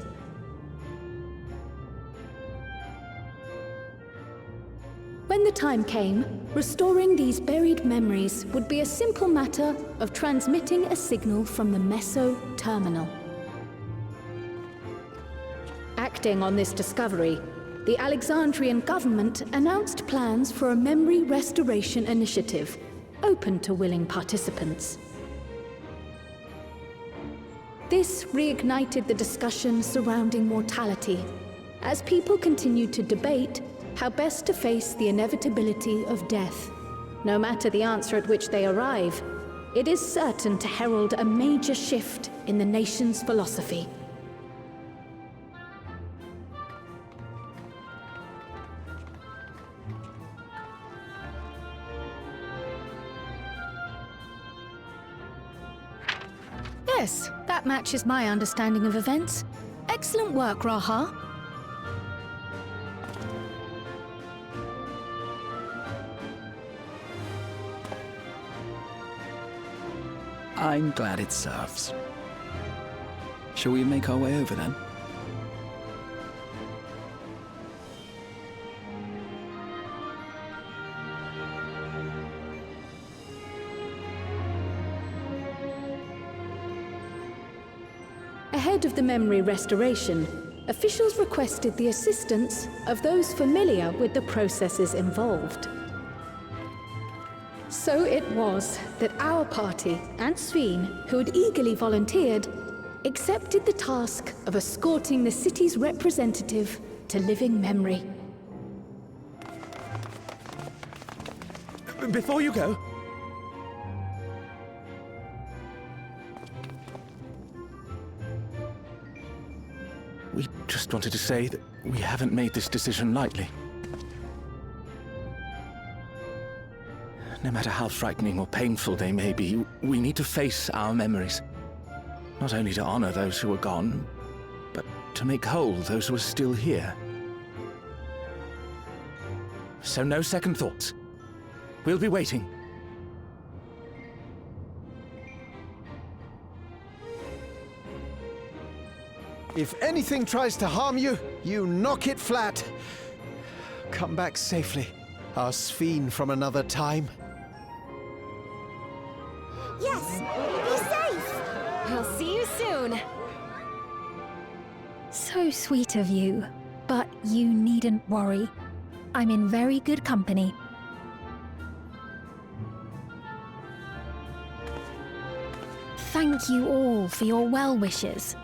When the time came, restoring these buried memories would be a simple matter of transmitting a signal from the Meso terminal. Acting on this discovery, the Alexandrian government announced plans for a memory restoration initiative, open to willing participants. This reignited the discussion surrounding mortality, as people continued to debate how best to face the inevitability of death. No matter the answer at which they arrive, it is certain to herald a major shift in the nation's philosophy. Yes, that matches my understanding of events. Excellent work, Raha. I'm glad it serves. Shall we make our way over then? Ahead of the memory restoration, officials requested the assistance of those familiar with the processes involved. So it was that our party and Sveen, who had eagerly volunteered, accepted the task of escorting the city's representative to living memory. Before you go, we just wanted to say that we haven't made this decision lightly. No matter how frightening or painful they may be, we need to face our memories. Not only to honor those who are gone, but to make whole those who are still here. So no second thoughts. We'll be waiting. If anything tries to harm you, you knock it flat. Come back safely, our Sveen from another time. Yes, be safe! I'll see you soon. So sweet of you, but you needn't worry. I'm in very good company. Thank you all for your well wishes.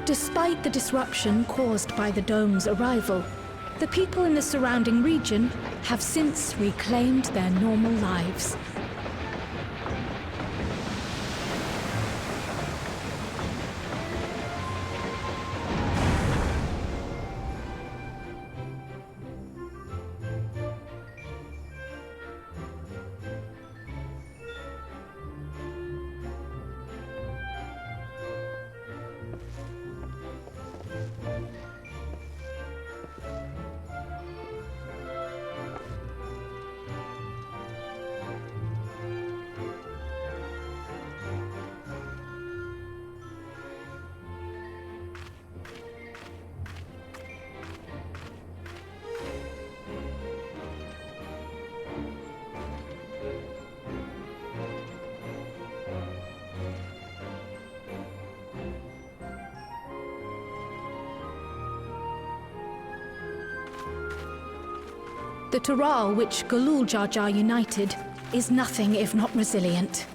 Despite the disruption caused by the dome's arrival, the people in the surrounding region have since reclaimed their normal lives. The Taral which Galul Jar Jar united is nothing if not resilient.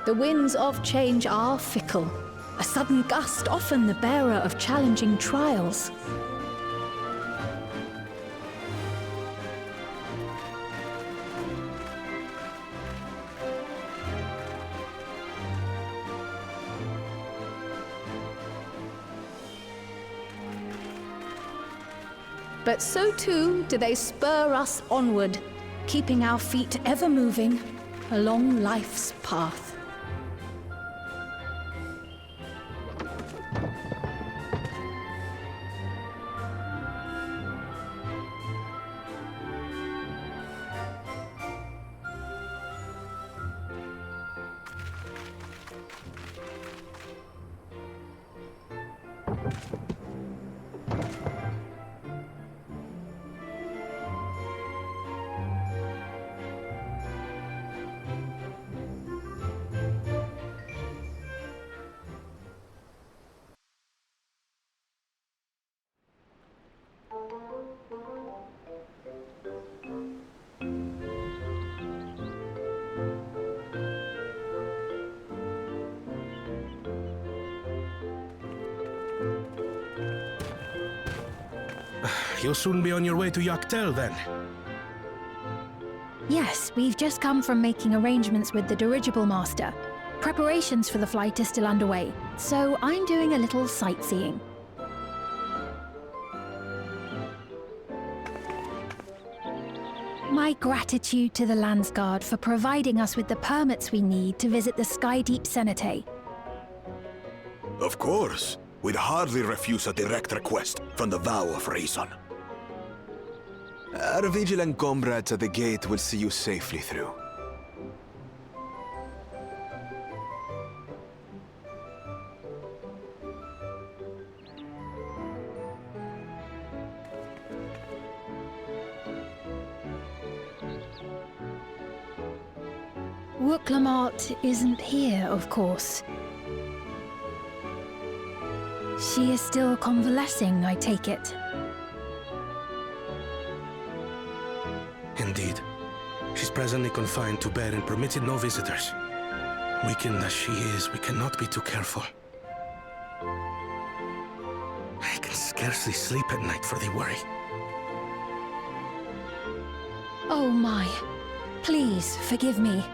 The winds of change are fickle. A sudden gust often the bearer of challenging trials. But so too do they spur us onward, keeping our feet ever moving along life's path. You'll soon be on your way to Yaktel, then? Yes, we've just come from making arrangements with the dirigible master. Preparations for the flight are still underway, so I'm doing a little sightseeing. My gratitude to the Landsguard for providing us with the permits we need to visit the Skydeep Cenotaph. Of course. We'd hardly refuse a direct request from the Vow of Reason. Our vigilant comrades at the gate will see you safely through. Wooklamart isn't here, of course. She is still convalescing, I take it. Indeed. She's presently confined to bed and permitted no visitors. Weakened as she is, we cannot be too careful. I can scarcely sleep at night for the worry. Oh my. Please, forgive me.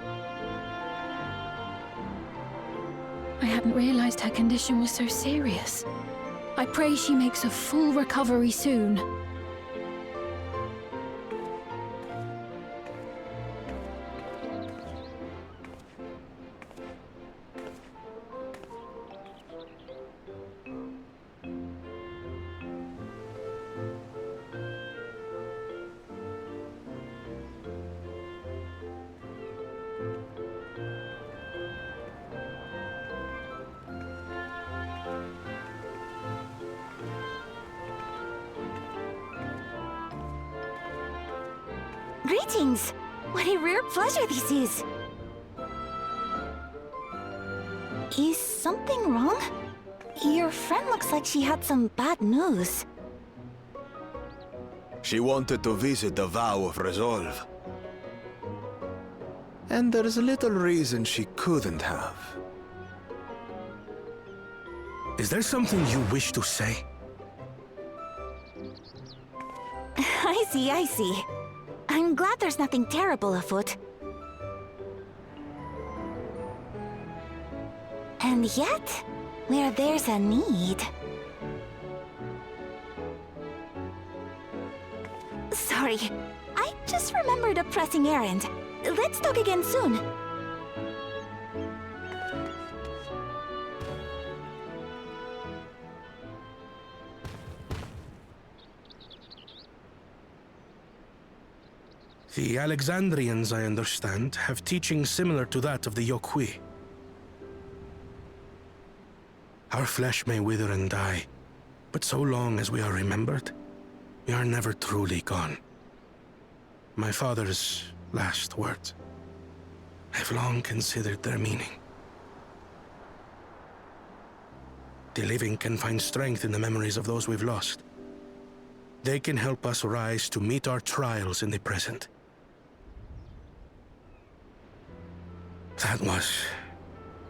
I hadn't realized her condition was so serious. I pray she makes a full recovery soon. Greetings! What a rare pleasure this is! Is something wrong? Your friend looks like she had some bad news. She wanted to visit the Vow of Resolve. And there's little reason she couldn't have. Is there something you wish to say? I see. I'm glad there's nothing terrible afoot. And yet, where there's a need... Sorry, I just remembered a pressing errand. Let's talk again soon. The Alexandrians, I understand, have teaching similar to that of the Yokui. Our flesh may wither and die, but so long as we are remembered, we are never truly gone. My father's last words. I've long considered their meaning. The living can find strength in the memories of those we've lost. They can help us rise to meet our trials in the present. That was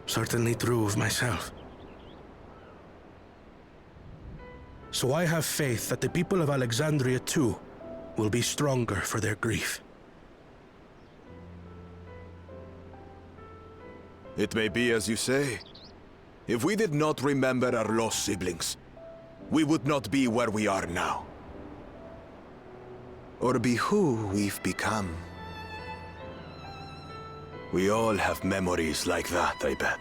certainly true of myself. So I have faith that the people of Alexandria too will be stronger for their grief. It may be as you say. If we did not remember our lost siblings, we would not be where we are now. or be who we've become. We all have memories like that, I bet.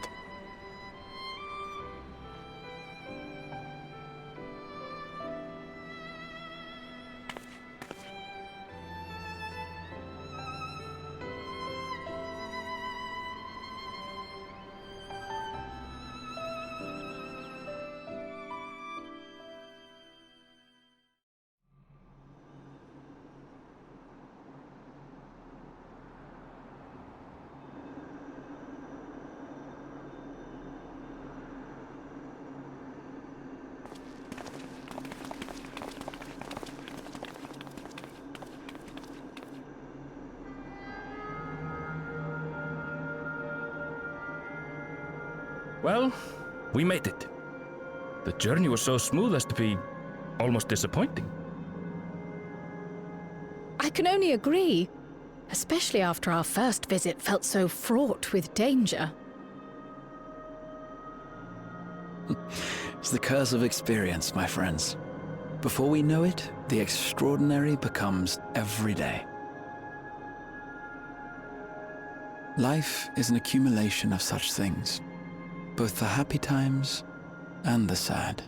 Well, we made it. The journey was so smooth as to be almost disappointing. I can only agree, especially after our first visit felt so fraught with danger. It's the curse of experience, my friends. Before we know it, the extraordinary becomes everyday. Life is an accumulation of such things, both the happy times and the sad.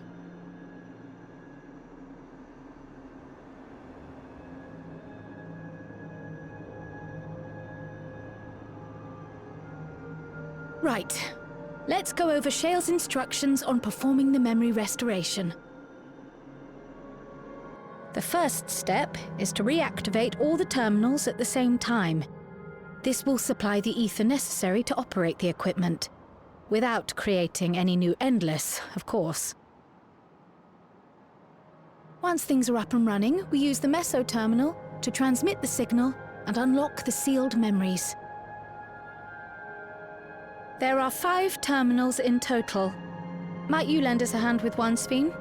Right. Let's go over Shale's instructions on performing the memory restoration. The first step is to reactivate all the terminals at the same time. This will supply the ether necessary to operate the equipment, without creating any new Endless, of course. Once things are up and running, we use the Meso terminal to transmit the signal and unlock the sealed memories. There are 5 terminals in total. Might you lend us a hand with one, Sphene?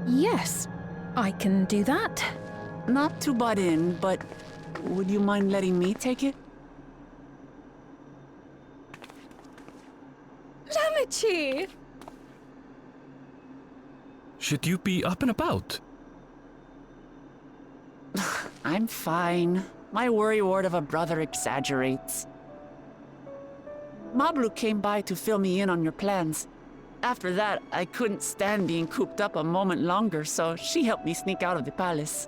Yes, I can do that. Not to butt in, but would you mind letting me take it? Lamichi! Should you be up and about? I'm fine. My worrywart of a brother exaggerates. Mablu came by to fill me in on your plans. After that, I couldn't stand being cooped up a moment longer, so she helped me sneak out of the palace.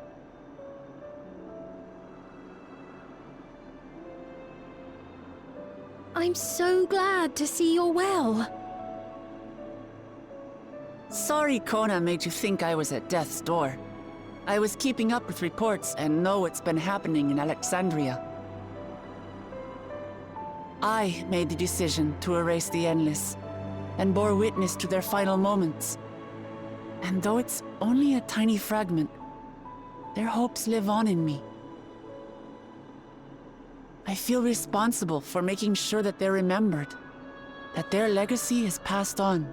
I'm so glad to see you're well. Sorry Kona made you think I was at death's door. I was keeping up with reports and know what's been happening in Alexandria. I made the decision to erase the Endless, and bore witness to their final moments. And though it's only a tiny fragment, their hopes live on in me. I feel responsible for making sure that they're remembered, that their legacy is passed on.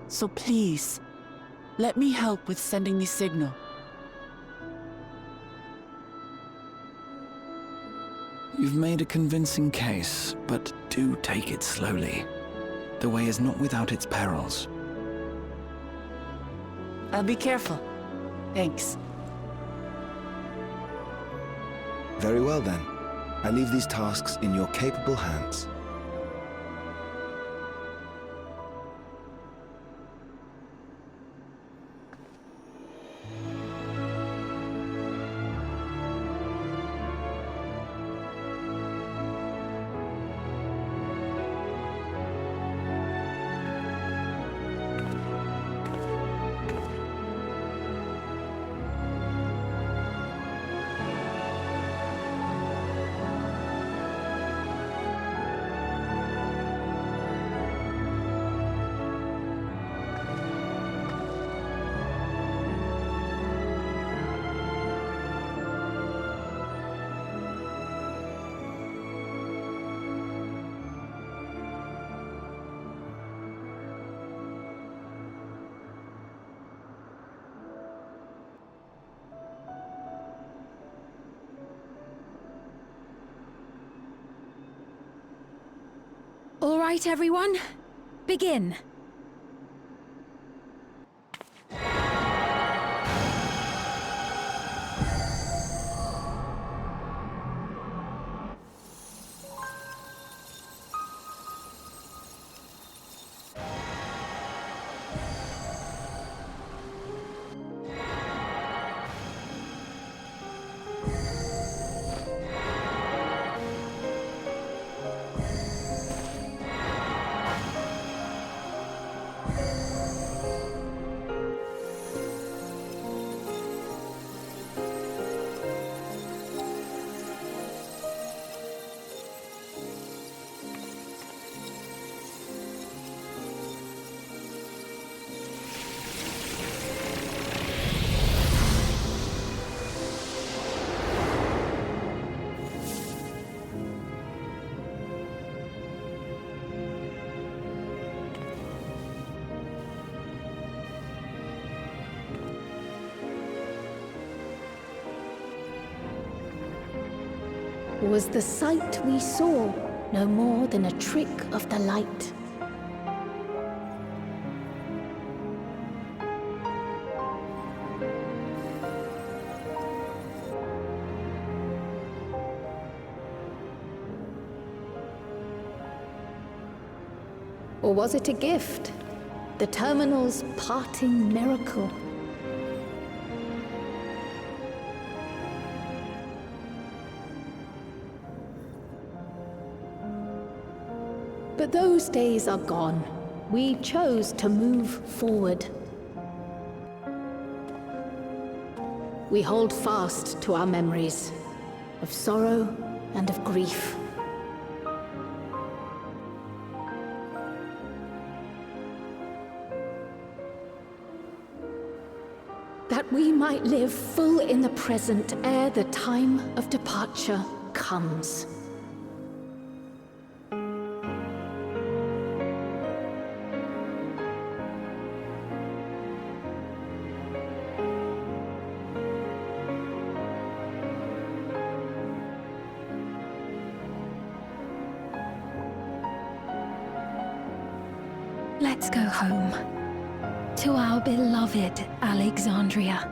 So please, let me help with sending the signal. You've made a convincing case, but do take it slowly. The way is not without its perils. I'll be careful. Thanks. Very well then. I leave these tasks in your capable hands. All right, everyone. Begin. Or was the sight we saw no more than a trick of the light? Or was it a gift? The Terminal's parting miracle? But those days are gone. We chose to move forward. We hold fast to our memories of sorrow and of grief. That we might live full in the present ere the time of departure comes. Let's go home. To our beloved Alexandria.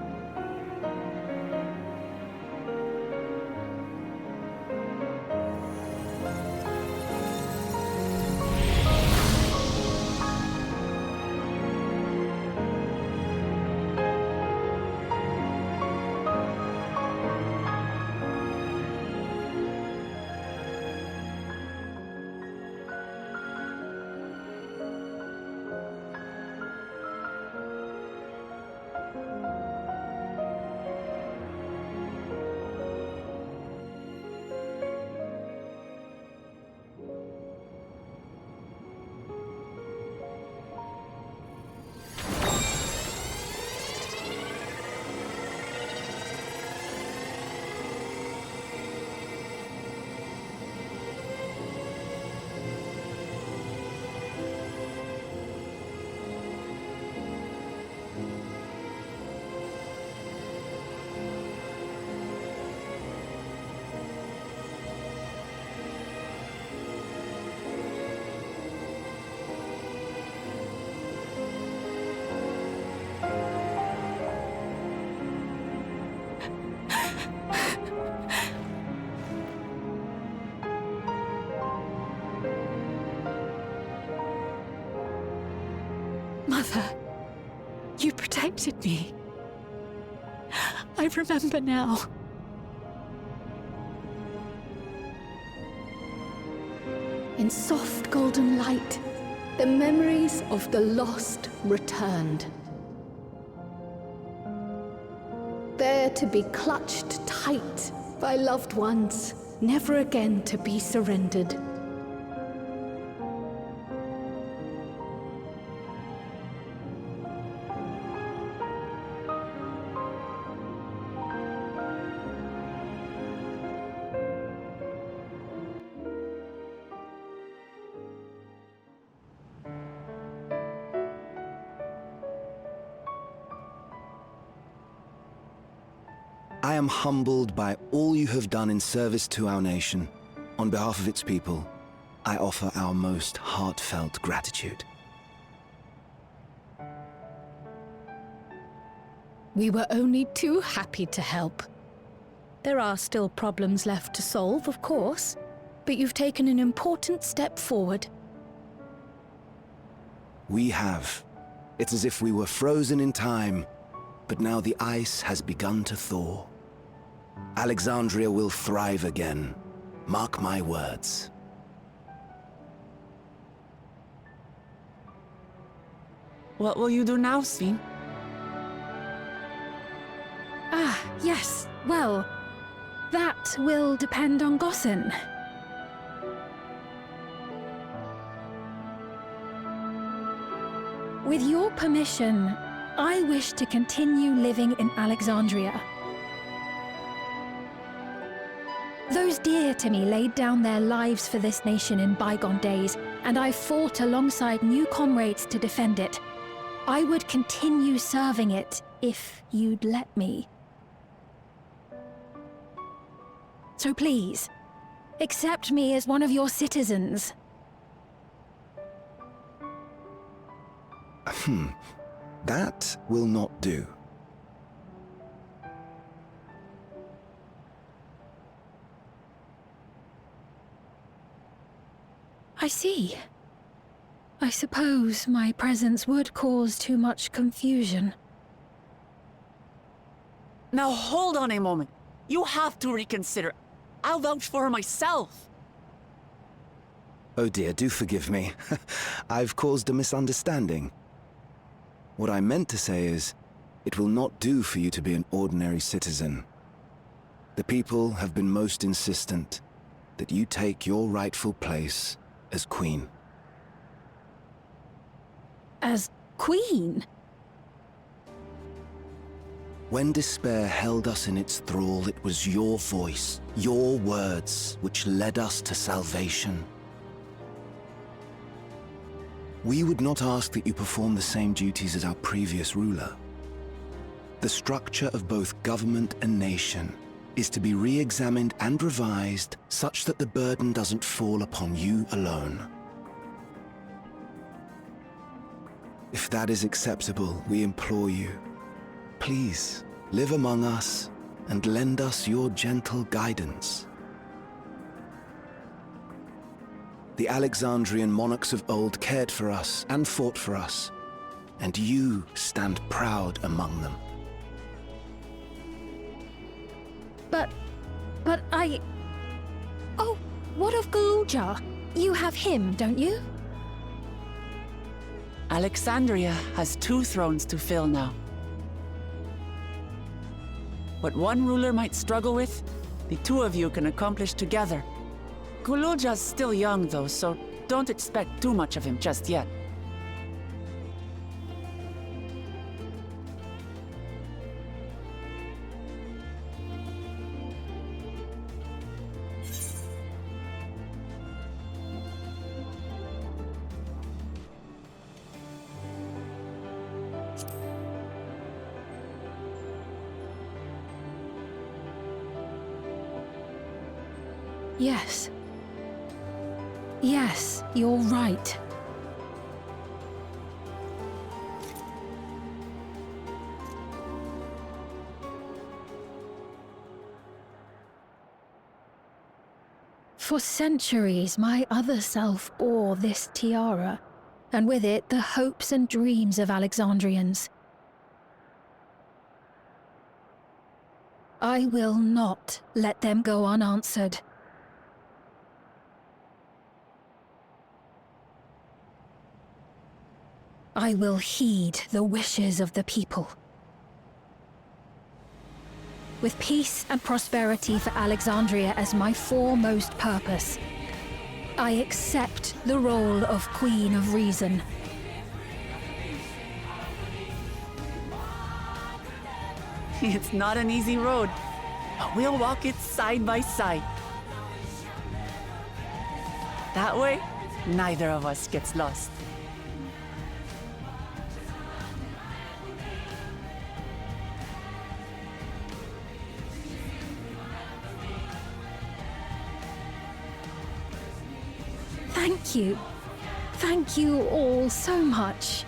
Mother, you protected me. I remember now. In soft golden light, the memories of the lost returned. There to be clutched tight by loved ones, never again to be surrendered. I am humbled by all you have done in service to our nation. On behalf of its people, I offer our most heartfelt gratitude. We were only too happy to help. There are still problems left to solve, of course, but you've taken an important step forward. We have. It's as if we were frozen in time, but now the ice has begun to thaw. Alexandria will thrive again. Mark my words. What will you do now, Sven? Ah, yes. Well, that will depend on Gossen. With your permission, I wish to continue living in Alexandria. Those dear to me laid down their lives for this nation in bygone days, and I fought alongside new comrades to defend it. I would continue serving it if you'd let me. So please, Accept me as one of your citizens. That will not do. I see. I suppose my presence would cause too much confusion. Now hold on a moment. You have to reconsider. I'll vouch for her myself. Oh dear, do forgive me. I've caused a misunderstanding. What I meant to say is, it will not do for you to be an ordinary citizen. The people have been most insistent that you take your rightful place as queen. As queen? When despair held us in its thrall, it was your voice, your words, which led us to salvation. We would not ask that you perform the same duties as our previous ruler. The structure of both government and nation is to be re-examined and revised such that the burden doesn't fall upon you alone. If that is acceptable, we implore you, please live among us and lend us your gentle guidance. The Alexandrian monarchs of old cared for us and fought for us, and you stand proud among them. But I... Oh, what of Galuja? You have him, don't you? Alexandria has 2 thrones to fill now. What one ruler might struggle with, the 2 of you can accomplish together. Galuja's still young though, so don't expect too much of him just yet. Yes. Yes, you're right. For centuries, my other self bore this tiara, and with it the hopes and dreams of Alexandrians. I will not let them go unanswered. I will heed the wishes of the people. With peace and prosperity for Alexandria as my foremost purpose, I accept the role of Queen of Reason. It's not an easy road, but we'll walk it side by side. That way, neither of us gets lost. Thank you. Thank you all so much.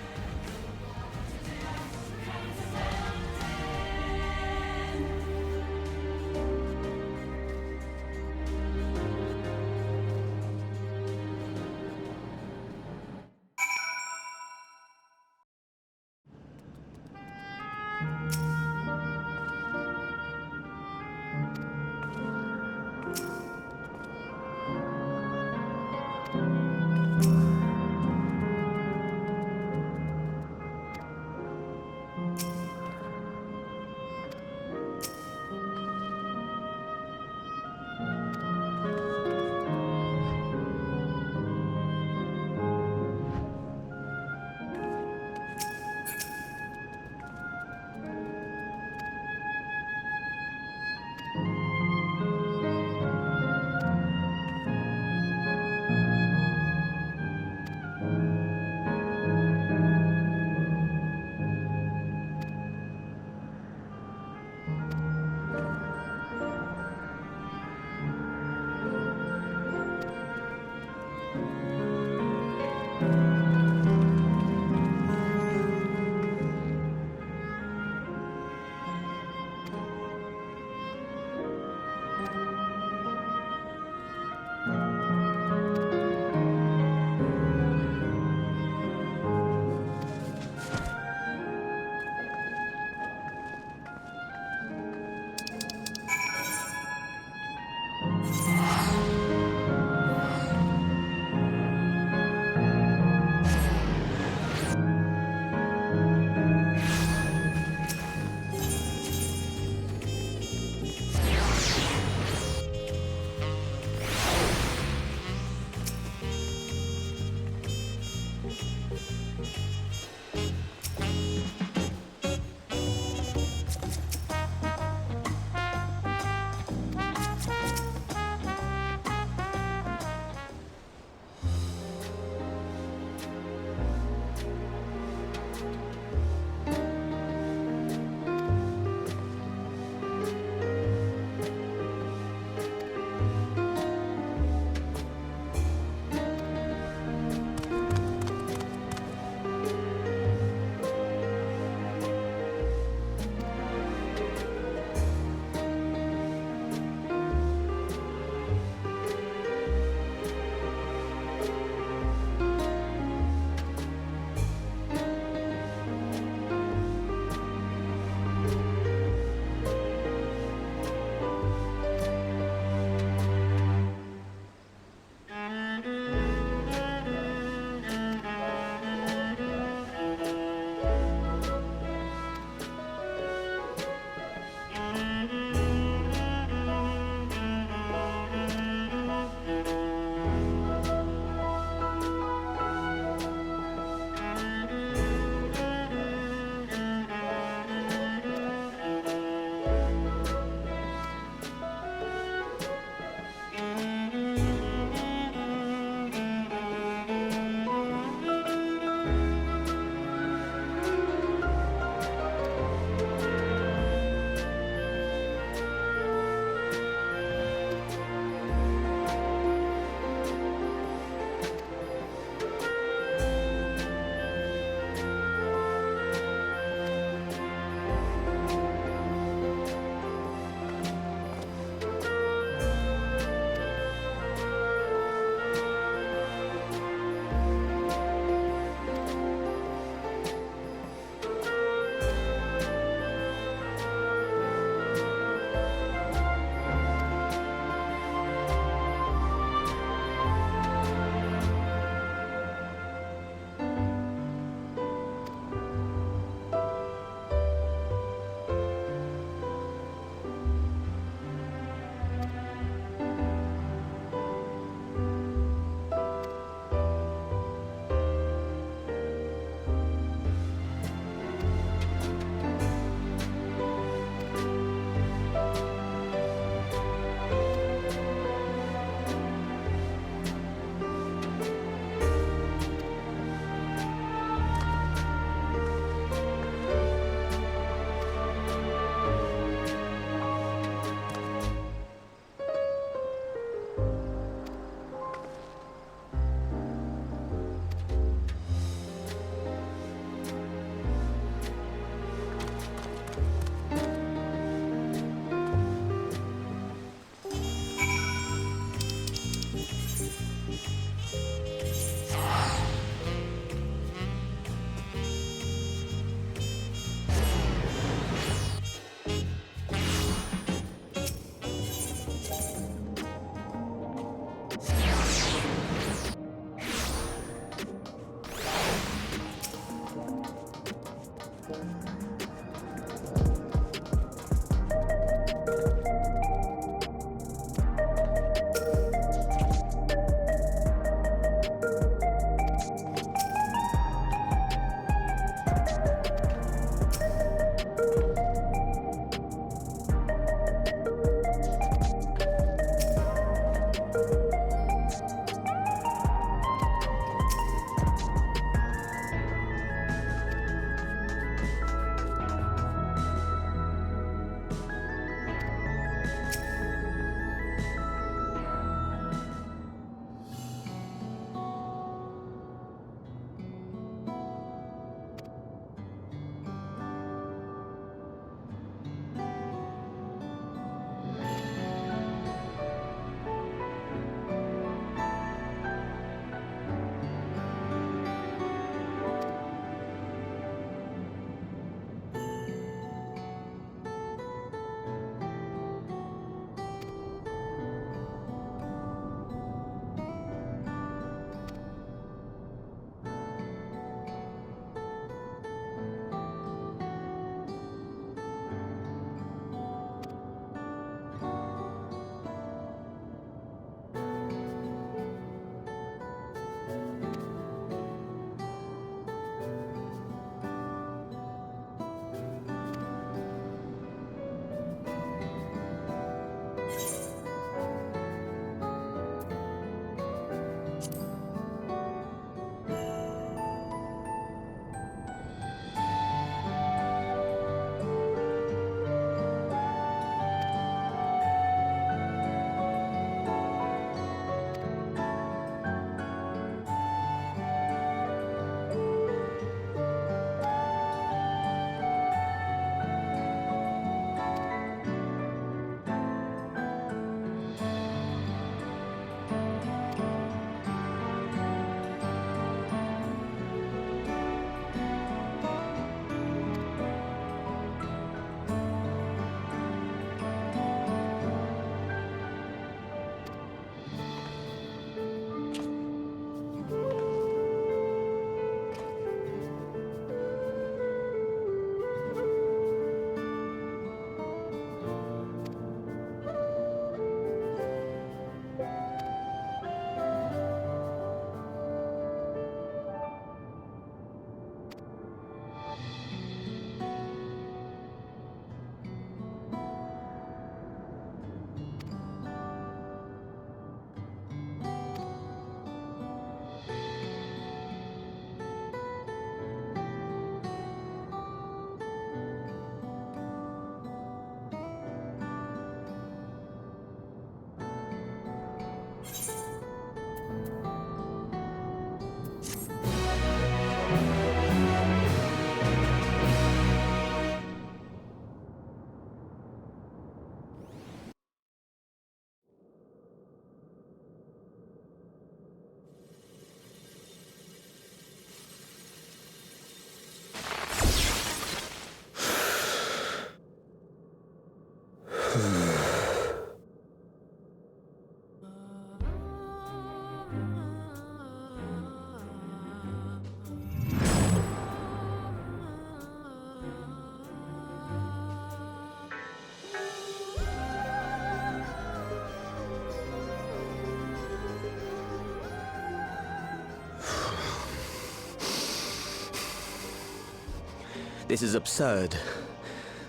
This is absurd.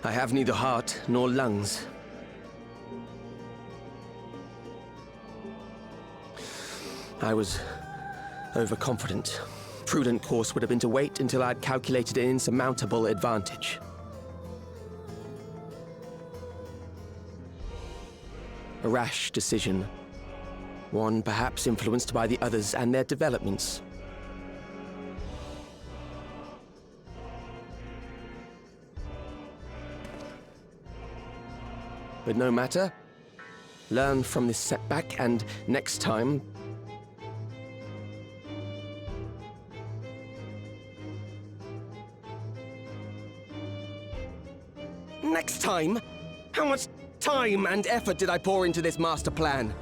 I have neither heart nor lungs. I was overconfident. Prudent course would have been to wait until I'd calculated an insurmountable advantage. A rash decision. One perhaps influenced by the others and their developments. But no matter. Learn from this setback, and next time... Next time? How much time and effort did I pour into this master plan?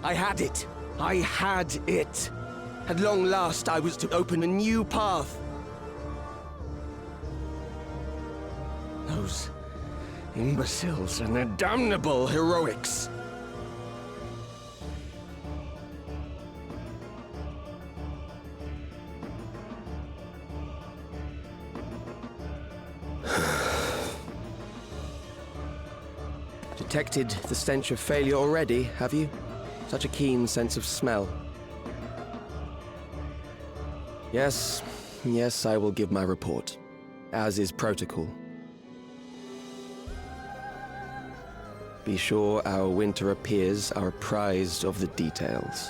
I had it. I had it. At long last, I was to open a new path. Those imbeciles and their damnable heroics. Detected the stench of failure already, have you? Such a keen sense of smell. Yes, I will give my report, as is protocol. Be sure our winter peers are apprised of the details.